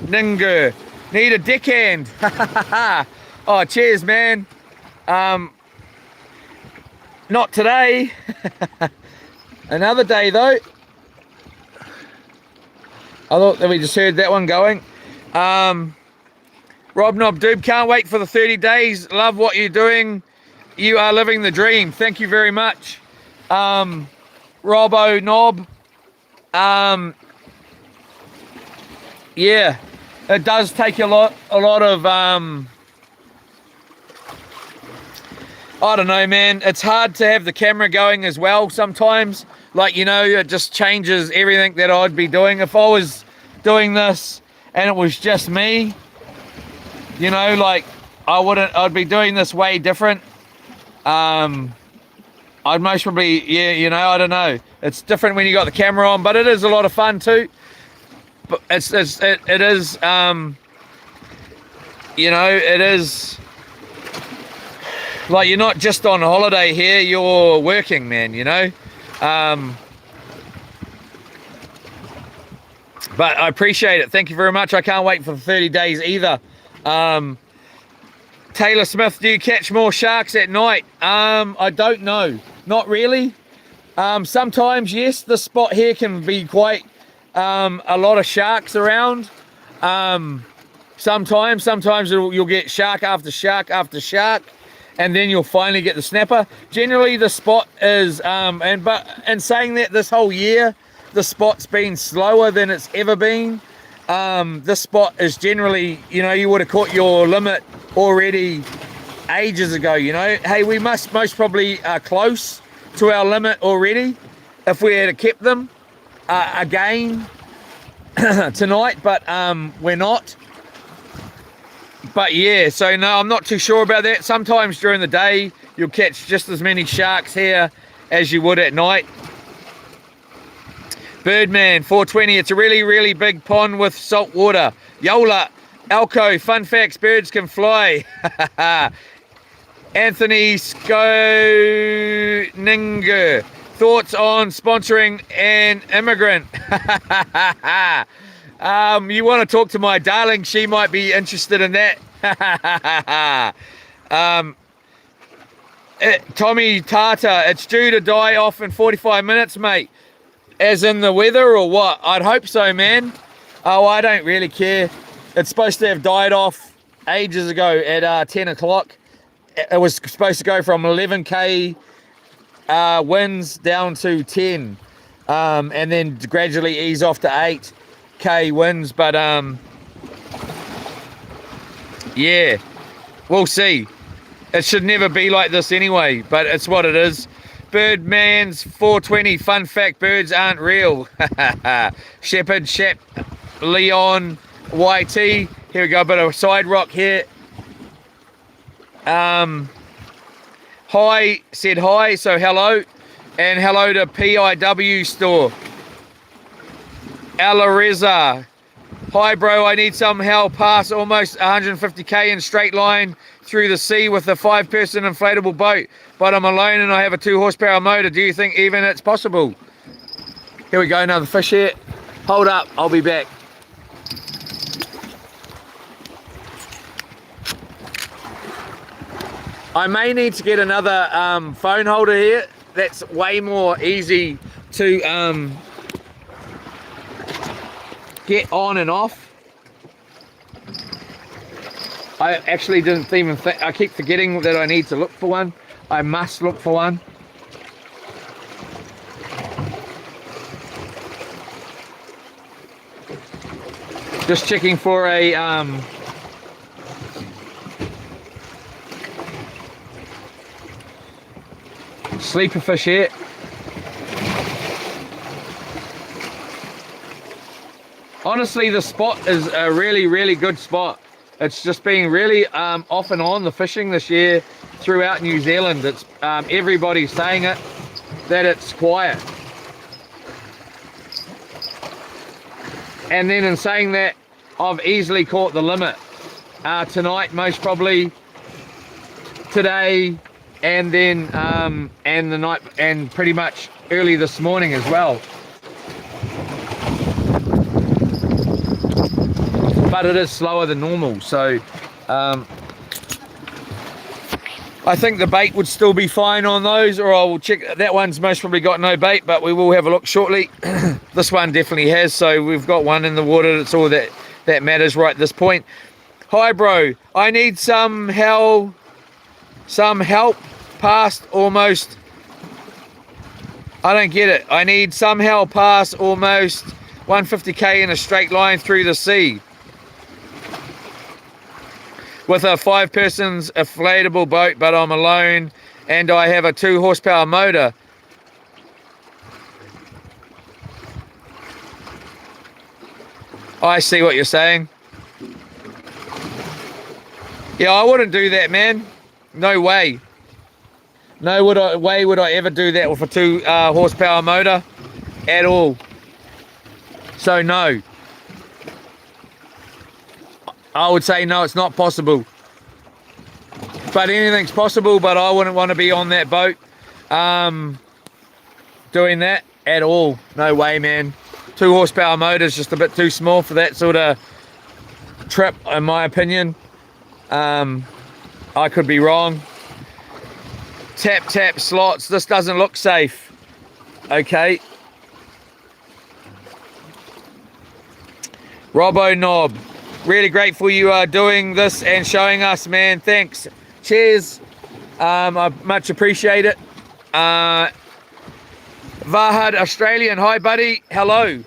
Ninger, need a deckhand. Oh, cheers, man. Not today. Another day, though. I thought that we just heard that one going. Rob Knob Doob, can't wait for the 30 days. Love what you're doing. You are living the dream. Thank you very much. Robbo Knob. Yeah, it does take a lot of I don't know, man. It's hard to have the camera going as well sometimes. Like, you know, it just changes everything that I'd be doing. If I was doing this and it was just me, you know, like I'd be doing this way different. I'd most probably, yeah, you know, I don't know. It's different when you got the camera on, but it is a lot of fun too. But it is, you know, it is like you're not just on holiday here, you're working, man, you know. But I appreciate it. Thank you very much. I can't wait for the 30 days either. Taylor Smith, do you catch more sharks at night? I don't know. Not really. Sometimes, yes, the spot here can be quite a lot of sharks around. Sometimes you'll get shark after shark after shark, and then you'll finally get the snapper. Generally, the spot is, and saying that, this whole year, the spot's been slower than it's ever been. This spot is generally, you know, you would have caught your limit already ages ago, you know. Hey, we most probably are close to our limit already if we had kept them again tonight, but we're not. But yeah, so no, I'm not too sure about that. Sometimes during the day you'll catch just as many sharks here as you would at night. Birdman 420, it's a really big pond with salt water. Yola Alco, fun facts, birds can fly. Anthony Skoninger, thoughts on sponsoring an immigrant? You want to talk to my darling, she might be interested in that. Tommy Tata, it's due to die off in 45 minutes, mate. As in the weather or what? I'd hope so, man. Oh, I don't really care. It's supposed to have died off ages ago at 10 o'clock. It was supposed to go from 11k winds down to 10, and then gradually ease off to 8k winds. But yeah, we'll see. It should never be like this anyway, but it's what it is. Birdman's 420, fun fact, birds aren't real. Shepherd, Shep, Leon, YT. Here we go, a bit of side rock here. Hi, said hi, so hello. And hello to PIW store. Alareza. Hi bro, I need some help pass almost 150k in straight line through the sea with a 5-person inflatable boat, but I'm alone and I have a 2 horsepower motor. Do you think even it's possible? Here we go, another fish here. Hold up, I'll be back. I may need to get another phone holder here. That's way more easy to get on and off. I actually didn't even think, I keep forgetting that I need to look for one. I must look for one. Just checking for a Sleeper fish here. Honestly, the spot is a really, really good spot. It's just been really off and on, the fishing this year throughout New Zealand. It's everybody's saying it, that it's quiet. And then in saying that, I've easily caught the limit tonight, most probably today, and then and the night, and pretty much early this morning as well. But it is slower than normal, so I think the bait would still be fine on those, or I will check. That one's most probably got no bait, but we will have a look shortly. This one definitely has, so we've got one in the water. That's all that matters right at this point. Hi bro, I need some help past almost, I don't get it. I need some help past almost 150k in a straight line through the sea with a 5-person inflatable boat, but I'm alone and I have a 2 horsepower motor. I see what you're saying. Yeah, I wouldn't do that, man. No way. No way would I ever do that with a 2 horsepower motor at all. So no. I would say no, it's not possible. But anything's possible, but I wouldn't want to be on that boat doing that at all. No way, man. 2 horsepower motor is just a bit too small for that sort of trip, in my opinion. I could be wrong. Tap slots. This doesn't look safe. Okay. Robo Knob. Really grateful you are doing this and showing us, man. Thanks. Cheers. I much appreciate it. Vahad Australian. Hi, buddy. Hello.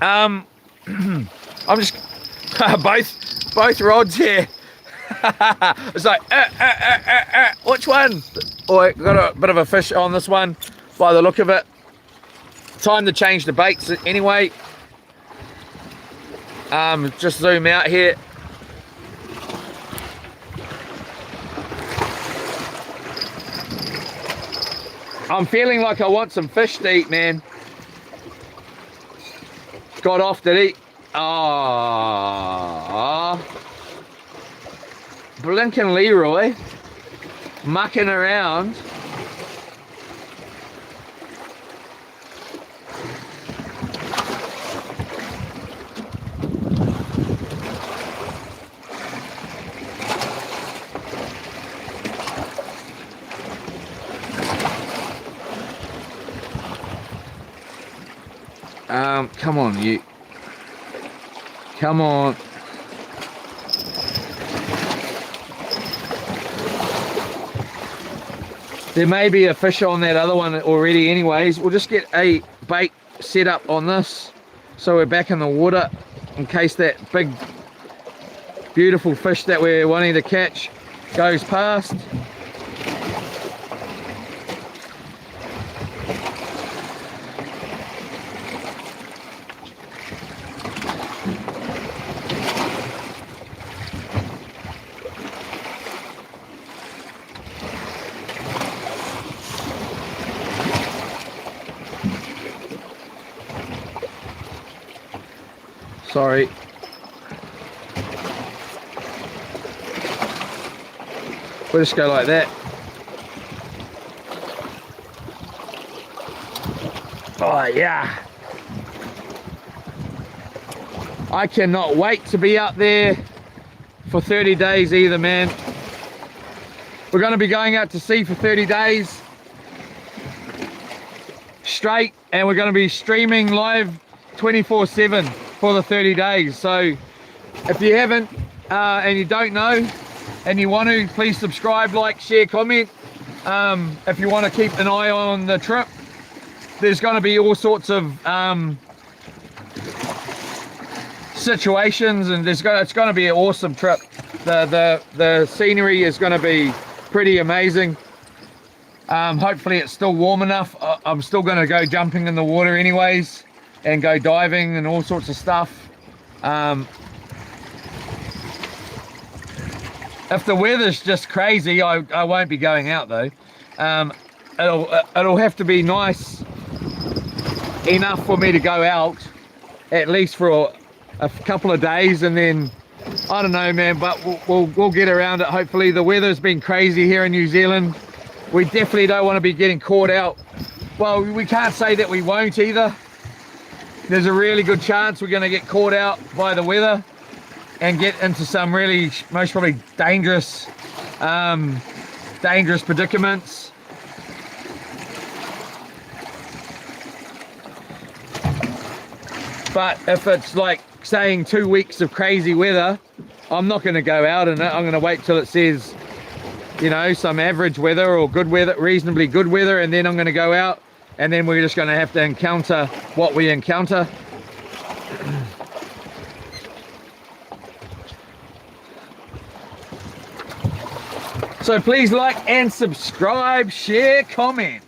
I'm just both rods here. It's like which one? Oh, I got a bit of a fish on this one by the look of it. Time to change the baits anyway. Just zoom out here. I'm feeling like I want some fish to eat, man. Got off, did he? Ah, blinking Leroy mucking around. Come on, you. Come on. There may be a fish on that other one already anyways. We'll just get a bait set up on this so we're back in the water in case that big beautiful fish that we're wanting to catch goes past. Sorry. We'll just go like that. Oh yeah. I cannot wait to be up there for 30 days either, man. We're going to be going out to sea for 30 days straight, and we're going to be streaming live 24/7 for the 30 days. So if you haven't and you don't know and you want to, please subscribe, like, share, comment. If you want to keep an eye on the trip, there's going to be all sorts of situations, and it's going to be an awesome trip. The scenery is going to be pretty amazing. Hopefully it's still warm enough. I'm still going to go jumping in the water anyways and go diving and all sorts of stuff. If the weather's just crazy, I won't be going out though. It'll have to be nice enough for me to go out at least for a couple of days, and then I don't know, man, but we'll get around it. Hopefully. The weather's been crazy here in New Zealand. We definitely don't want to be getting caught out. Well, we can't say that we won't either. There's a really good chance we're going to get caught out by the weather and get into some really, most probably dangerous predicaments. But if it's like saying 2 weeks of crazy weather, I'm not going to go out in it. I'm going to wait till it says, you know, some average weather or good weather, reasonably good weather, and then I'm going to go out, and then we're just going to have to encounter what we encounter. So please like and subscribe, share, comment.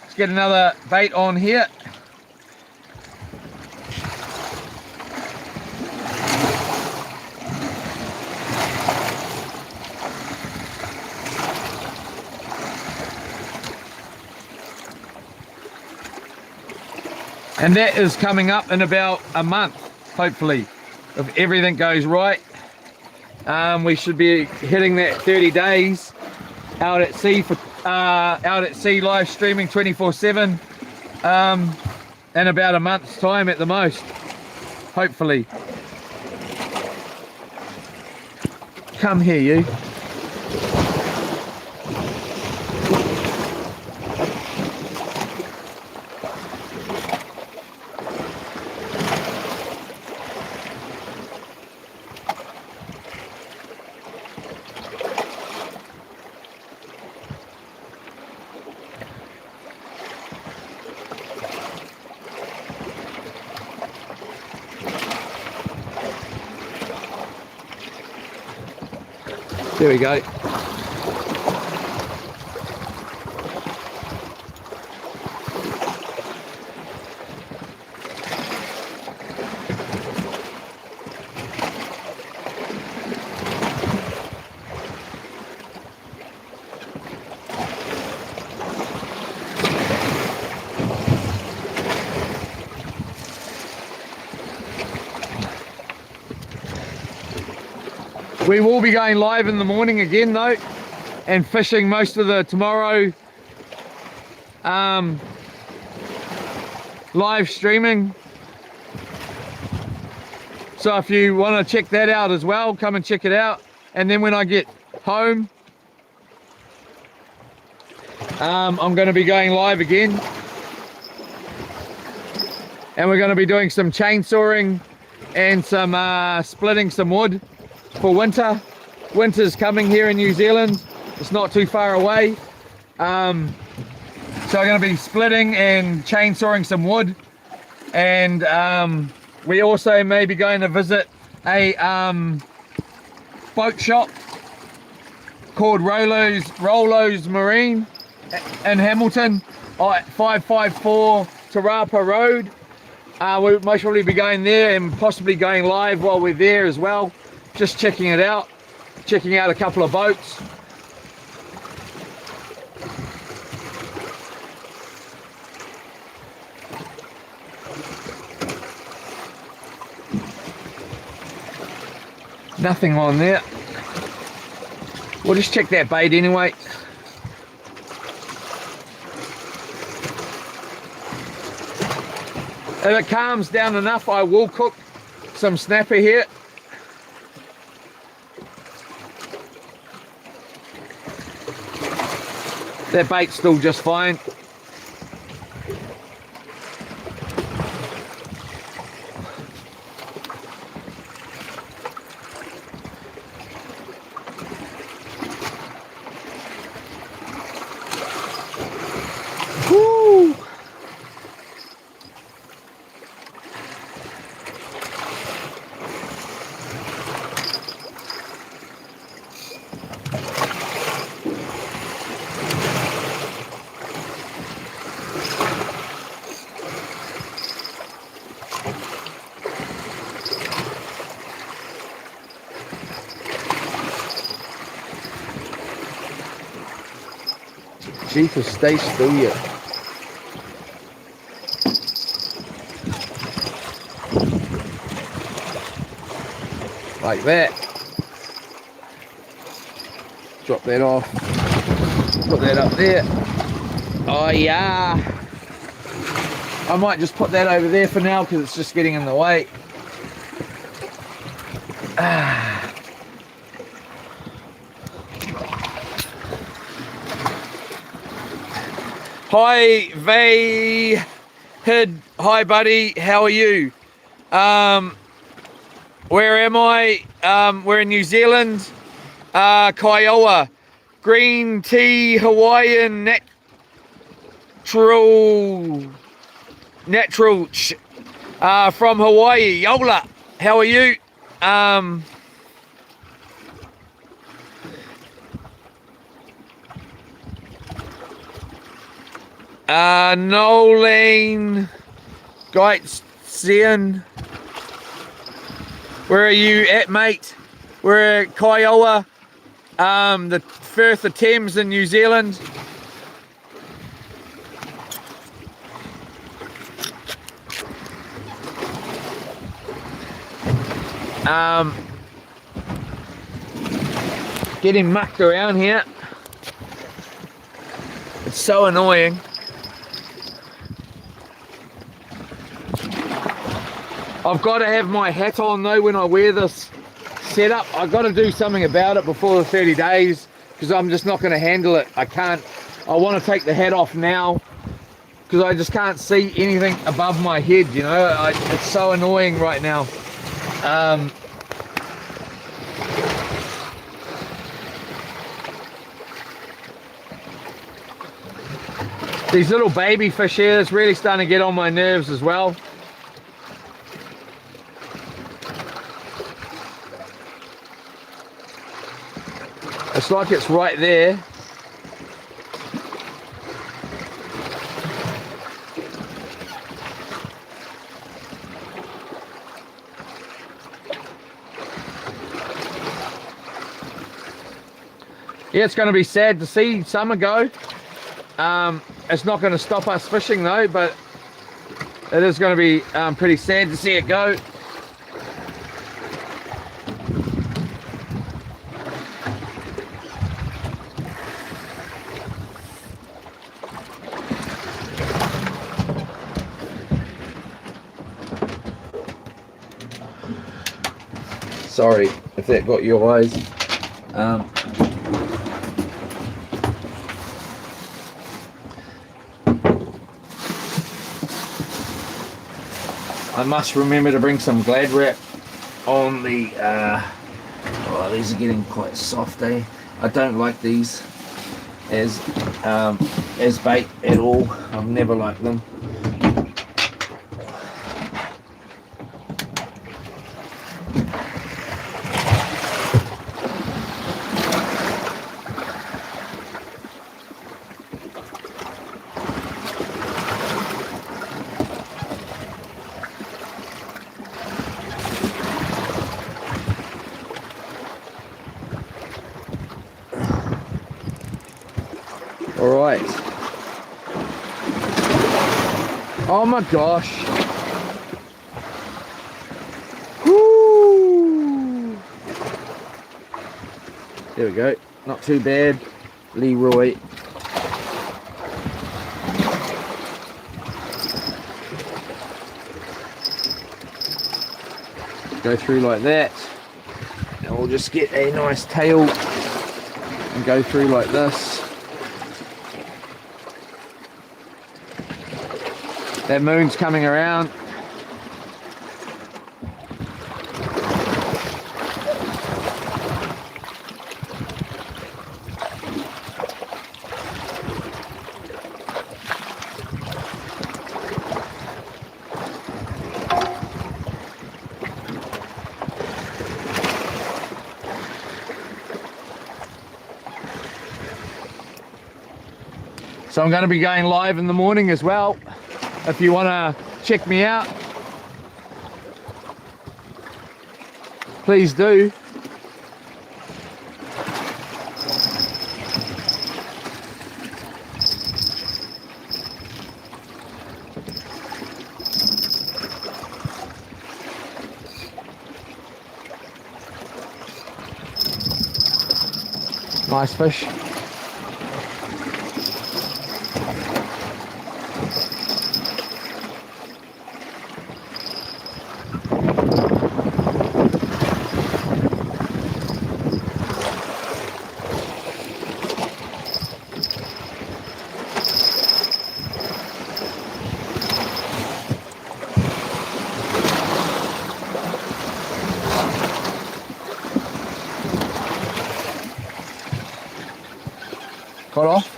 Let's get another bait on here. And that is coming up in about a month, hopefully, if everything goes right. We should be hitting that 30 days out at sea for live streaming 24/7 in about a month's time at the most, hopefully. Come here, you. There we go. We will be going live in the morning again though, and fishing most of the tomorrow live streaming. So if you want to check that out as well, come and check it out. And then when I get home, I'm going to be going live again, and we're going to be doing some chainsawing and some splitting some wood for winter. Winter's coming here in New Zealand. It's not too far away. So I'm going to be splitting and chainsawing some wood, and we also may be going to visit a boat shop called Rollo's Marine in Hamilton at 554 Te Rapa Road. We'll most probably be going there and possibly going live while we're there as well. Just checking it out, checking out a couple of boats. Nothing on there. We'll just check that bait anyway. If it calms down enough, I will cook some snapper here. That bait's still just fine. Woo! Jeepers, stay still yet. Like that. Drop that off. Put that up there. Oh yeah. I might just put that over there for now because it's just getting in the way. Hi Vay Hid. Hi buddy, how are you? Where am I? We're in New Zealand. Kiowa. Green tea Hawaiian natural from Hawaii. Yola, how are you? Nolan Geitzian. Where are you at, mate? We're at Kiowa, the Firth of Thames in New Zealand. Getting mucked around here. It's so annoying. I've got to have my hat on though when I wear this setup. I've got to do something about it before the 30 days because I'm just not going to handle it. I can't. I want to take the hat off now because I just can't see anything above my head, you know. It's so annoying right now. These little baby fish here, it's really starting to get on my nerves as well. It's like it's right there. Yeah, it's going to be sad to see summer go. It's not going to stop us fishing though, but it is going to be pretty sad to see it go. Sorry if that got your eyes. I must remember to bring some Glad wrap on the, oh, these are getting quite soft, eh? I don't like these as bait at all. I've never liked them. All right. Oh my gosh. Woo. There we go. Not too bad. Leroy. Go through like that. And we'll just get a nice tail and go through like this. That moon's coming around. So I'm going to be going live in the morning as well. If you want to check me out, please do. Nice fish. Got off.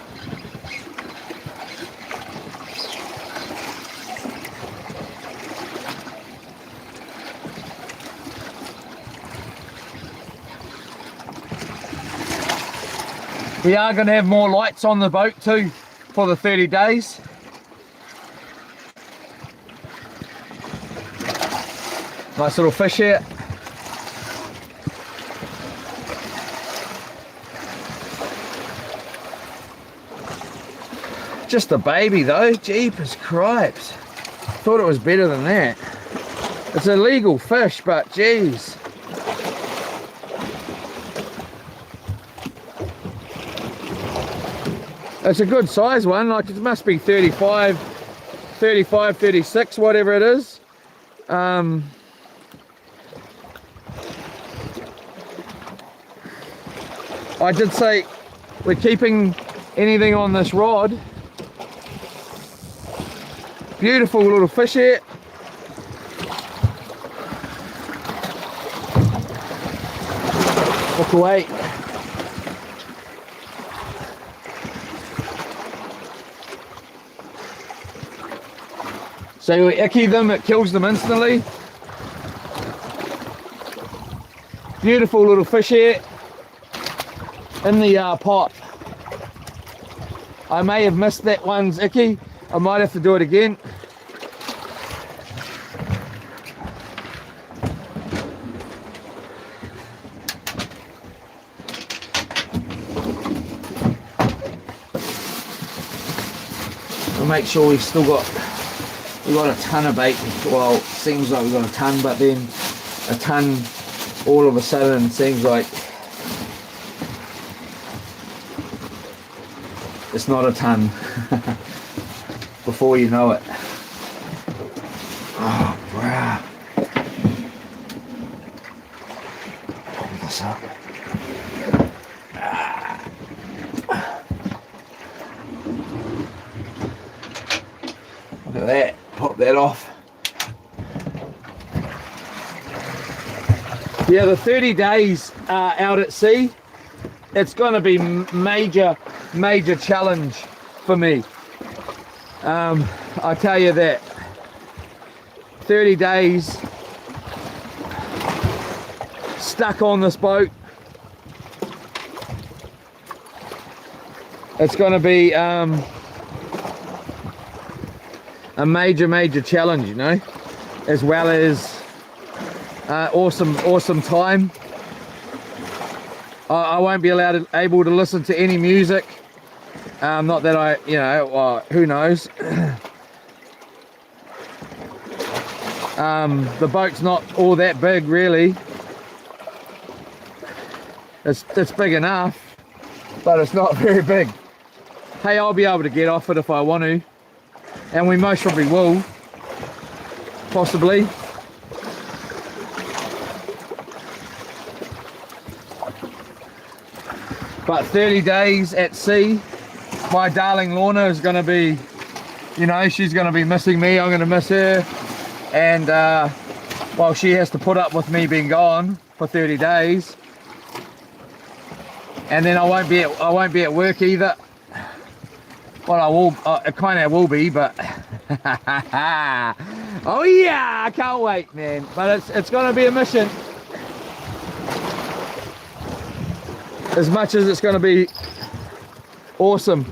We are going to have more lights on the boat too for the 30 days. Nice little fish here. Just a baby though, jeepers cripes. Thought it was better than that. It's a legal fish, but geez. It's a good size one, like it must be 35, 36, whatever it is. I did say we're keeping anything on this rod. Beautiful little fish here. Walk away. So we icky them, it kills them instantly. Beautiful little fish here in the pot. I may have missed that one's icky. I might have to do it again. We'll make sure we've got a ton of bait. Well, it seems like we've got a ton, but then a ton all of a sudden seems like it's not a ton. Before you know it. Oh, bruh. Pull this up. Look at that. Pop that off. Yeah, the 30 days out at sea, it's going to be major challenge for me. I tell you that 30 days stuck on this boat, it's going to be a major challenge, you know, as well as awesome time. I won't be able to listen to any music. Not that I, you know, well, who knows. The boat's not all that big, really. It's big enough, but it's not very big. Hey, I'll be able to get off it if I want to, and we most probably will, possibly. But 30 days at sea, my darling Lorna is going to be, you know, she's going to be missing me. I'm going to miss her, and well, she has to put up with me being gone for 30 days, and then I won't be at work either. Well, I will. I kind of will be, but oh yeah, I can't wait, man. But it's going to be a mission. As much as it's going to be awesome.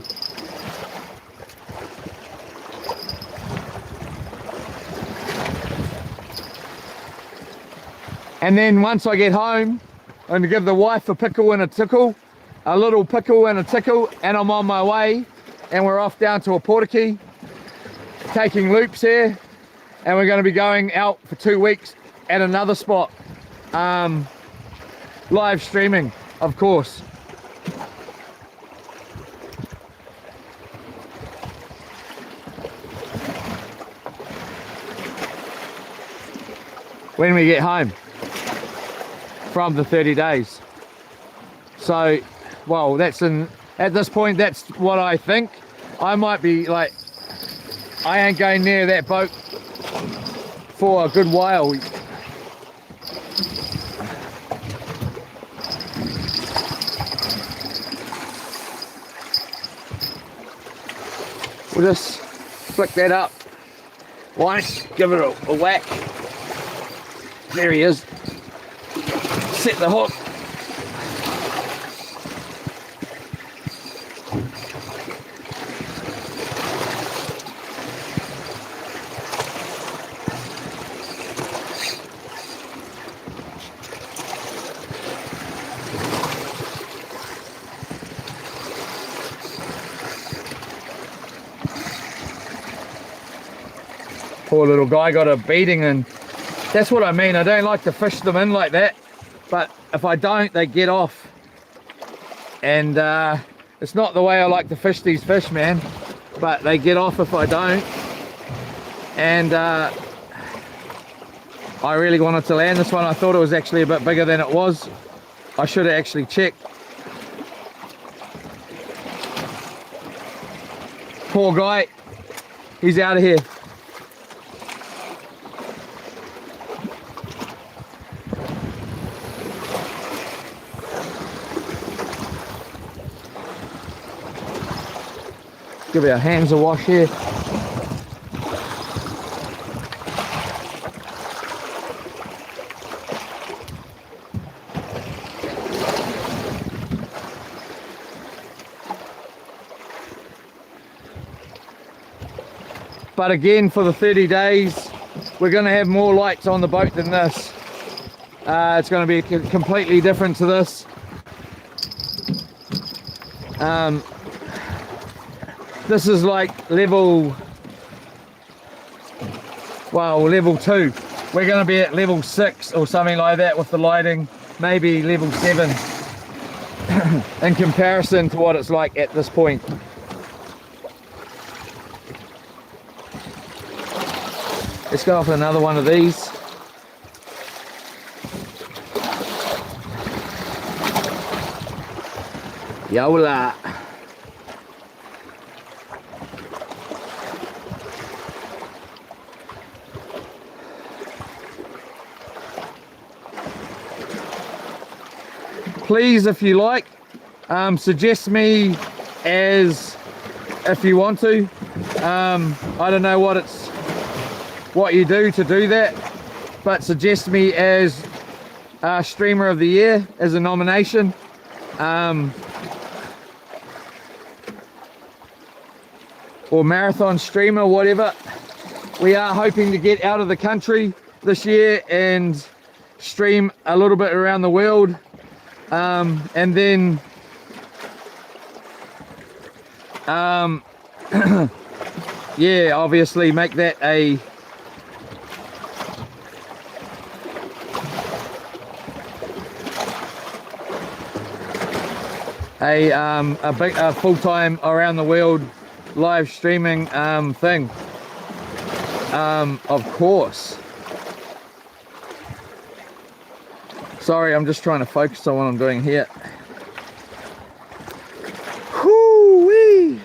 And then once I get home, I'm going to give the wife a pickle and a tickle, a little pickle and a tickle, and I'm on my way. And we're off down to Oporiki, taking loops here, and we're going to be going out for 2 weeks at another spot. Live streaming, of course. when we get home from the 30 days. So, well, that's at this point, that's what I think. I might be like, I ain't going near that boat for a good while. We'll just flick that up once, give it a whack. There he is. Set the hook. Poor little guy got a beating, and that's what I mean. I don't like to fish them in like that, but if I don't, they get off. And it's not the way I like to fish these fish, man, but they get off if I don't. And I really wanted to land this one. I thought it was actually a bit bigger than it was. I should have actually checked. Poor guy, he's out of here. Give our hands a wash here. But again, for the 30 days, we're going to have more lights on the boat than this. It's going to be completely different to this. This is like level 2. We're going to be at level 6 or something like that with the lighting, maybe level 7 in comparison to what it's like at this point. Let's go off another one of these. Yola. Please, if you like, suggest me as if you want to. I don't know what you do to do that, but suggest me as Streamer of the Year as a nomination. Or marathon streamer, whatever. We are hoping to get out of the country this year and stream a little bit around the world. And then yeah, obviously make that a big full-time around the world live streaming thing. Of course. Sorry, I'm just trying to focus on what I'm doing here. Whoo-wee.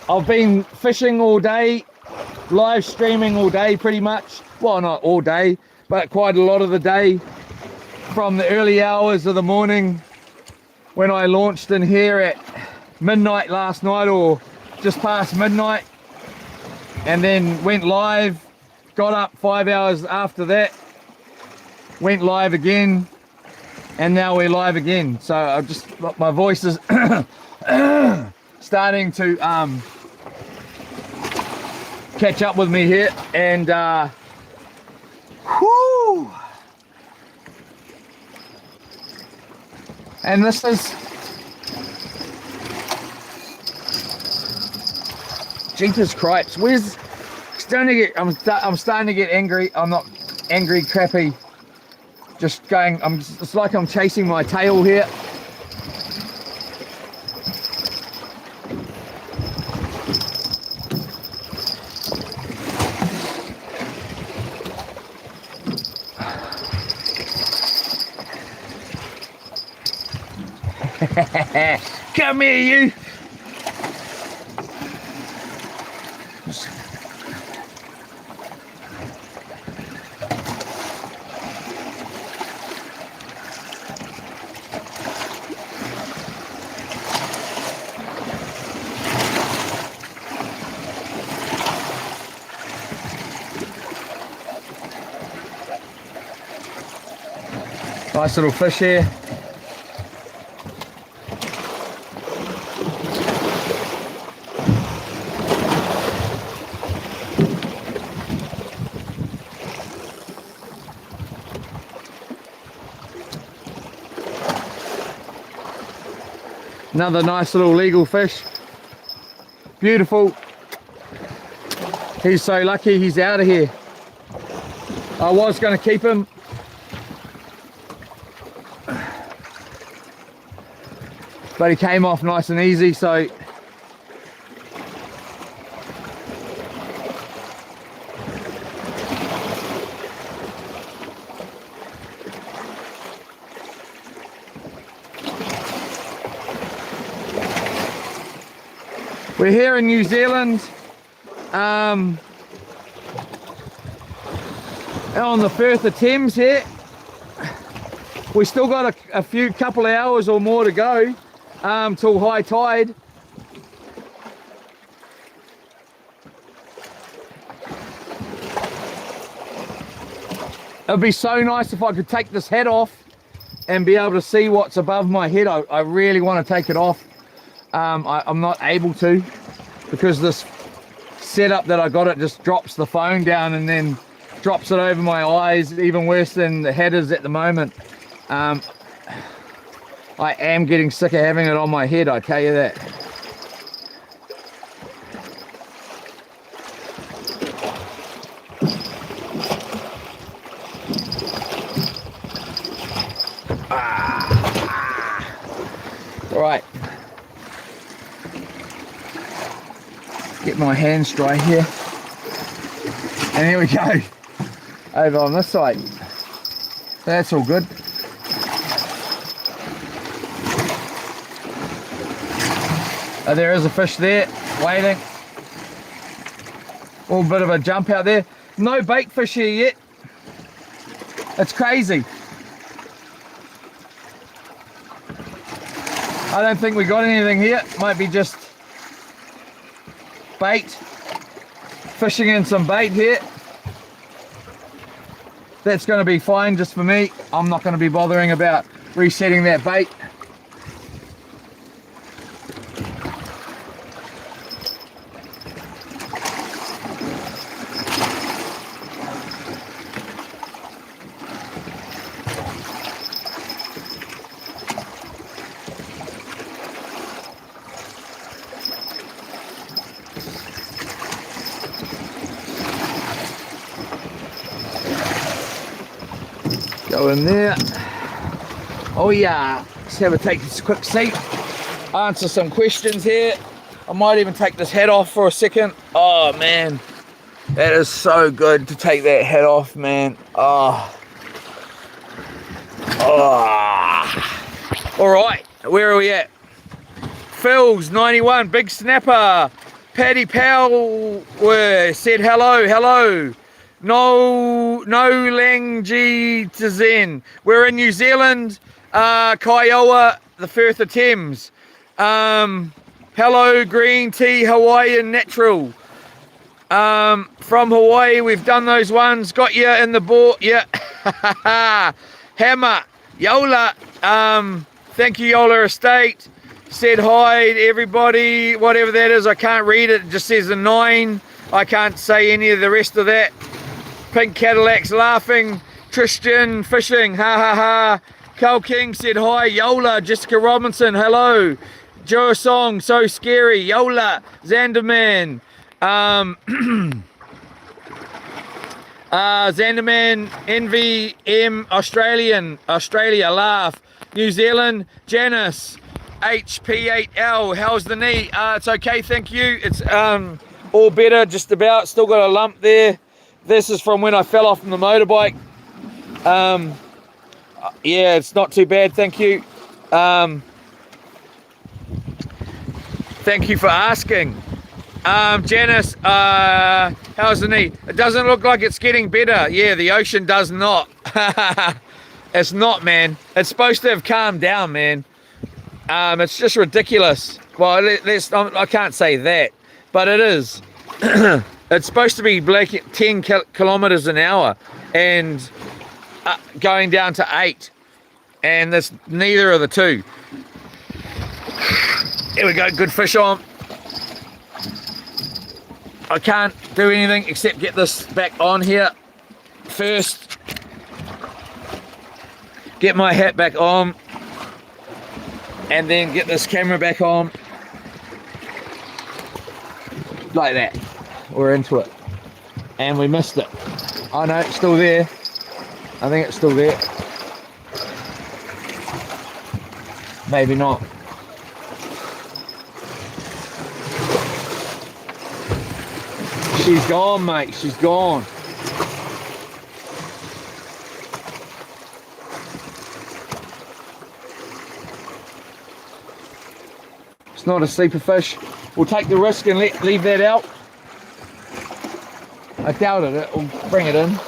I've been fishing all day, live streaming all day pretty much. Well, not all day, but quite a lot of the day. From the early hours of the morning when I launched in here at midnight last night, or just past midnight, and then went live, got up 5 hours after that, went live again, and now we're live again. So I've just, my voice is starting to catch up with me here, and whoo! And this is Jeepers cripes. I'm starting to get angry. I'm not angry, crappy. Just going, it's like I'm chasing my tail here. Come here, you. Nice little fish here. Another nice little legal fish. Beautiful. He's so lucky he's out of here. I was going to keep him. But he came off nice and easy, so we're here in New Zealand on the Firth of Thames here. We still got a couple of hours or more to go till high tide. It'd be so nice if I could take this head off and be able to see what's above my head. I really want to take it off. I'm not able to because this setup that I got, it just drops the phone down and then drops it over my eyes, even worse than the head is at the moment. I am getting sick of having it on my head, I tell you that. All right. Get my hands dry here. And here we go. Over on this side. That's all good. There is a fish there, waiting. A bit of a jump out there. No bait fish here yet. It's crazy. I don't think we got anything here. Might be just bait. Fishing in some bait here. That's going to be fine just for me. I'm not going to be bothering about resetting that bait. Go in there. Oh yeah, let's have a quick seat, answer some questions here. I might even take this head off for a second. Oh man, that is so good to take that head off, man. Oh. All right, where are we at? Phil's 91, big snapper. Paddy Powell said hello. No Lang G to Zen. We're in New Zealand, Kiowa, the Firth of Thames. Hello, green tea, Hawaiian natural. From Hawaii, we've done those ones. Got you in the board, yeah. Hammer, Yola. Thank you, Yola Estate. Said hi to everybody, whatever that is. I can't read it. It just says a 9. I can't say any of the rest of that. Pink Cadillac's laughing. Tristan fishing, ha ha ha. Carl King said hi. Yola, Jessica Robinson, hello. Joe Song, so scary. Yola, Zanderman. Zanderman, Envy, M, Australia, laugh. New Zealand, Janice, HP8L, how's the knee? It's okay, thank you. It's all better, just about. Still got a lump there. This is from when I fell off from the motorbike. Yeah, it's not too bad, thank you. Thank you for asking. Janice, how's the knee? It doesn't look like it's getting better. Yeah, the ocean does not. It's not, man. It's supposed to have calmed down, man. It's just ridiculous. Well, I can't say that, but it is. It's supposed to be like 10 kilometers an hour and going down to 8. And that's neither of the two. Here we go, good fish on. I can't do anything except get this back on here first. Get my hat back on. And then get this camera back on. Like that. We're into it. And we missed it. Oh no, it's still there. I think it's still there. Maybe not. She's gone, mate. She's gone. It's not a sleeper fish. We'll take the risk and leave that out. I doubt it. We'll bring it in.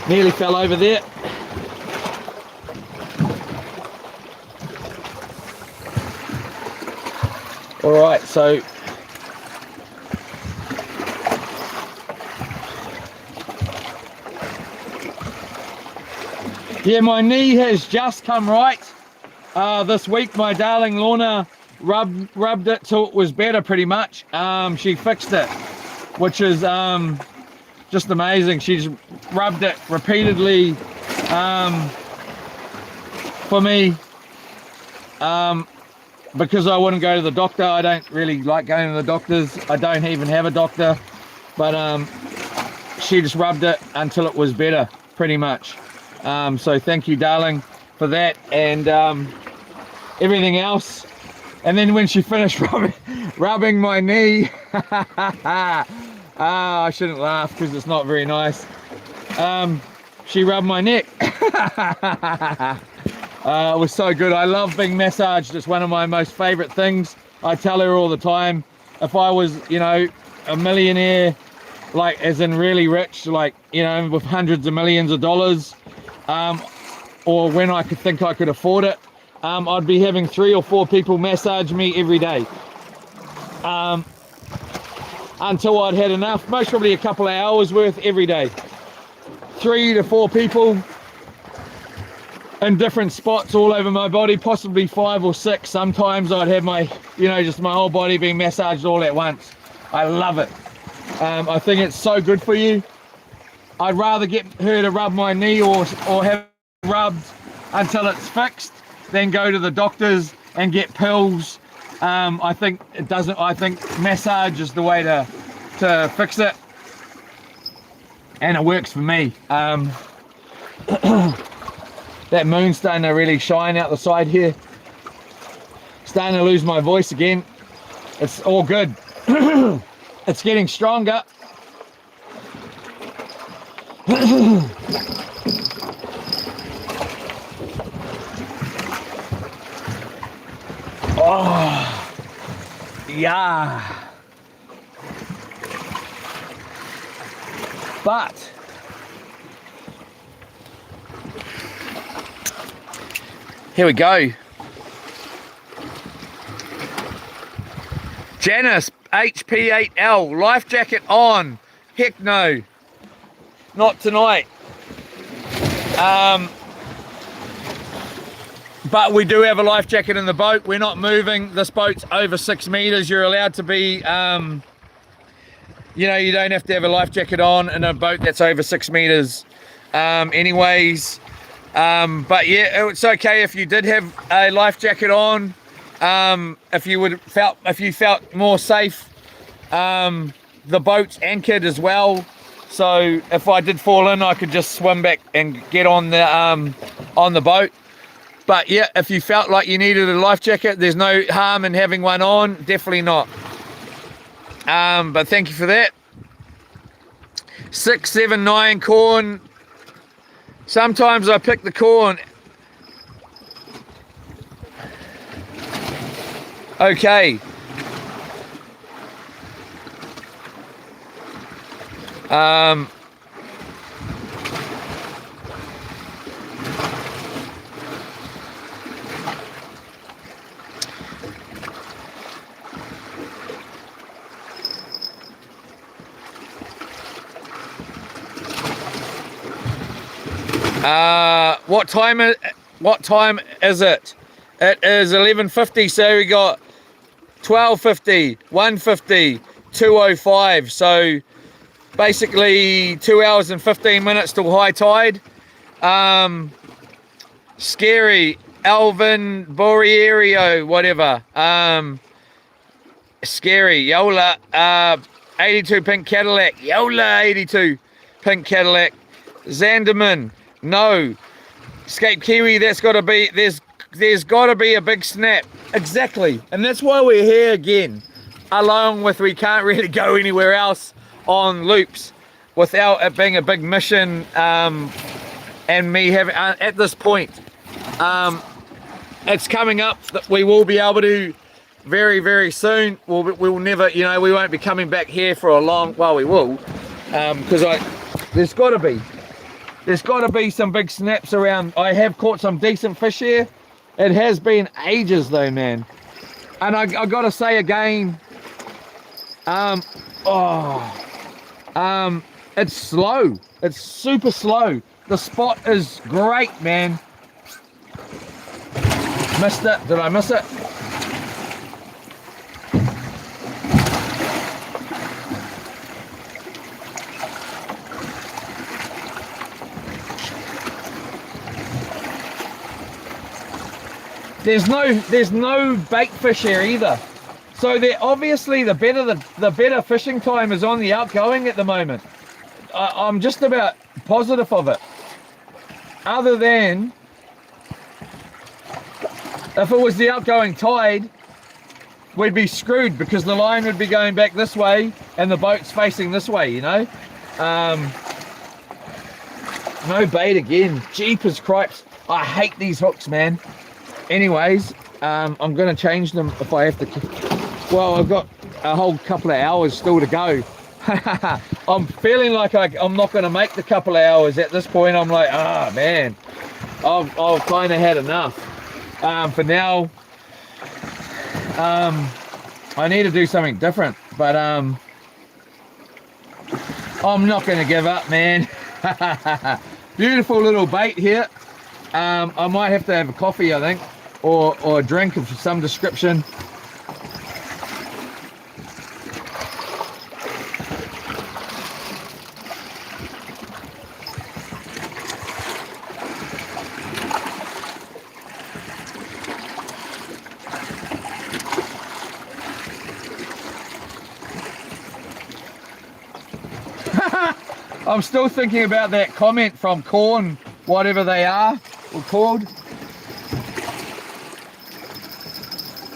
Nearly fell over there. All right, so yeah, my knee has just come right. This week, my darling Lorna rubbed it till it was better, pretty much. She fixed it, which is just amazing. She's rubbed it repeatedly for me because I wouldn't go to the doctor. I don't really like going to the doctors. I don't even have a doctor, but she just rubbed it until it was better, pretty much. So thank you, darling, for that and everything else. And then when she finished rubbing my knee, I shouldn't laugh because it's not very nice. She rubbed my neck. It was so good. I love being massaged. It's one of my most favorite things. I tell her all the time, if I was, you know, a millionaire, like as in really rich, like, you know, with hundreds of millions of dollars, or when I could think I could afford it, I'd be having 3 or 4 people massage me every day. Until I'd had enough, most probably a couple of hours worth every day. 3 to 4 people in different spots all over my body, possibly 5 or 6. Sometimes I'd have my, you know, just my whole body being massaged all at once. I love it. I think it's so good for you. I'd rather get her to rub my knee or have it rubbed until it's fixed than go to the doctors and get pills. I think massage is the way to fix it, and it works for me. That moon's starting to really shine out the side here. Starting to lose my voice again. It's all good. It's getting stronger. Oh, yeah. But here we go. Janice, HP8L, life jacket on. Heck no, not tonight. But we do have a life jacket in the boat. We're not moving. This boat's over 6 meters. You're allowed to be, you know, you don't have to have a life jacket on in a boat that's over 6 meters. Anyways, but yeah, it's okay if you did have a life jacket on. If you felt more safe. The boat's anchored as well, so if I did fall in, I could just swim back and get on the boat. But yeah, if you felt like you needed a life jacket, there's no harm in having one on. Definitely not. But thank you for that. 679 corn. Sometimes I pick the corn. Okay. What time is it? It is 11:50, so we got 12:50, 1:50, 2:05. So basically 2 hours and 15 minutes till high tide. Scary, Alvin Borierio, whatever. Scary, Yola, 82 pink Cadillac, Yola 82 pink Cadillac. Zanderman, no. Escape Kiwi, that's got to be, there's got to be a big snap. Exactly, and that's why we're here again. Along with, we can't really go anywhere else on loops without it being a big mission, and me having, at this point, it's coming up that we will be able to very, very soon. We'll never, you know, we won't be coming back here for a long, well, we will, because there's got to be some big snaps around. I have caught some decent fish here. It has been ages though, man. And I got to say again, it's slow. It's super slow. The spot is great, man. Missed it. Did I miss it? There's no bait fish here either. So obviously the better fishing time is on the outgoing at the moment. I'm just about positive of it. Other than if it was the outgoing tide, we'd be screwed because the line would be going back this way and the boat's facing this way, you know. No bait again. Jeepers cripes. I hate these hooks, man. Anyways, I'm going to change them if I have to. Well, I've got a whole couple of hours still to go. I'm feeling like I'm not going to make the couple of hours at this point. I'm like, man, I've kind of had enough. For now, I need to do something different, but I'm not going to give up, man. Beautiful little bait here. I might have to have a coffee, I think, or a drink of some description. I'm still thinking about that comment from Corn, whatever they are or called.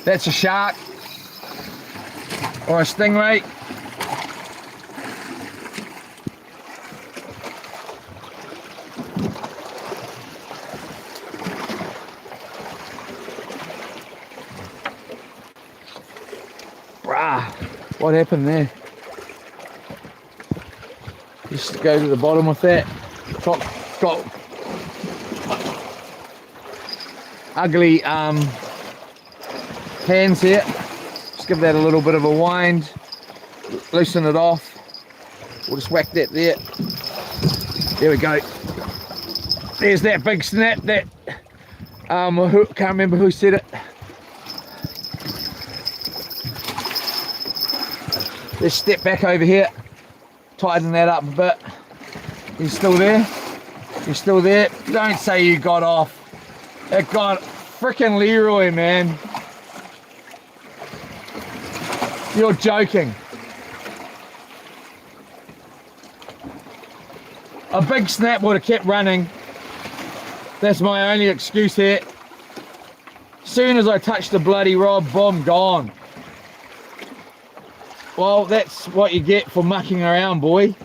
That's a shark or a stingray. Brah, what happened there? Just go to the bottom with that. Got ugly hands here. Just give that a little bit of a wind, loosen it off. We'll just whack that there. There we go. There's that big snap. That can't remember who said it. Let's step back over here. Tighten that up a bit. You still there? You still there? Don't say you got off. It got frickin' Leroy, man. You're joking. A big snap would have kept running. That's my only excuse here. Soon as I touch the bloody rod, boom, gone. Well, that's what you get for mucking around, boy.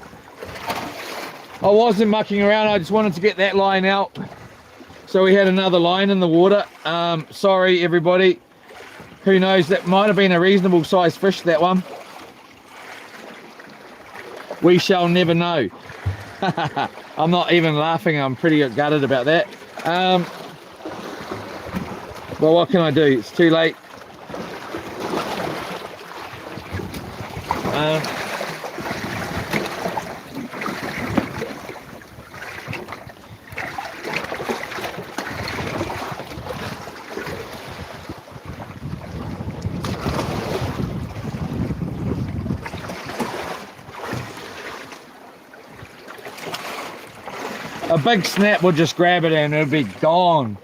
I wasn't mucking around, I just wanted to get that line out. So we had another line in the water. Sorry, everybody. Who knows, that might have been a reasonable sized fish, that one. We shall never know. I'm not even laughing, I'm pretty gutted about that. Well, what can I do? It's too late. A big snap would just grab it and it would be gone.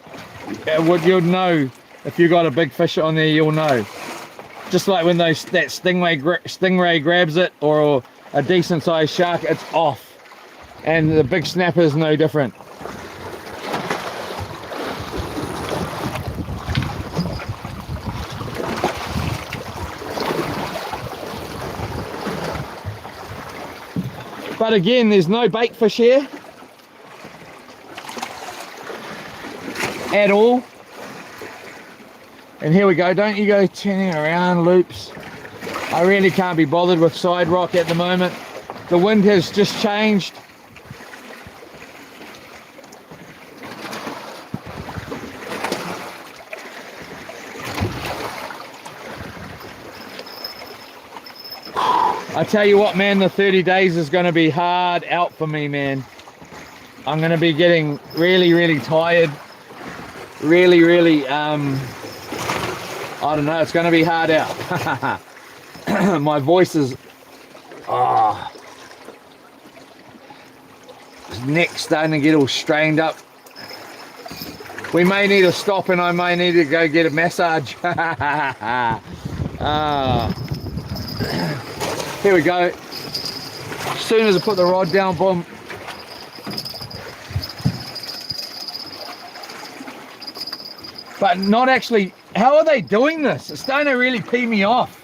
You'd know if you got a big fish on there, you'll know. Just like when that stingray grabs it, or a decent sized shark, it's off. And the big snapper is no different. But again, there's no bait fish here at all. And here we go, don't you go turning around loops. I really can't be bothered with side rock at the moment. The wind has just changed. I tell you what, man, the 30 days is going to be hard out for me, man. I'm going to be getting really, really tired. Really, I don't know, it's going to be hard out. My voice is, neck's starting to get all strained up. We may need to stop and I may need to go get a massage. Here we go. As soon as I put the rod down, boom. But not actually, how are they doing this? It's starting to really pee me off.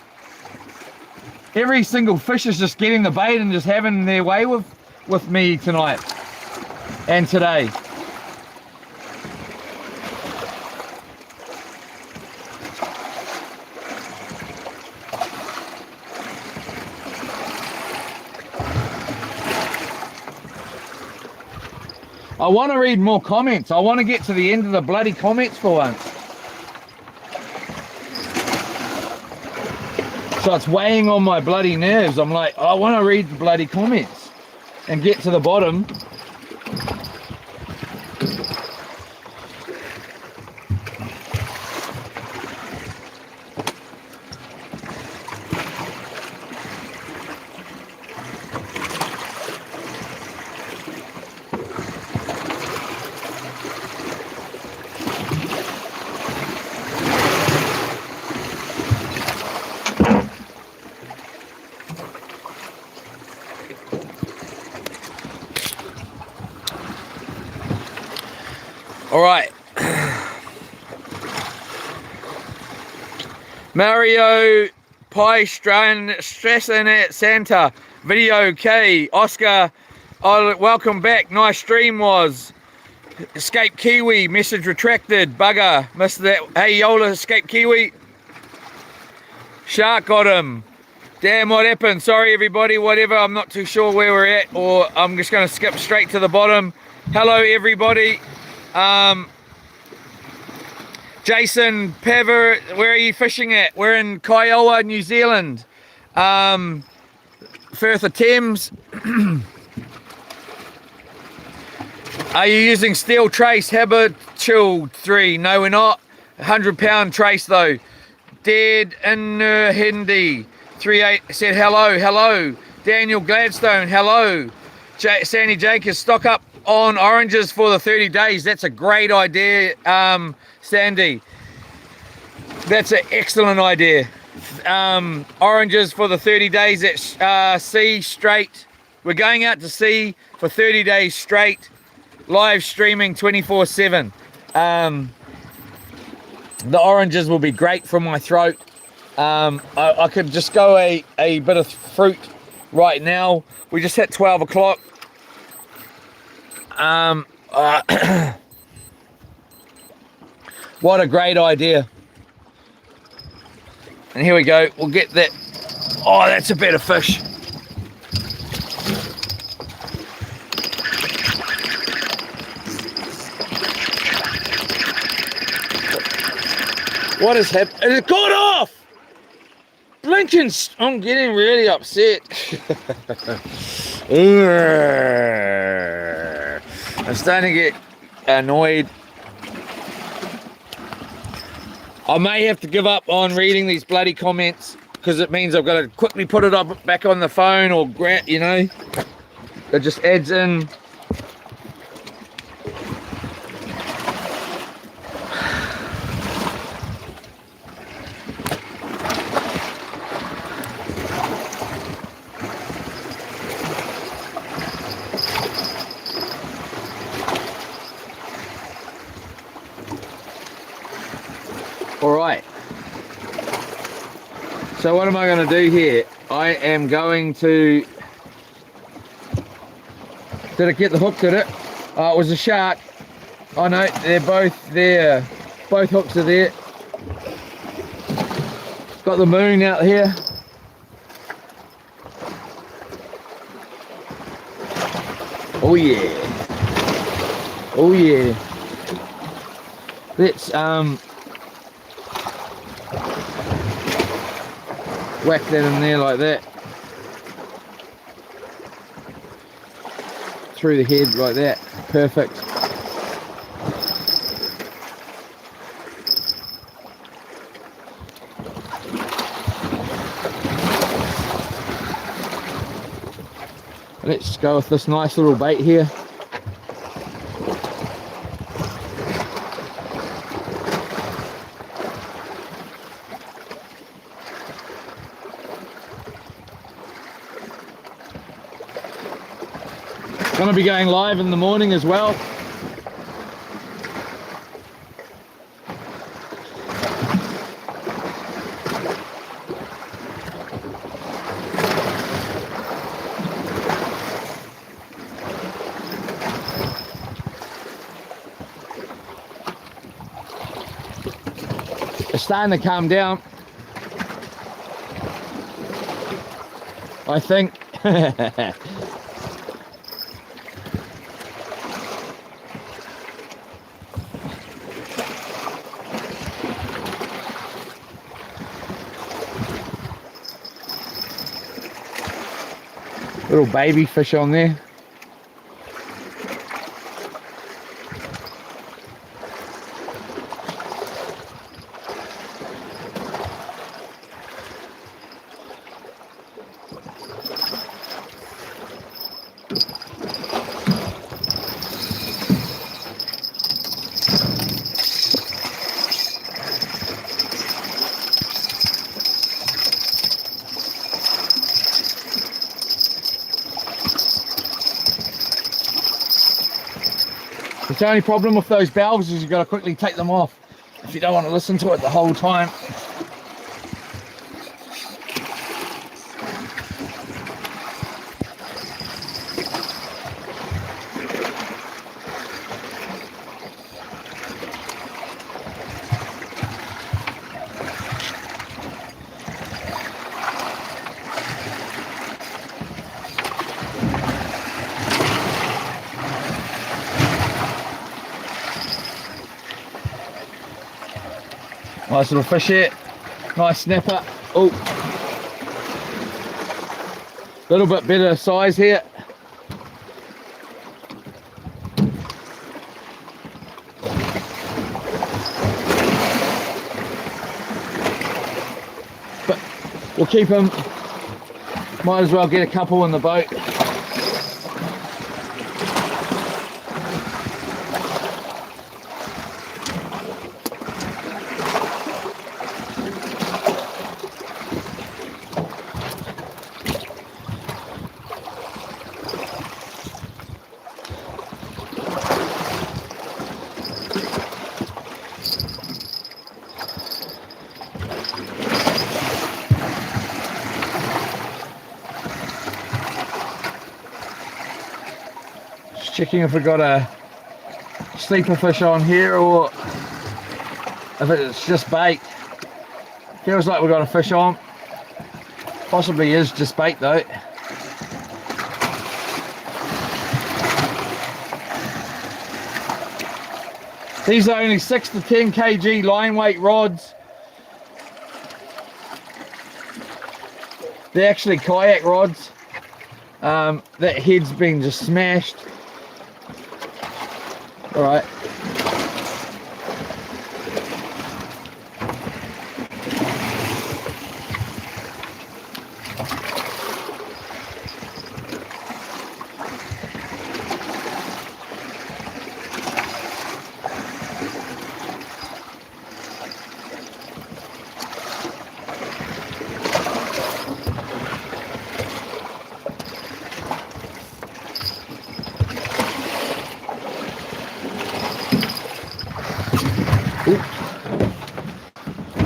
Every single fish is just getting the bait and just having their way with me tonight and today. I want to read more comments. I want to get to the end of the bloody comments for once. So it's weighing on my bloody nerves. I'm like, I want to read the bloody comments and get to the bottom. All right. Mario Pi stressing at Santa. Video K. Oscar. Oh, welcome back. Nice stream was. Escape Kiwi. Message retracted. Bugger. Missed that. Hey, Yola. Escape Kiwi. Shark got him. Damn, what happened? Sorry, everybody. Whatever. I'm not too sure where we're at, or I'm just going to skip straight to the bottom. Hello, everybody. Jason Paver, where are you fishing at? We're in Kiowa, New Zealand. Firth of Thames. Are you using steel trace? Habitual 3? No, we're not. 100-pound trace though. Dead in Hindi 38 said hello. Daniel Gladstone, hello. Sandy Jacobs, stock up on oranges for the 30 days. That's a great idea, Sandy. That's an excellent idea. Oranges for the 30 days at sea straight. We're going out to sea for 30 days straight, live streaming 24/7. The oranges will be great for my throat. I could just go a bit of fruit right now. We just hit 12 o'clock. What a great idea. And here we go. We'll get that. Oh, that's a better fish. What has happened? It got off! Blinking! I'm getting really upset. I'm starting to get annoyed. I may have to give up on reading these bloody comments because it means I've got to quickly put it up back on the phone or you know, it just adds in. All right, so what am I going to do here? I am going to, did it get the hook, did it? It was a shark. Oh no, they're both there. Both hooks are there. Got the moon out here. Oh yeah. Oh yeah. Let's whack that in there like that. Through the head like that. Perfect. Let's go with this nice little bait here. Going to be going live in the morning as well. It's starting to calm down, I think. Little baby fish on there. The only problem with those valves is you've got to quickly take them off if you don't want to listen to it the whole time. Nice little fish here, nice snapper. Oh, a little bit better size here. But we'll keep him, might as well get a couple in the boat. Just checking if we got a sleeper fish on here or if it's just bait. Feels like we got a fish on. Possibly is just bait though. These are only 6 to 10 kg line weight rods. They're actually kayak rods. That head's been just smashed. All right.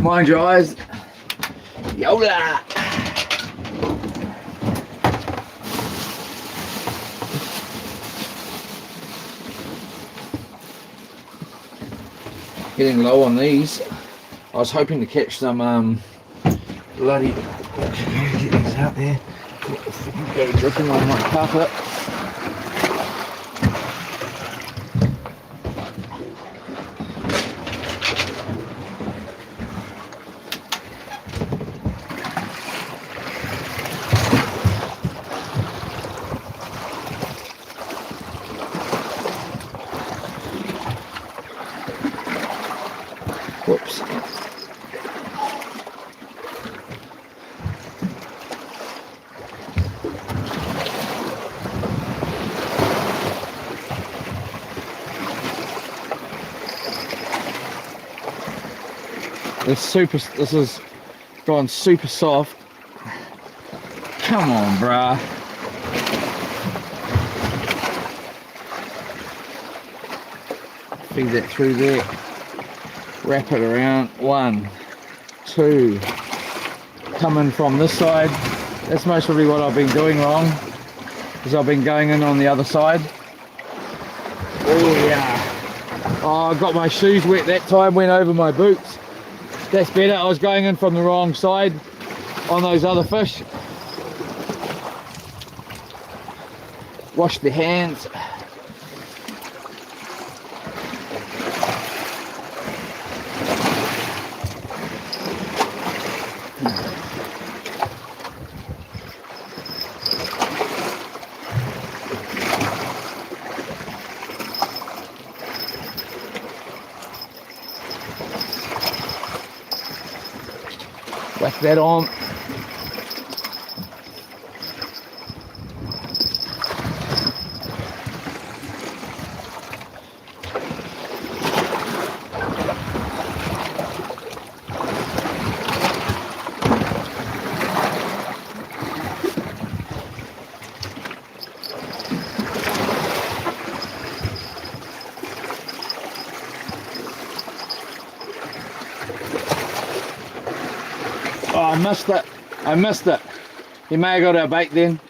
Mind your eyes. Yola! Getting low on these. I was hoping to catch some bloody. Get these out there. Go dripping on my carpet. Whoops. This is gone super soft. Come on, bruh. Feed that through there. Wrap it around. 1, 2. Come in from this side. That's most probably what I've been doing wrong, because I've been going in on the other side. Oh yeah. Oh, I got my shoes wet that time, went over my boots. That's better. I was going in from the wrong side on those other fish. Wash the hands. Whack that on. Oh, I missed it. I missed it. He may have got our bait then.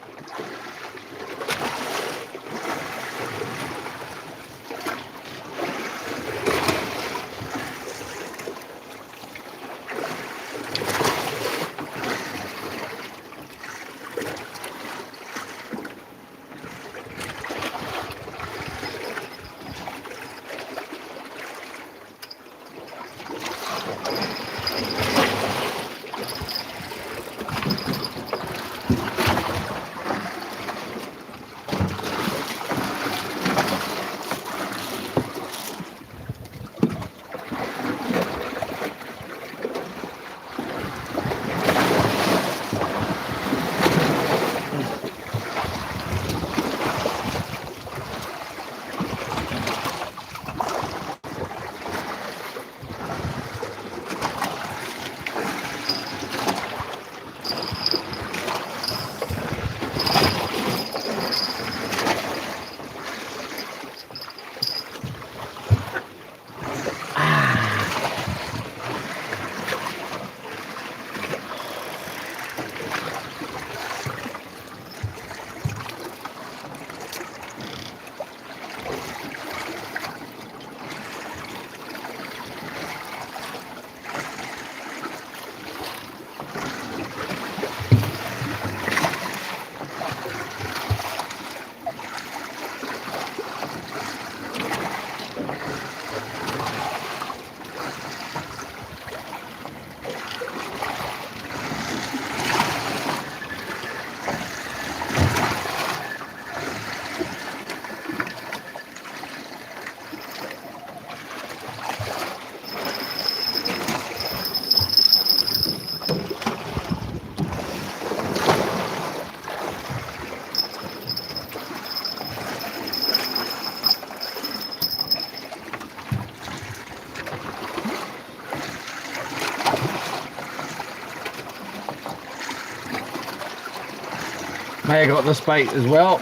May have got this bait as well.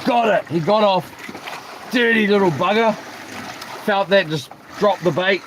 Got it! He got off. Dirty little bugger. Felt that just drop the bait.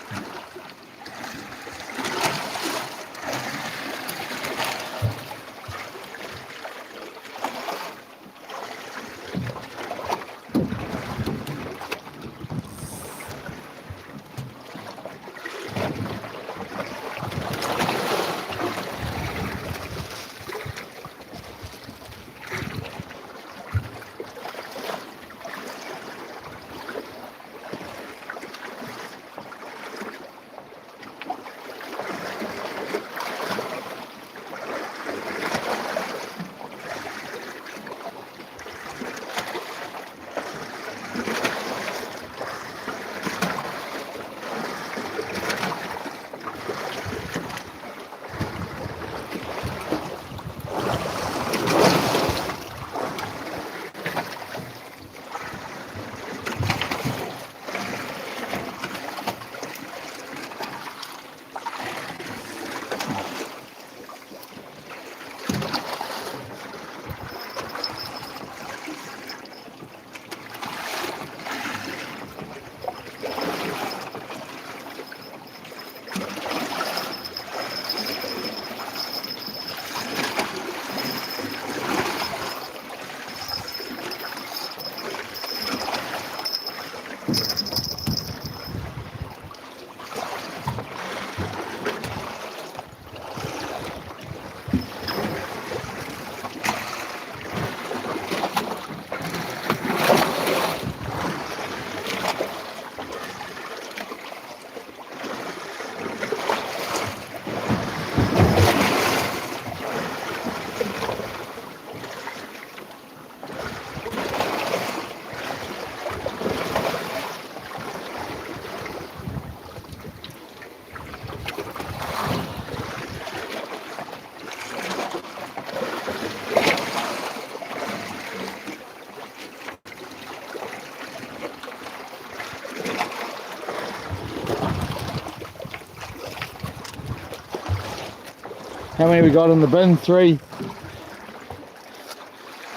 How many we got in the bin? 3.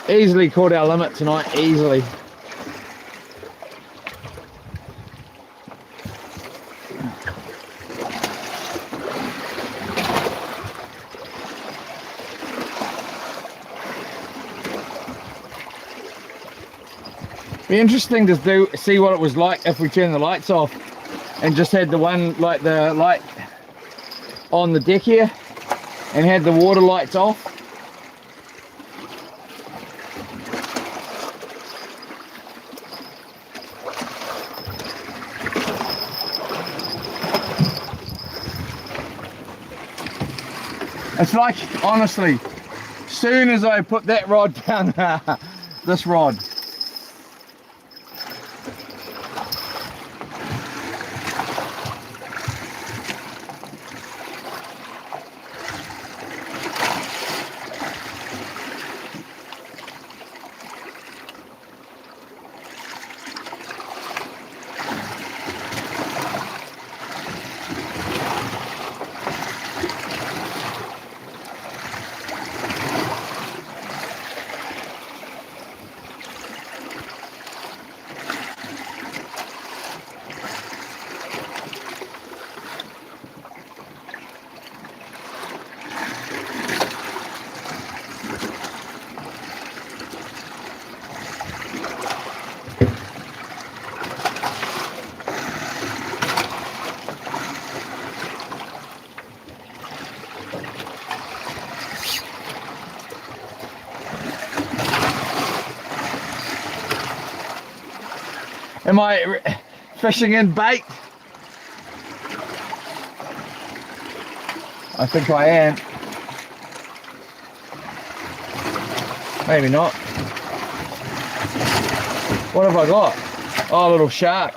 Easily caught our limit tonight, easily. Be interesting to see what it was like if we turned the lights off and just had the light on the deck here and had the water lights off. It's like, honestly, soon as I put that rod down, this rod, am I fishing in bait? I think I am. Maybe not. What have I got? Oh, a little shark.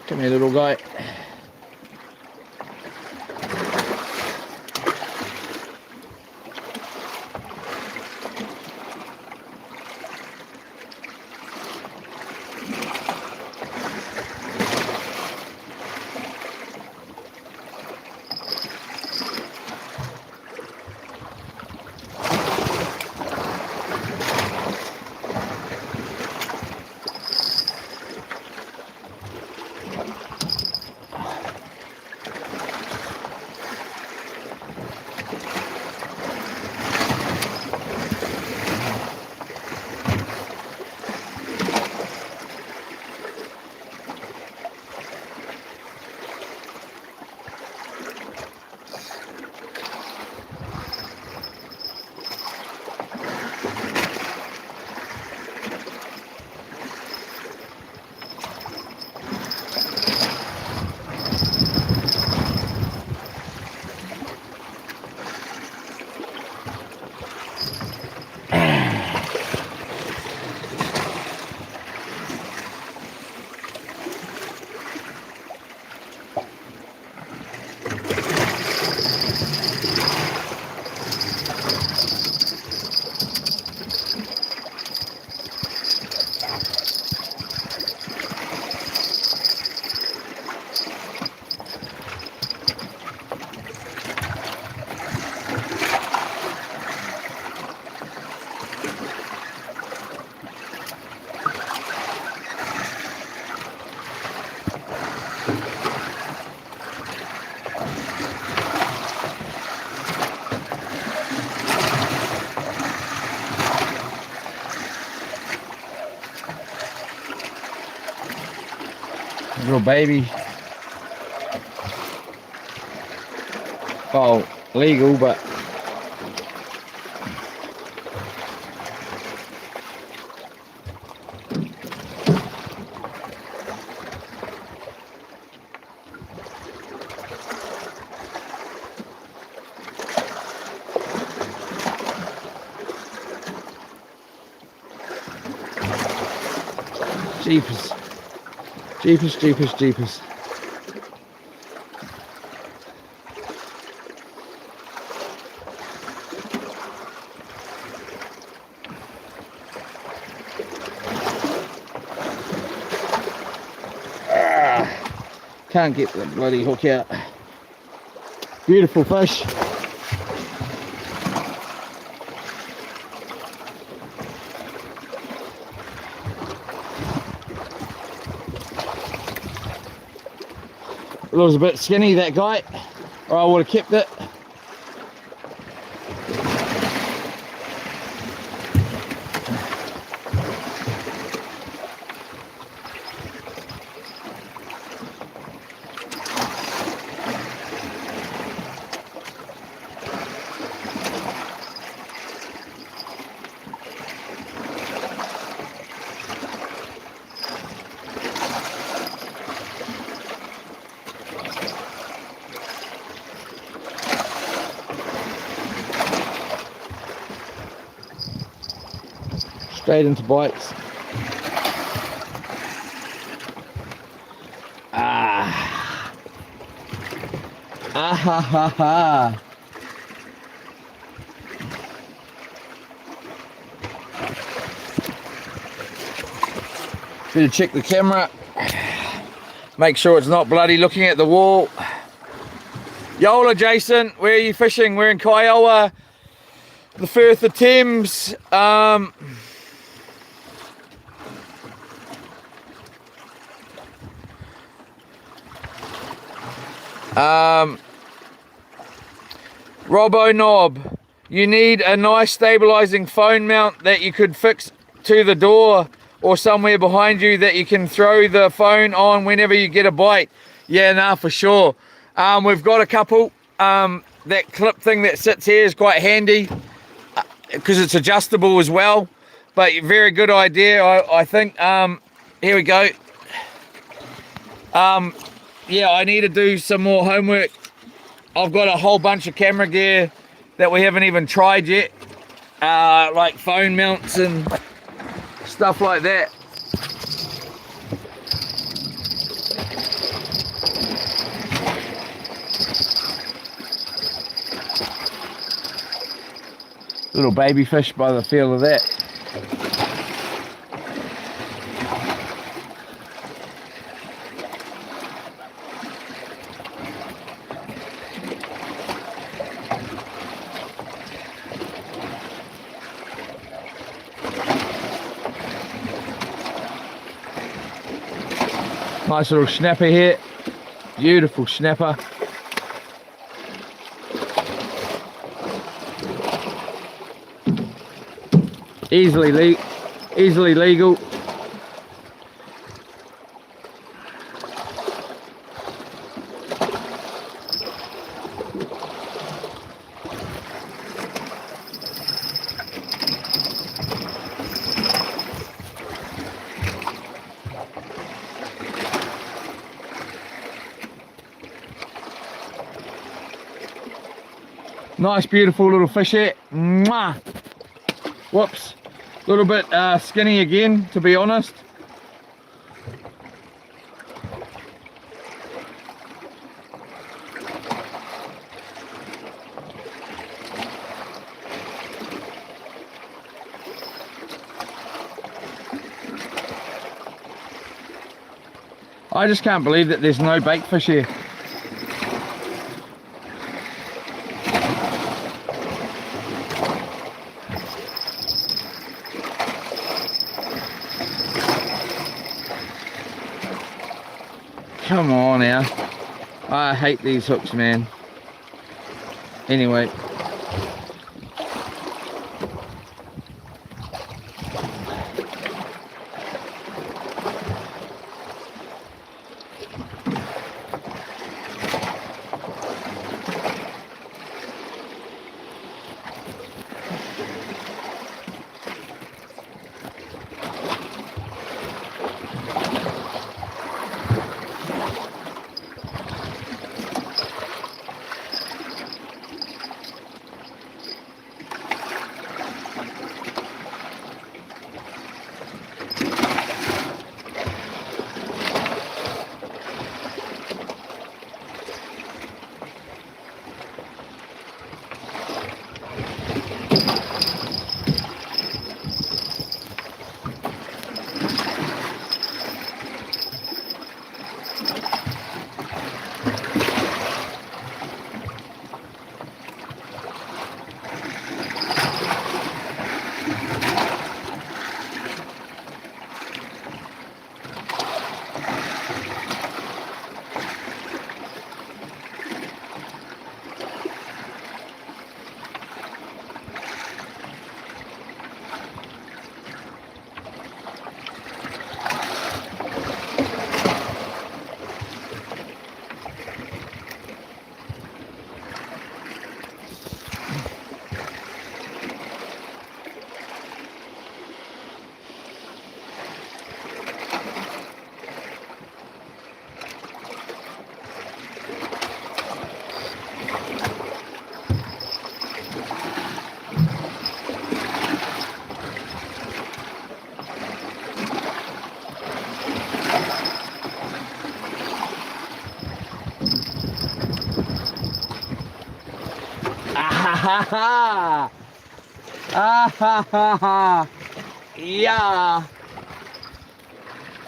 Come here, little guy. Little baby. Oh, legal, but jeepers. Jeepers, jeepers, jeepers. Can't get the bloody hook out. Beautiful fish. It was a bit skinny, that guy, or I would have kept it. Straight into bites. Ah. Ah ha ha ha. Better check the camera. Make sure it's not bloody looking at the wall. Yola Jason, where are you fishing? We're in Kiowa, the Firth of Thames. Robbo Knob, you need a nice stabilizing phone mount that you could fix to the door or somewhere behind you that you can throw the phone on whenever you get a bite. Yeah, nah, for sure. We've got a couple. That clip thing that sits here is quite handy because it's adjustable as well, but very good idea. I think. Here we go. Yeah, I need to do some more homework. I've got a whole bunch of camera gear that we haven't even tried yet, like phone mounts and stuff like that. Little baby fish by the feel of that. Nice little snapper here, beautiful snapper. Easily legal. Nice, beautiful little fish here. Mwah! Whoops. A little bit skinny again, to be honest. I just can't believe that there's no bait fish here. Come on now. I hate these hooks, man. Anyway. Ah ha ha! Ah ha ha ha! Yeah!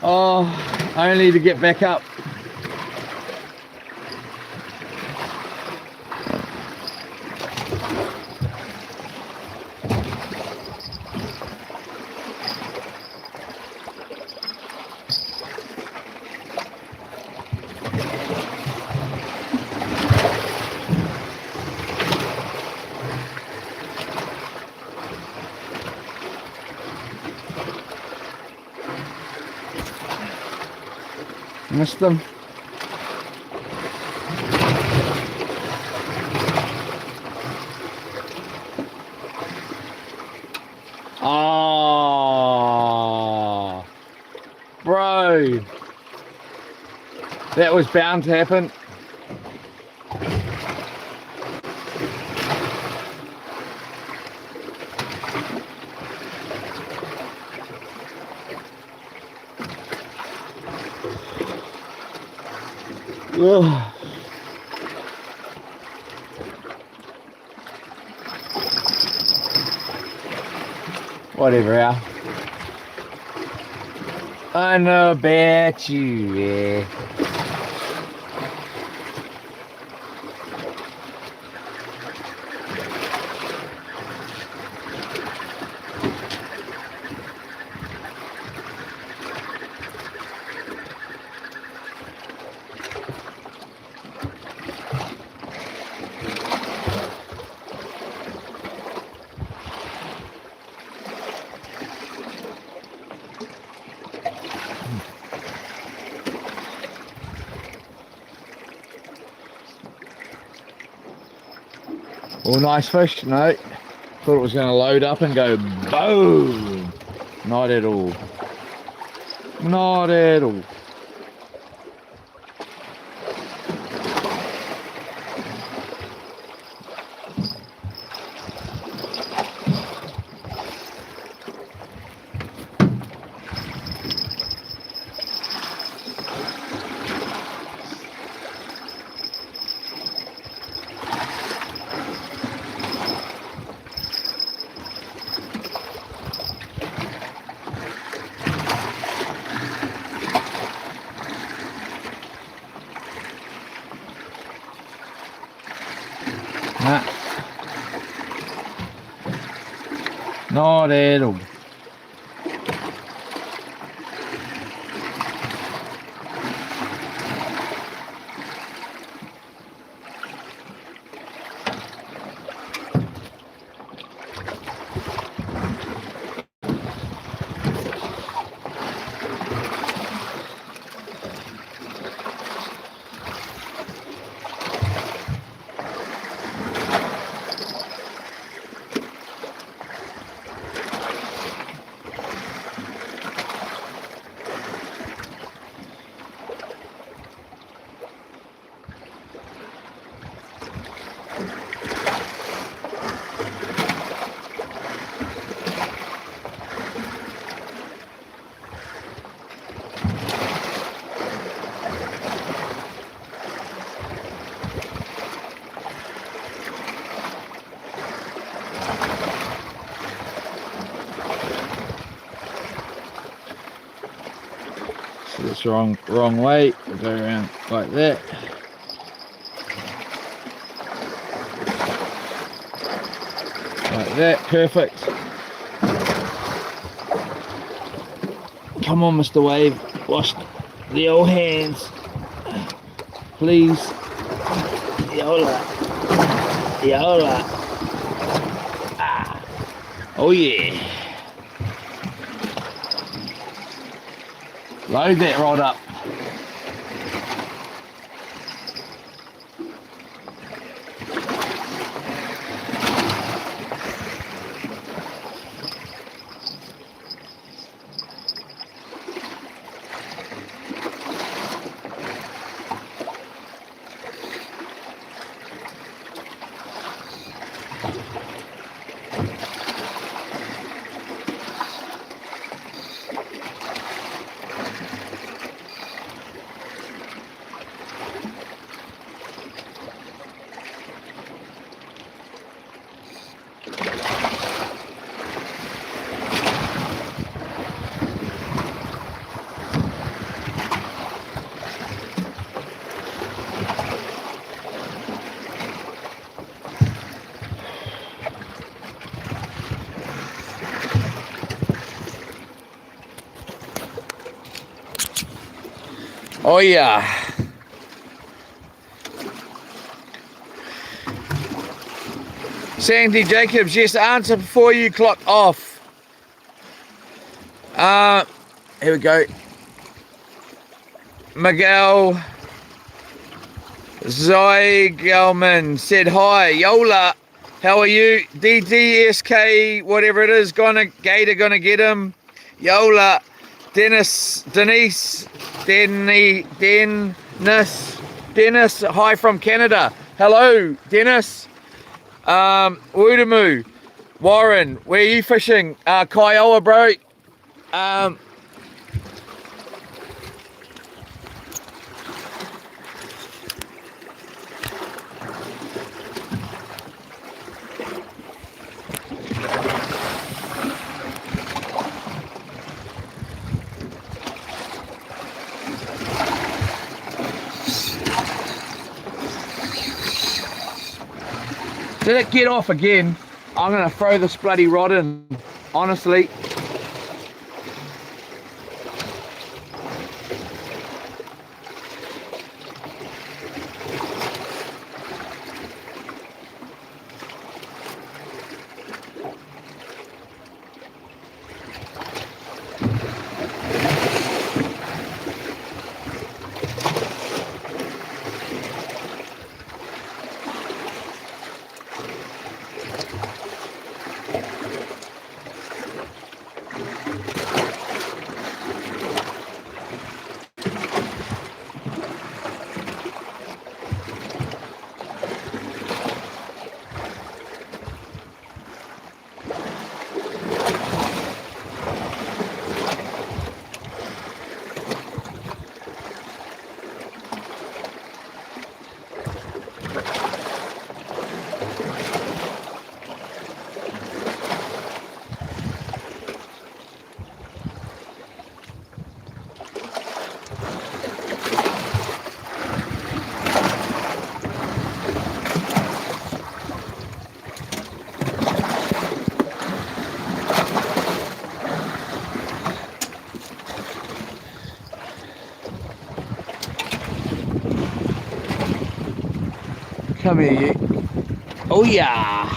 Oh, only to get back up. Missed them. Oh, bro, that was bound to happen. Ugh. Whatever, Al. I know about you, yeah. All nice fish, no. Thought it was going to load up and go boom. Not at all. Not at all. Nah. Not at all. So it's wrong way. We'll go around like that. Like that, perfect. Come on, Mr. Wave, wash the old hands, please. Yola, yola. Ah. Oh yeah. Load that rod up. Oh yeah. Sandy Jacobs, yes, answer before you clock off. Here we go. Miguel Zygelman said hi. Yola, how are you? DDSK, whatever it is, Gator gonna get him. Yola, Dennis, hi from Canada. Hello, Dennis. Woodamoo, Warren, where are you fishing? Kiowa, bro. Did it get off again? I'm gonna throw this bloody rod in, honestly. Come here, you. Oh yeah.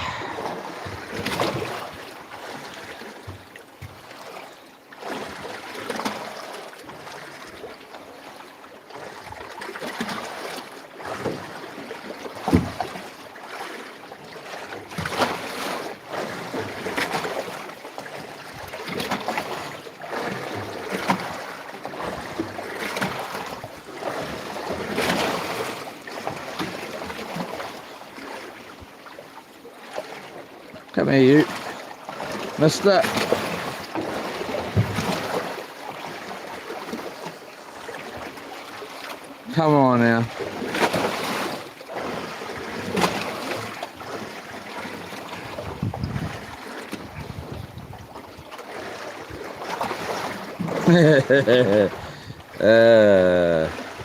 Come here, you. Mister. Come on now.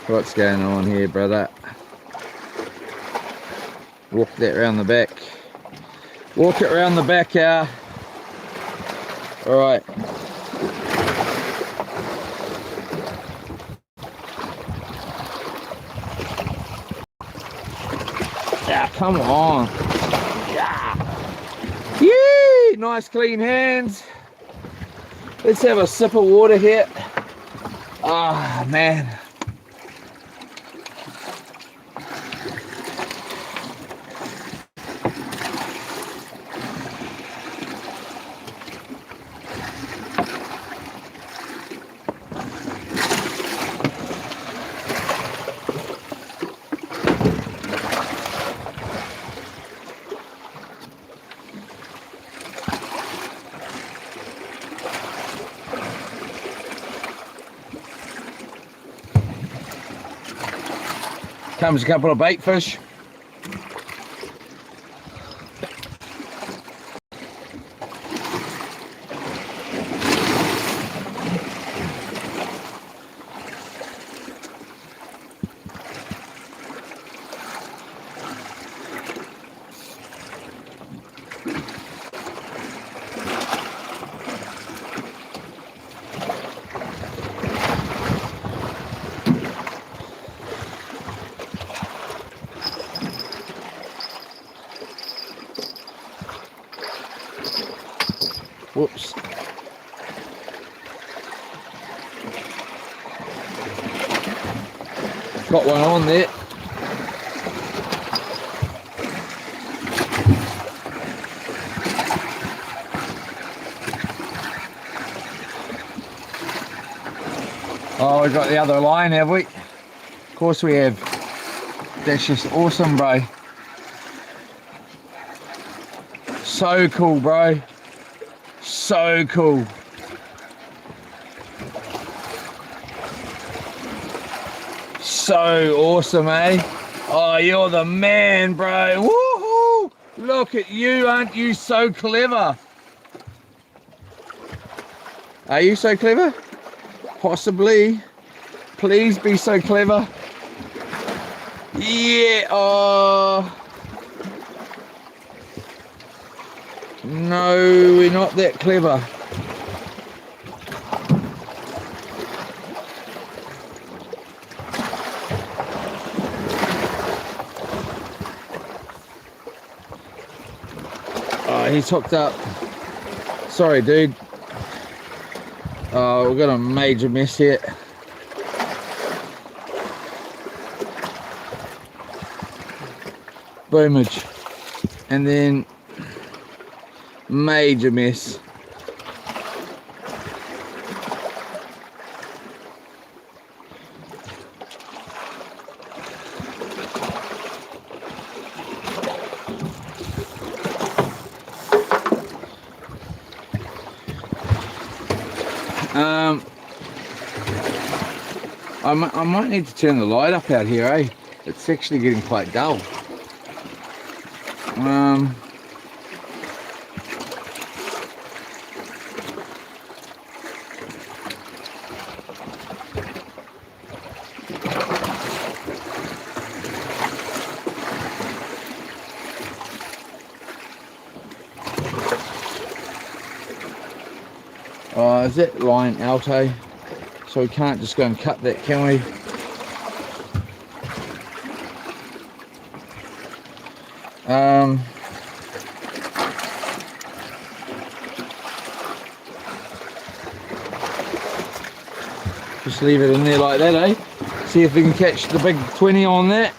What's going on here, brother? Walk that round the back. Walk it around the back, Alright. Yeah, come on. Yeah. Yee! Nice clean hands. Let's have a sip of water here. Ah, man. Comes a couple of bait fish. Whoops. Got one on there. Oh, we got the other line, have we? Of course we have. That's just awesome, bro. So cool, bro. So cool. So awesome, eh? Oh, you're the man, bro. Woohoo! Look at you, aren't you so clever? Are you so clever? Possibly. Please be so clever. Yeah. Oh. No, we're not that clever. Oh, he's hooked up. Sorry, dude. Oh, we've got a major mess here. Boomage. And then major mess. I might need to turn the light up out here, eh? It's actually getting quite dull. Is that line alto? So we can't just go and cut that, can we? Just leave it in there like that, eh? See if we can catch the big 20 on that.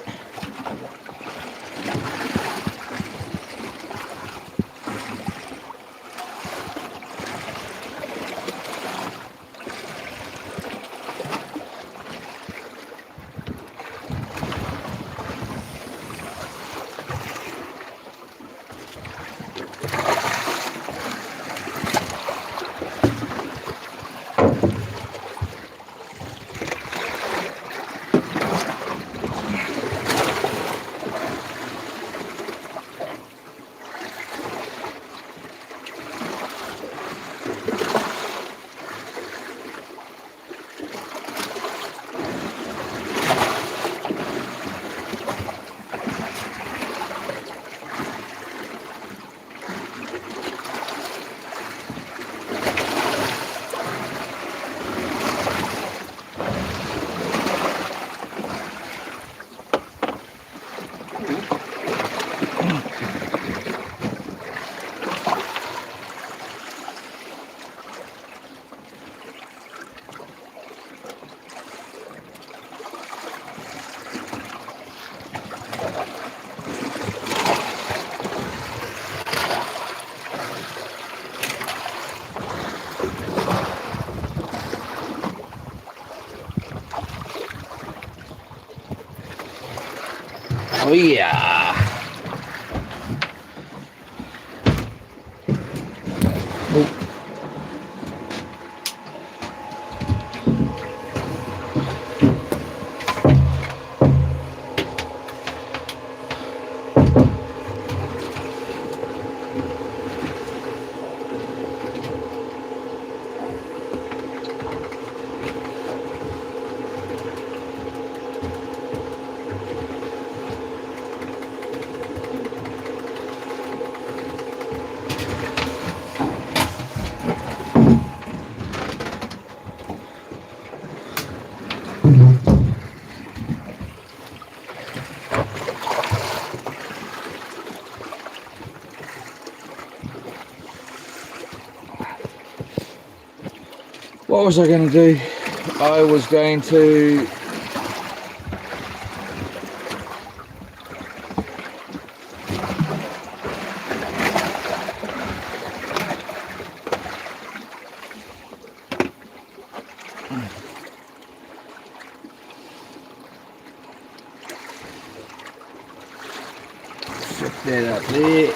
Oh yeah. Oh. What was I going to do? I was going to flip that up there.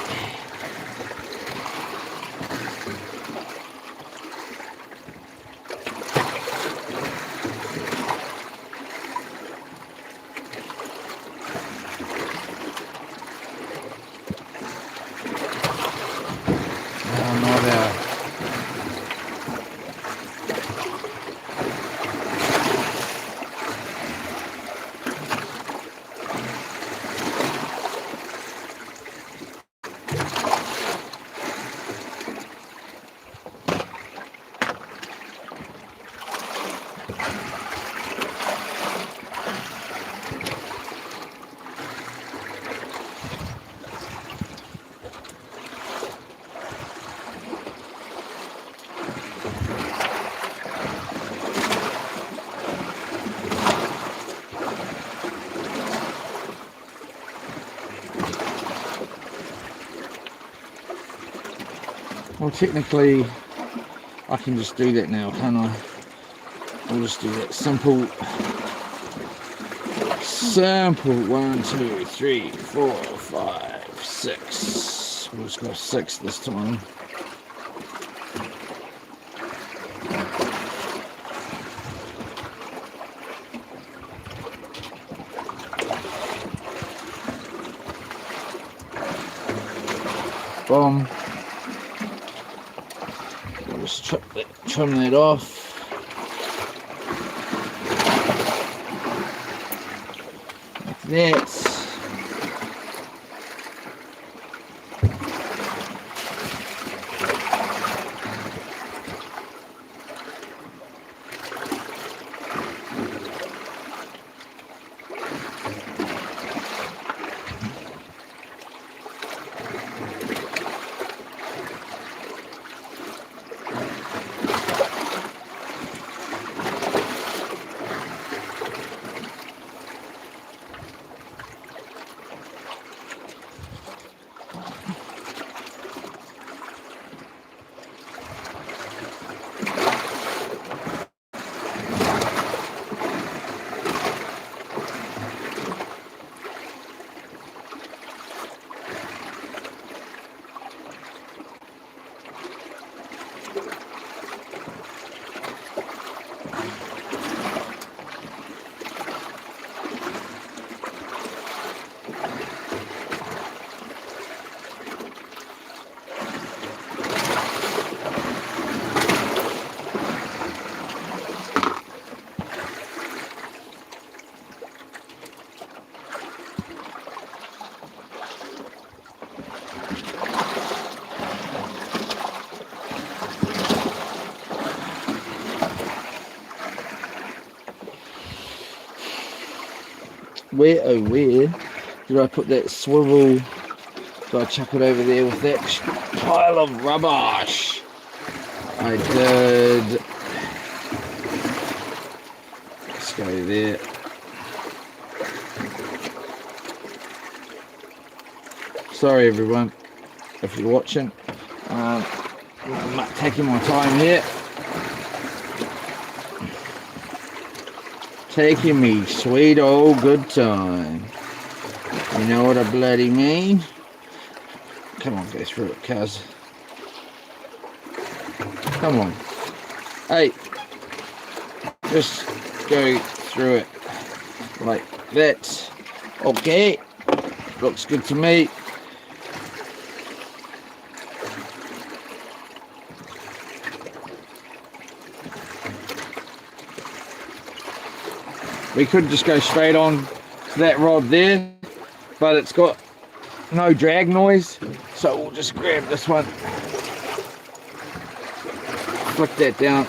Well, technically, I can just do that now, can't I? I'll just do that simple. 1, 2, 3, 4, 5, 6. We'll just go 6 this time. Boom. We'll just trim that off. Like that. Where, oh where, did I put that swivel? Did I chuck it over there with that pile of rubbish? I did. Let's go there. Sorry everyone, if you're watching. I'm taking my time here. Taking me sweet old good time. You know what I bloody mean? Come on, go through it, cuz. Come on. Hey. Just go through it. Like that. Okay. Looks good to me. We could just go straight on to that rod there, but it's got no drag noise, so we'll just grab this one, flick that down.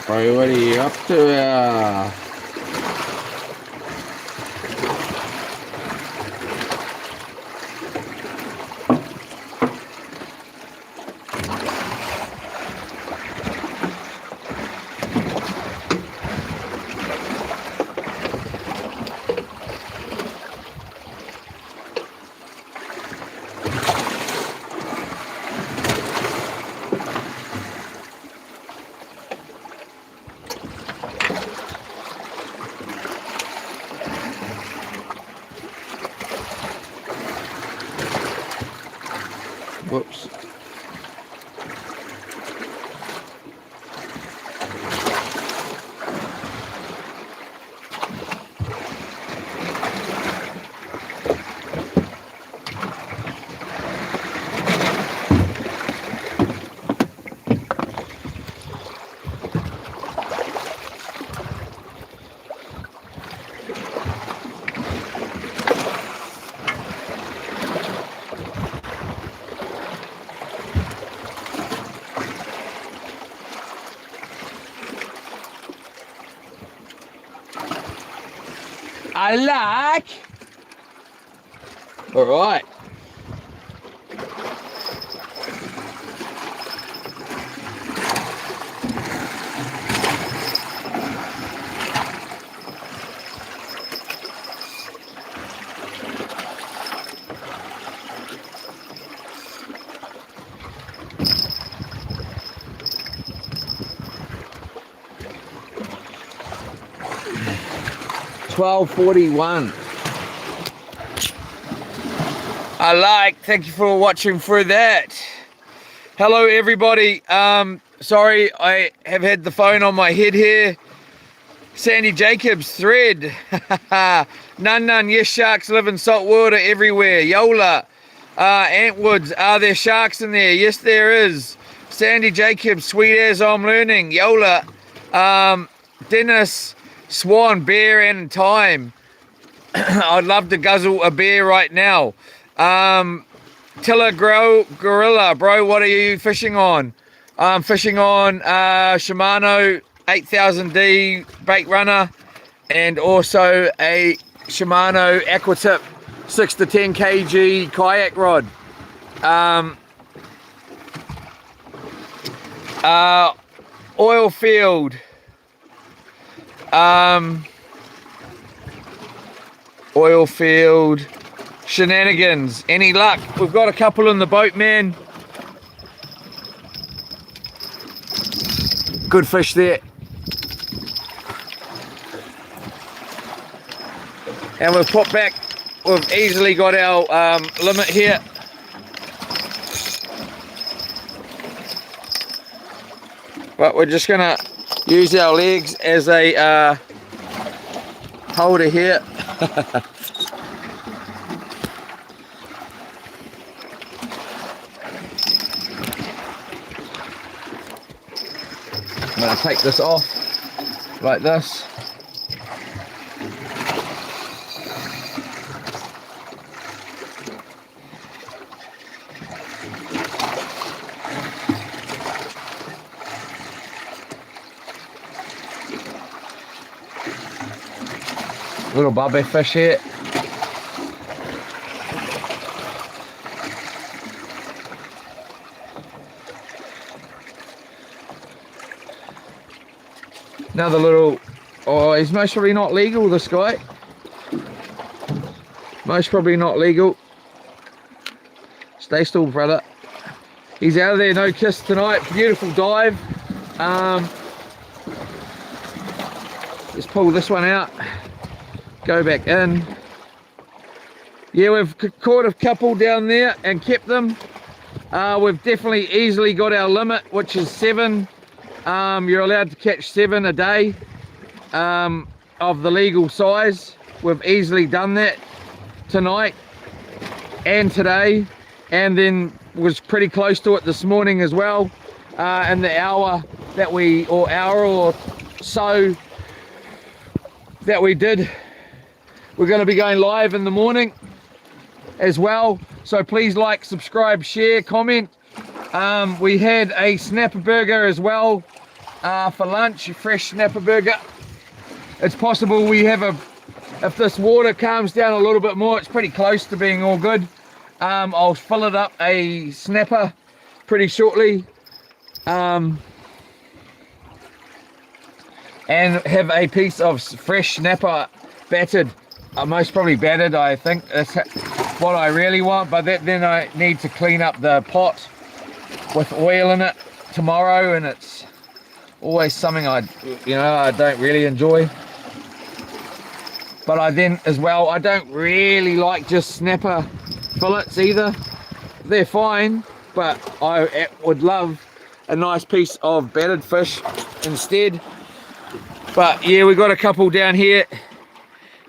bro? What are you up to? Whoops. I like. All right. $12.41. I like. Thank you for watching through that. Hello everybody. Sorry, I have had the phone on my head here. Sandy Jacobs thread. None. Yes, sharks live in salt water everywhere. Yola. Antwoods. Are there sharks in there? Yes, there is. Sandy Jacobs, sweet as I'm learning. Yola. Dennis. Swan, bear, and time. I'd love to guzzle a beer right now. Tiller Gorilla, bro, what are you fishing on? I'm fishing on Shimano 8000D bait runner and also a Shimano Aquatip 6 to 10 kg kayak rod. Oil field. Oil field shenanigans. Any luck? We've got a couple in the boat, man. Good fish there. And we've put back, we've easily got our limit here. But we're just gonna use our legs as a holder here. I'm going to take this off like this. Little bobby fish here. Another little, oh, he's most probably not legal, this guy. Most probably not legal. Stay still, brother. He's out of there, no kiss tonight. Beautiful dive. Let's pull this one out. Go back in. Yeah, we've caught a couple down there and kept them. We've definitely easily got our limit, which is 7. You're allowed to catch 7 a day of the legal size. We've easily done that tonight and today, and then was pretty close to it this morning as well. In the hour or so that we did. We're going to be going live in the morning as well, so please like, subscribe, share, comment. We had a snapper burger as well for lunch, fresh snapper burger. It's possible we have if this water calms down a little bit more, it's pretty close to being all good. I'll fill it up a snapper pretty shortly. And have a piece of fresh snapper battered. Most probably battered, I think. That's what I really want, but then I need to clean up the pot with oil in it tomorrow, and it's always something I don't really enjoy. But I don't really like just snapper fillets either. They're fine, but I would love a nice piece of battered fish instead. But yeah, we got a couple down here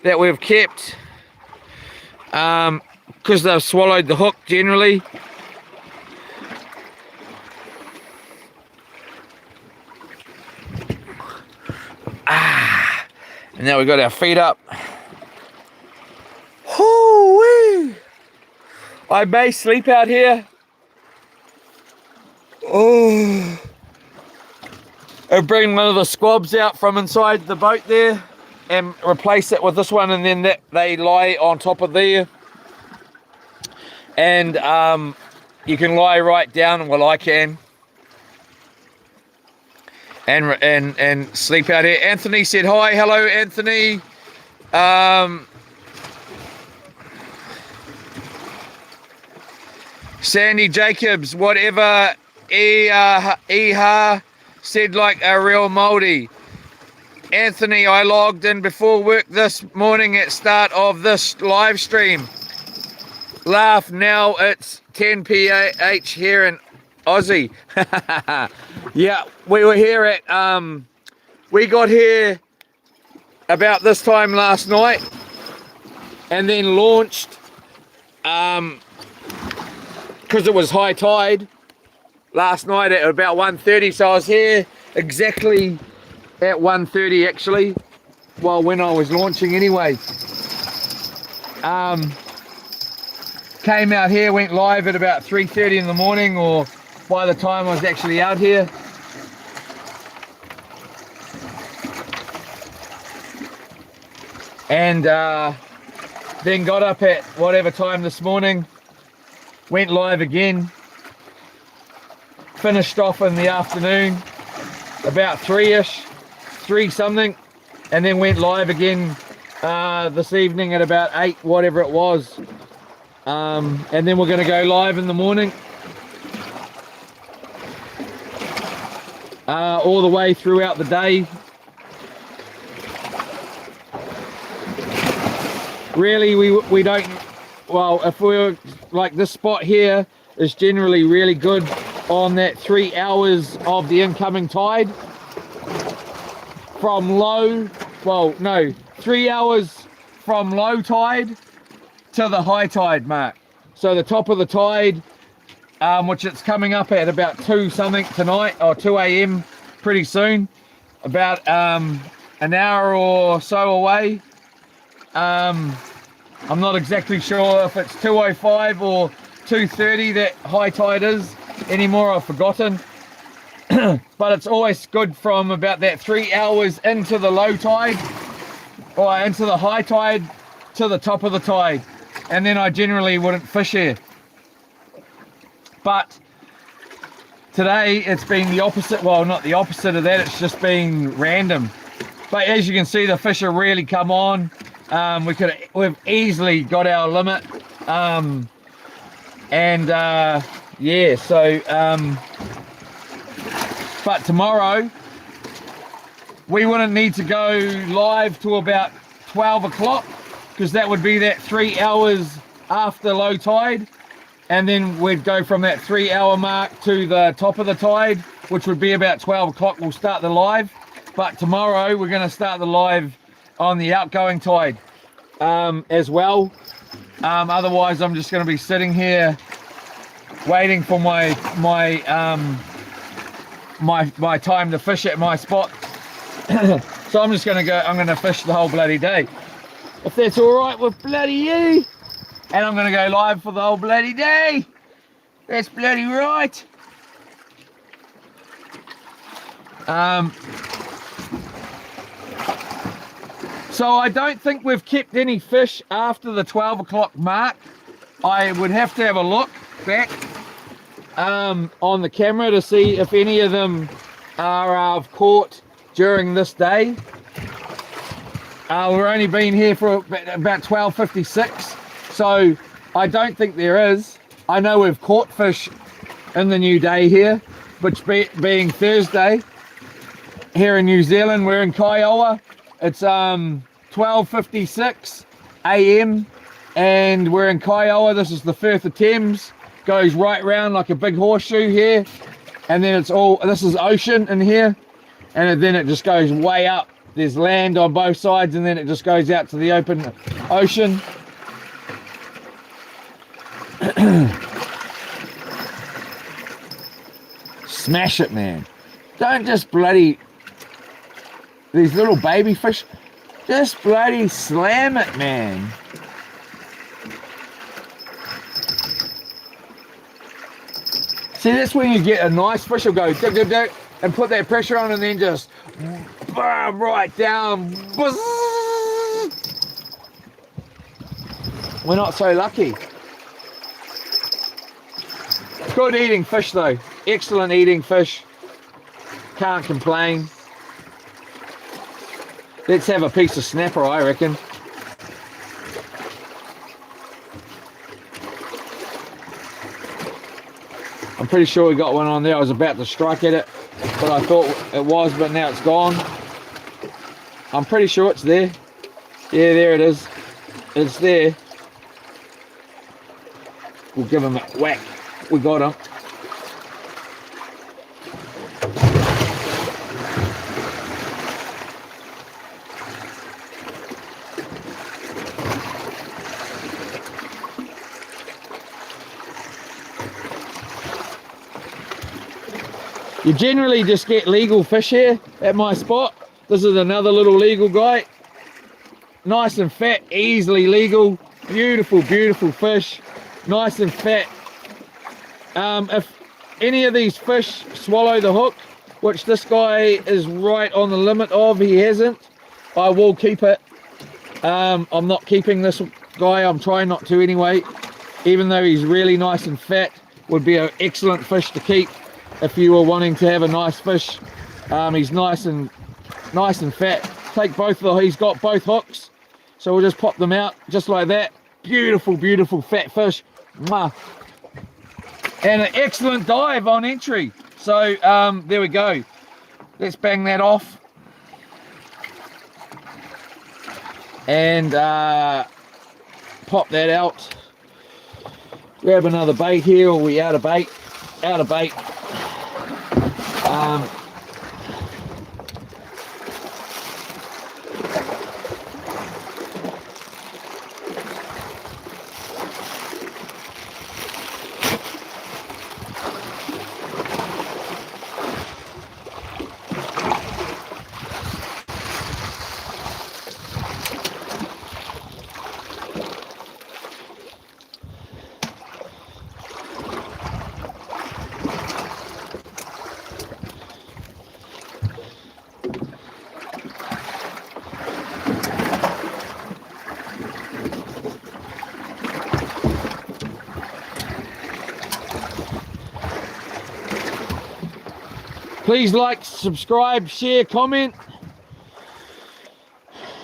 that we've kept because they've swallowed the hook generally. And now we've got our feet up. Whoo-wee. I may sleep out here. Oh. I'll bring one of the squabs out from inside the boat there and replace it with this one, and then they lie on top of there. And you can lie right down, well, I can, and sleep out here. Anthony said hi. Hello, Anthony. Sandy Jacobs, whatever Iha said, like a real Māori. Anthony, I logged in before work this morning at start of this live stream. Laugh, now it's 10 PH here in Aussie. Yeah, we were here at we got here about this time last night and then launched because it was high tide last night at about 1:30, so I was here exactly at 1:30 actually, well, when I was launching anyway. Came out here, went live at about 3:30 in the morning, or by the time I was actually out here. And then got up at whatever time this morning, went live again, finished off in the afternoon, about 3-ish, 3 something, and then went live again this evening at about 8, whatever it was. And then we're going to go live in the morning, all the way throughout the day. Really, we don't, well, if we're like this spot here is generally really good on that 3 hours of the incoming tide from low, well, no, 3 hours from low tide to the high tide mark. So the top of the tide, which it's coming up at about 2 something tonight, or 2 a.m. pretty soon, about an hour or so away. I'm not exactly sure if it's 2:05 or 2:30 that high tide is anymore, I've forgotten. But it's always good from about that 3 hours into the low tide, or into the high tide to the top of the tide. And then I generally wouldn't fish here. But today it's been the opposite, well, not the opposite of that, it's just been random. But as you can see, the fish have really come on. We've easily got our limit. Yeah, so but tomorrow we wouldn't need to go live to about 12 o'clock, because that would be that 3 hours after low tide, and then we'd go from that 3 hour mark to the top of the tide, which would be about 12 o'clock. We'll start the live. But tomorrow we're going to start the live on the outgoing tide as well. Otherwise I'm just going to be sitting here waiting for my time to fish at my spot. So I'm just going to go, I'm going to fish the whole bloody day, if that's all right with bloody you. And I'm going to go live for the whole bloody day. That's bloody right. So I don't think we've kept any fish after the 12 o'clock mark. I would have to have a look back on the camera to see if any of them are caught during this day. We've only been here for about 12:56, so I don't think there is. I know we've caught fish in the new day here, which being Thursday here in New Zealand. We're in Kiowa. It's 12:56 a.m. and we're in Kiowa. This is the Firth of Thames, goes right round like a big horseshoe here, and then this is ocean in here, and then it just goes way up. There's land on both sides, and then it just goes out to the open ocean. Smash it, man. Don't just bloody, these little baby fish, just bloody slam it, man. See, that's when you get a nice fish. Will go dip, dip, dip, and put that pressure on, and then just bam, right down. Buzz. We're not so lucky. Good eating fish though. Excellent eating fish. Can't complain. Let's have a piece of snapper, I reckon. I'm pretty sure we got one on there. I was about to strike at it, but I thought it was, but now it's gone. I'm pretty sure it's there. Yeah, there it is. It's there. We'll give him a whack. We got him. You generally just get legal fish here at my spot. This is another little legal guy. Nice and fat, easily legal. Beautiful, beautiful fish. Nice and fat. If any of these fish swallow the hook, which this guy is right on the limit of, he hasn't, I will keep it. I'm not keeping this guy. I'm trying not to anyway. Even though he's really nice and fat, would be an excellent fish to keep. If you were wanting to have a nice fish, he's nice and fat. Take both of he's got both hooks, so we'll just pop them out just like that. Beautiful, beautiful fat fish. Mwah. And an excellent dive on entry. So there we go. Let's bang that off. And pop that out. Grab another bait here, or we out of bait? Out of bait. Please like, subscribe, share, comment.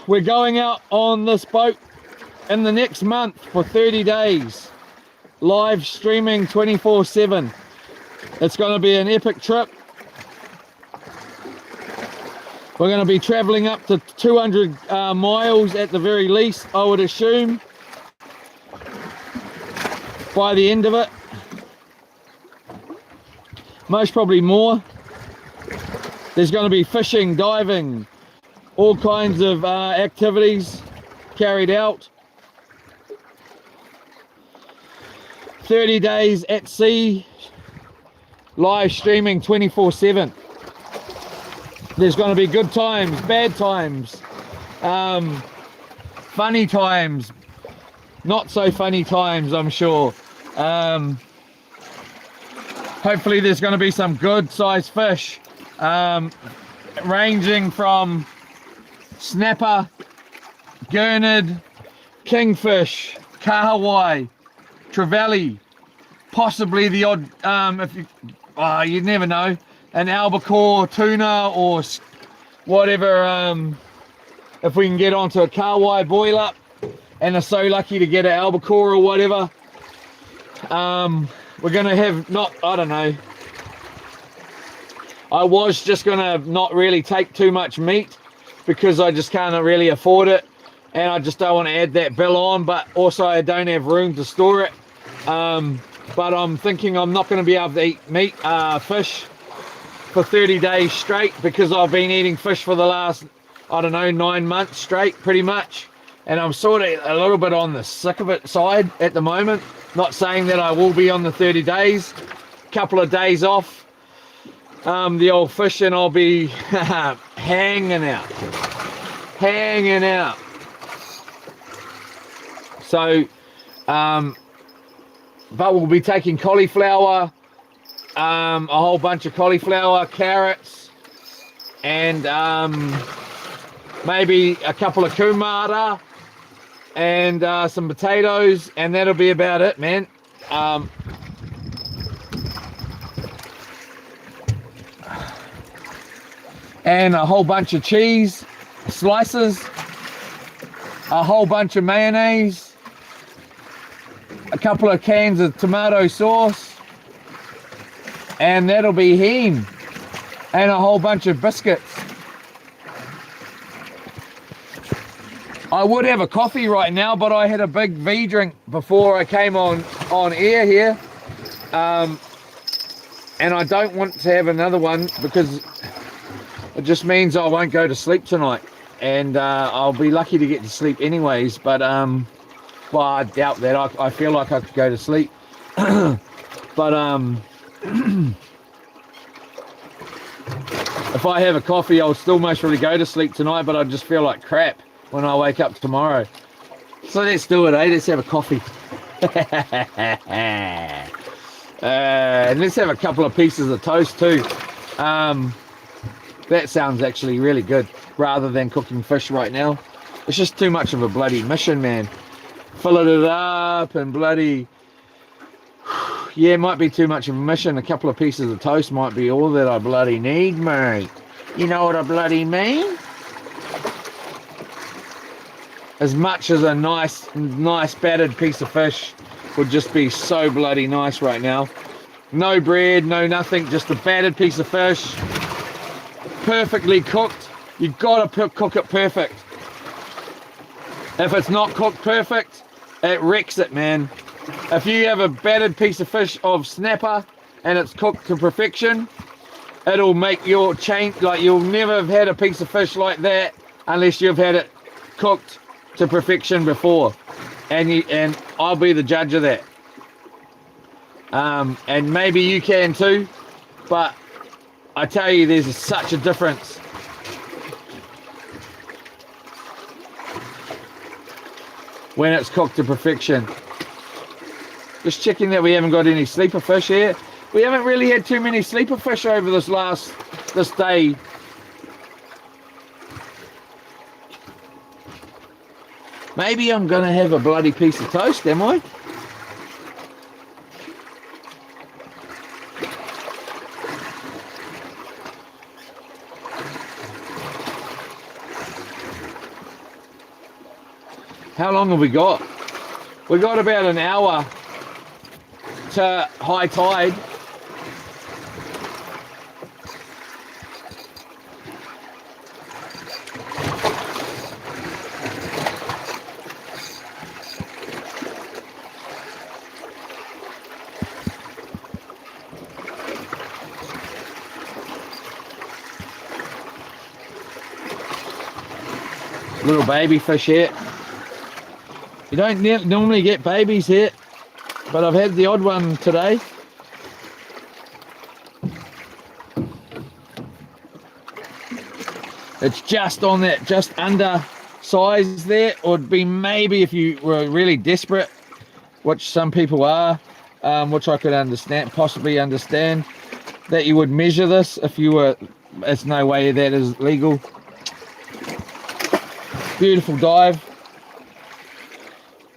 We're going out on this boat in the next month for 30 days. Live streaming 24/7. It's going to be an epic trip. We're going to be traveling up to 200 miles at the very least, I would assume, by the end of it. Most probably more. There's going to be fishing, diving, all kinds of activities carried out. 30 days at sea, live streaming 24/7. There's going to be good times, bad times, funny times, not so funny times, I'm sure. Hopefully there's going to be some good sized fish. ranging from snapper, gurnard, kingfish, kahawai, trevally, possibly the odd, if you, you never know, an albacore, tuna, or whatever. If we can get onto a kahawai boil up and are so lucky to get an albacore or whatever, we're gonna have I don't know. I was just gonna not really take too much meat because I just can't really afford it, and I just don't want to add that bill on, but also I don't have room to store it. But I'm thinking I'm not going to be able to eat fish for 30 days straight, because I've been eating fish for the last, I don't know, 9 months straight pretty much, and I'm sort of a little bit on the sick of it side at the moment. Not saying that I will be on the 30 days, couple of days off the old fish, and I'll be hanging out. So but we'll be taking cauliflower, a whole bunch of cauliflower, carrots, and maybe a couple of kumara and some potatoes, and that'll be about it, man. And a whole bunch of cheese slices, a whole bunch of mayonnaise, a couple of cans of tomato sauce, and that'll be him, and a whole bunch of biscuits. I would have a coffee right now, but I had a big V drink before I came on air here, and I don't want to have another one because it just means I won't go to sleep tonight, and I'll be lucky to get to sleep anyways, but well, I doubt that. I feel like I could go to sleep. But if I have a coffee, I'll still most probably go to sleep tonight, but I just feel like crap when I wake up tomorrow. So let's do it, eh? Let's have a coffee. And let's have a couple of pieces of toast too. That sounds actually really good, rather than cooking fish right now. It's just too much of a bloody mission, man. Filling it up and bloody, yeah, it might be too much of a mission. A couple of pieces of toast might be all that I bloody need, mate. You know what I bloody mean? As much as a nice battered piece of fish would just be so bloody nice right now. No bread, no nothing, just a battered piece of fish, perfectly cooked. You gotta cook it perfect. If it's not cooked perfect, it wrecks it, man. If you have a battered piece of fish of snapper and it's cooked to perfection, it'll make your chain, like, you'll never have had a piece of fish like that unless you've had it cooked to perfection before, and I'll be the judge of that. And maybe you can too, but I tell you, there's such a difference. When it's cooked to perfection. Just checking that we haven't got any sleeper fish here. We haven't really had too many sleeper fish over this day. Maybe I'm gonna have a bloody piece of toast, am I? How long have we got? We got about an hour to high tide. Little baby fish here. You don't normally get babies here, but I've had the odd one today. It's just on that, just under size there, or it'd be maybe if you were really desperate, which some people are, which I could possibly understand, that you would measure this if you were it's no way that is legal. Beautiful dive.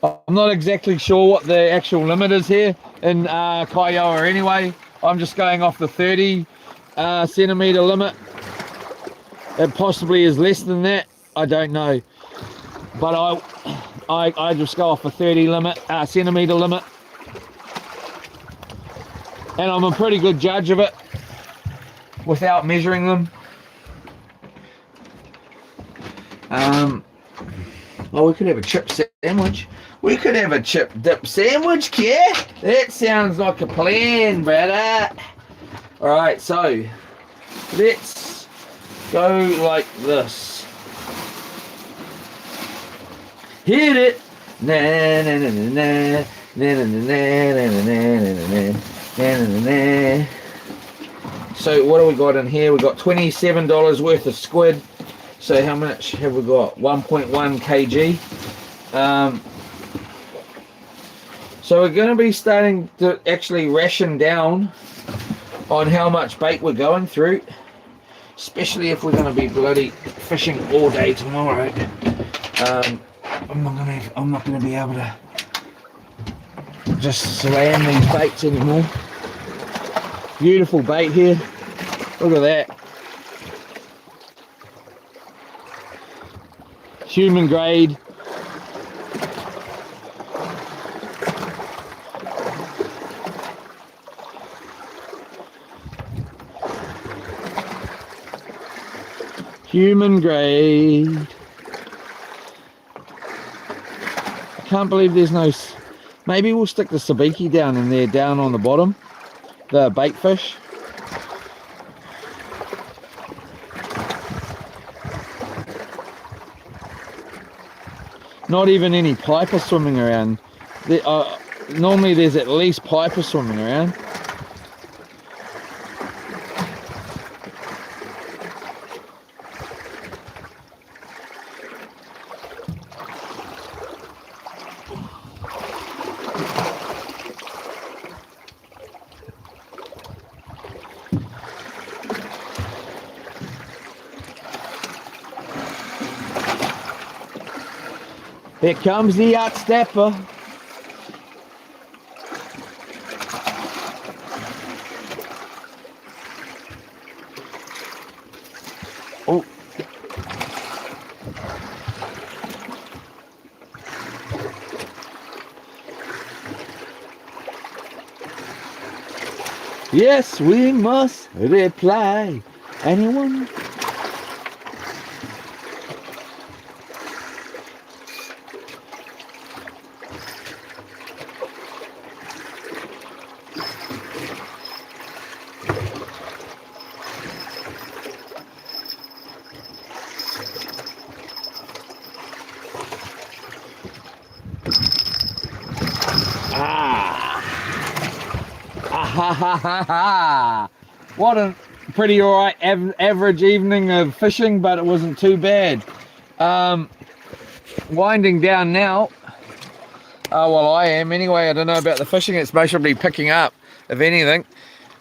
I'm not exactly sure what the actual limit is here in Kaiyoa anyway. I'm just going off the 30 centimeter limit. It possibly is less than that, I don't know. But I just go off a 30 centimeter limit. And I'm a pretty good judge of it without measuring them. Oh, we could have a chip sandwich. We could have a chip dip sandwich, yeah? That sounds like a plan, brother. Alright, so let's go like this. Hit it. Na na na na na na na na na na na na. So what do we got in here? We got $27 worth of squid. So how much have we got? 1.1 kg. So we're going to be starting to actually ration down on how much bait we're going through, especially if we're going to be bloody fishing all day tomorrow. I'm not going to be able to just slam these baits anymore. Beautiful bait here. Look at that. Human grade. Human grade. I can't believe there's no... Maybe we'll stick the sabiki down in there, down on the bottom. The bait fish. Not even any piper swimming around. Normally there's at least piper swimming around. Here comes the yacht stepper. Oh. Yes, we must reply. Anyone? Ha ha ha ha! What a pretty alright average evening of fishing, but it wasn't too bad. Winding down now. Well, I am anyway. I don't know about the fishing. It's mostly picking up, if anything.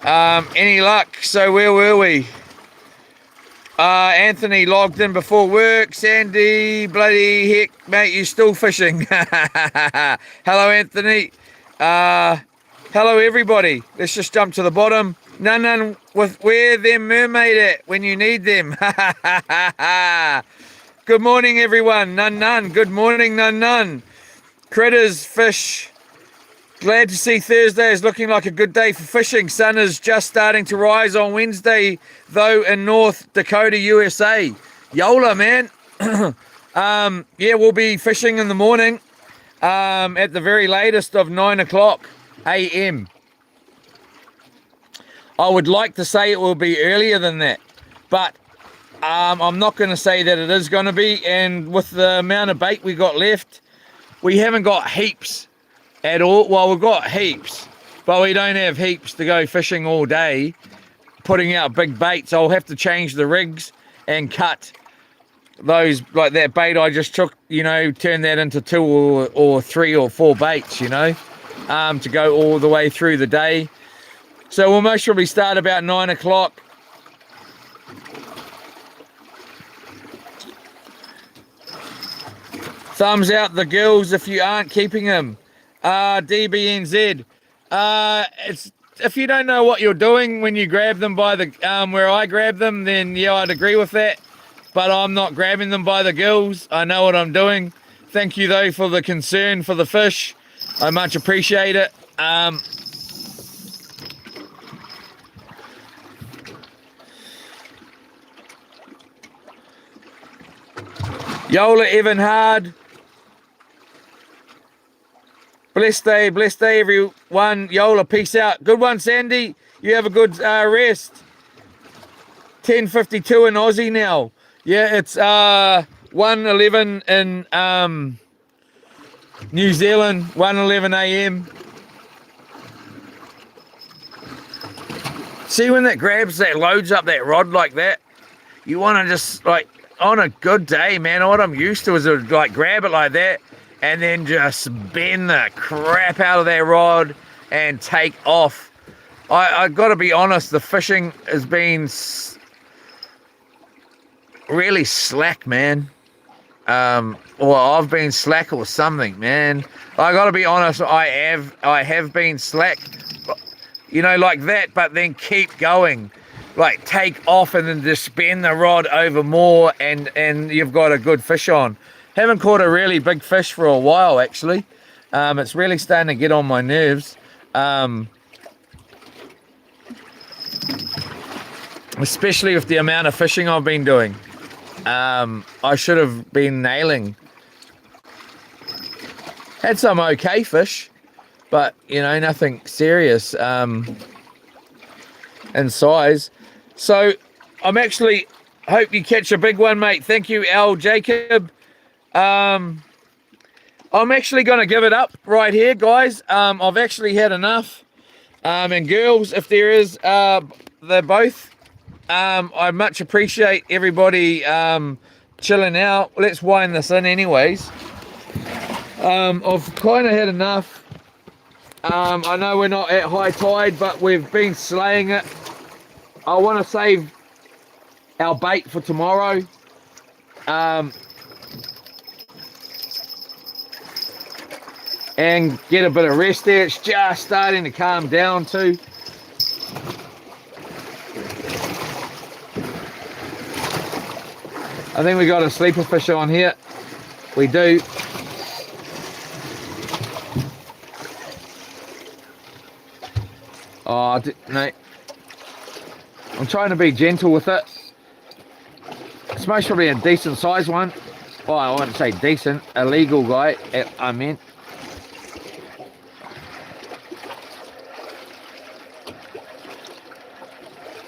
Any luck? So where were we? Anthony logged in before work. Sandy, bloody heck, mate, you still fishing? Hello, Anthony. Hello everybody. Let's just jump to the bottom. None with where them mermaid at when you need them. Good morning everyone. None. Good morning, none. Critters, fish. Glad to see Thursday is looking like a good day for fishing. Sun is just starting to rise on Wednesday though in North Dakota, USA. Yola, man. Yeah, we'll be fishing in the morning at the very latest of 9 o'clock a.m. I would like to say it will be earlier than that, but I'm not going to say that it is going to be. And with the amount of bait we got left, we haven't got heaps at all. Well, we've got heaps, but we don't have heaps to go fishing all day, putting out big baits. I'll have to change the rigs and cut those, like that bait I just took, you know, turn that into 2 or 3 or 4 baits, you know. To go all the way through the day. So we'll most probably start about 9 o'clock Thumbs out the girls if you aren't keeping them. DBNZ. It's if you don't know what you're doing when you grab them by the where I grab them, then yeah, I'd agree with that. But I'm not grabbing them by the gills. I know what I'm doing. Thank you though for the concern for the fish. I much appreciate it. Yola Evanhard. Blessed day everyone. Yola, peace out. Good one, Sandy. You have a good rest. 10:52 in Aussie now. Yeah, it's 1:11 in New Zealand, 1:11 a.m. See when that grabs, that loads up that rod like that, you want to just, like, on a good day, man, what I'm used to is to, like, grab it like that and then just bend the crap out of that rod and take off. I got to be honest, the fishing has been really slack, man. Or I've been slack or something, man. I got to be honest, I have been slack, you know, like that, but then keep going. Like, take off and then just bend the rod over more and you've got a good fish on. Haven't caught a really big fish for a while, actually. It's really starting to get on my nerves. Especially with the amount of fishing I've been doing. I should have been nailing. Had some okay fish, but, you know, nothing serious in size. So I'm actually, hope you catch a big one, mate. Thank you, Al Jacob. I'm actually going to give it up right here, guys. I've actually had enough. And girls, if there is, they're both. I much appreciate everybody chilling out. Let's wind this in anyways. I've kind of had enough. I know we're not at high tide, but we've been slaying it. I want to save our bait for tomorrow. And get a bit of rest there. It's just starting to calm down too. I think we got a sleeper fish on here. We do. Oh, no. I'm trying to be gentle with it. It's most probably a decent sized one. Oh, I wouldn't say decent. A legal guy, I meant.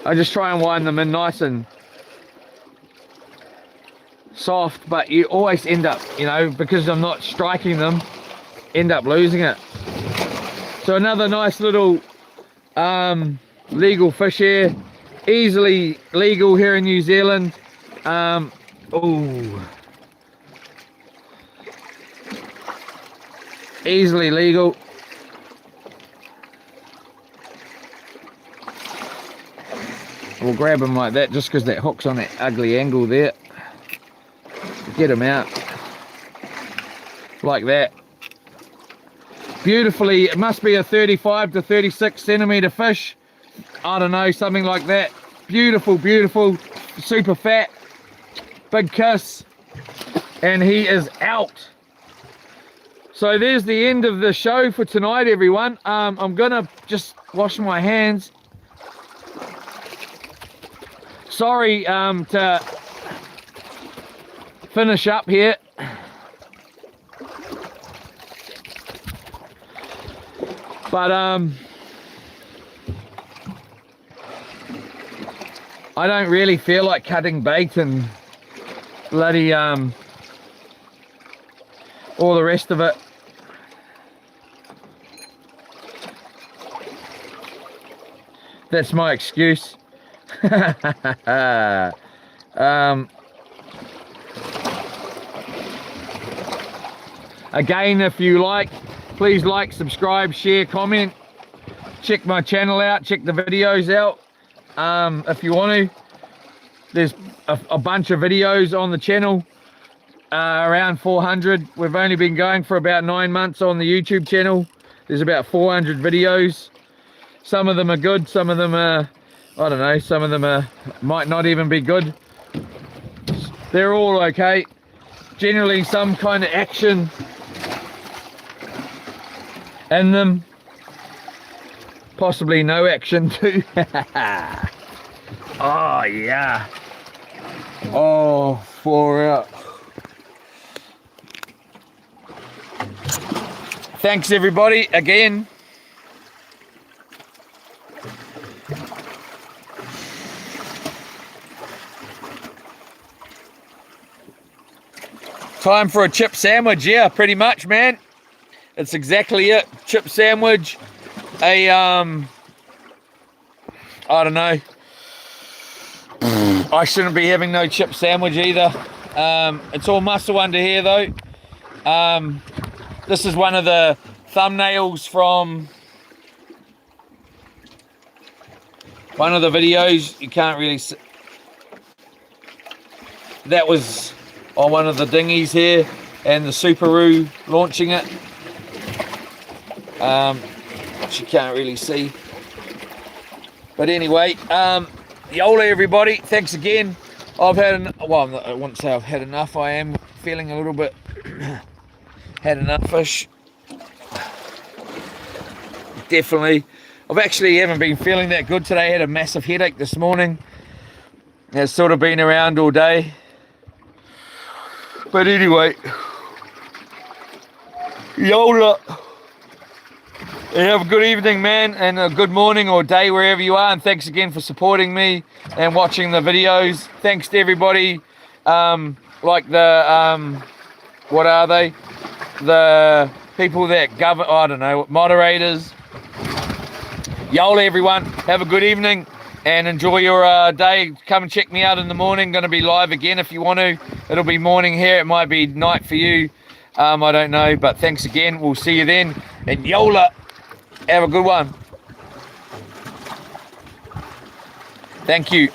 I just try and wind them in nice and soft, but you always end up, you know, because I'm not striking them, end up losing it. So another nice little legal fish here, easily legal here in New Zealand. Easily legal. We'll grab them like that just because that hook's on that ugly angle there. Get them out like that. Beautifully, it must be a 35 to 36 centimeter fish. I don't know, something like that. Beautiful, beautiful, super fat, big kiss, and he is out. So there's the end of the show for tonight, everyone. I'm gonna just wash my hands. Sorry to finish up here. But I don't really feel like cutting bait and bloody all the rest of it. That's my excuse. Again, if you like, please like, subscribe, share, comment. Check my channel out, check the videos out if you want to. There's a bunch of videos on the channel. around 400. We've only been going for about 9 months on the YouTube channel. There's about 400 videos. Some of them are good, some of them are, I don't know, some of them are might not even be good. They're all okay. Generally some kind of action in them. Possibly no action too. Oh yeah. Oh, far out. Thanks everybody again. Time for a chip sandwich, yeah, pretty much, man. It's exactly it. Chip sandwich. A I don't know. I shouldn't be having no chip sandwich either. It's all muscle under here though. This is one of the thumbnails from one of the videos. You can't really see. That was on one of the dinghies here and the Subaru launching it. Which you can't really see. But anyway, Yola everybody, thanks again. I've had, well, I won't say I've had enough. I am feeling a little bit had enough fish. Definitely. I've actually haven't been feeling that good today. I had a massive headache this morning. It's sort of been around all day. But anyway, Yola. And have a good evening, man, and a good morning or day wherever you are. And thanks again for supporting me and watching the videos. Thanks to everybody, like the, what are they? The people that govern, I don't know, moderators. Yola, everyone. Have a good evening and enjoy your day. Come and check me out in the morning. Going to be live again if you want to. It'll be morning here. It might be night for you. I don't know, but thanks again. We'll see you then. And Yola. Have a good one. Thank you.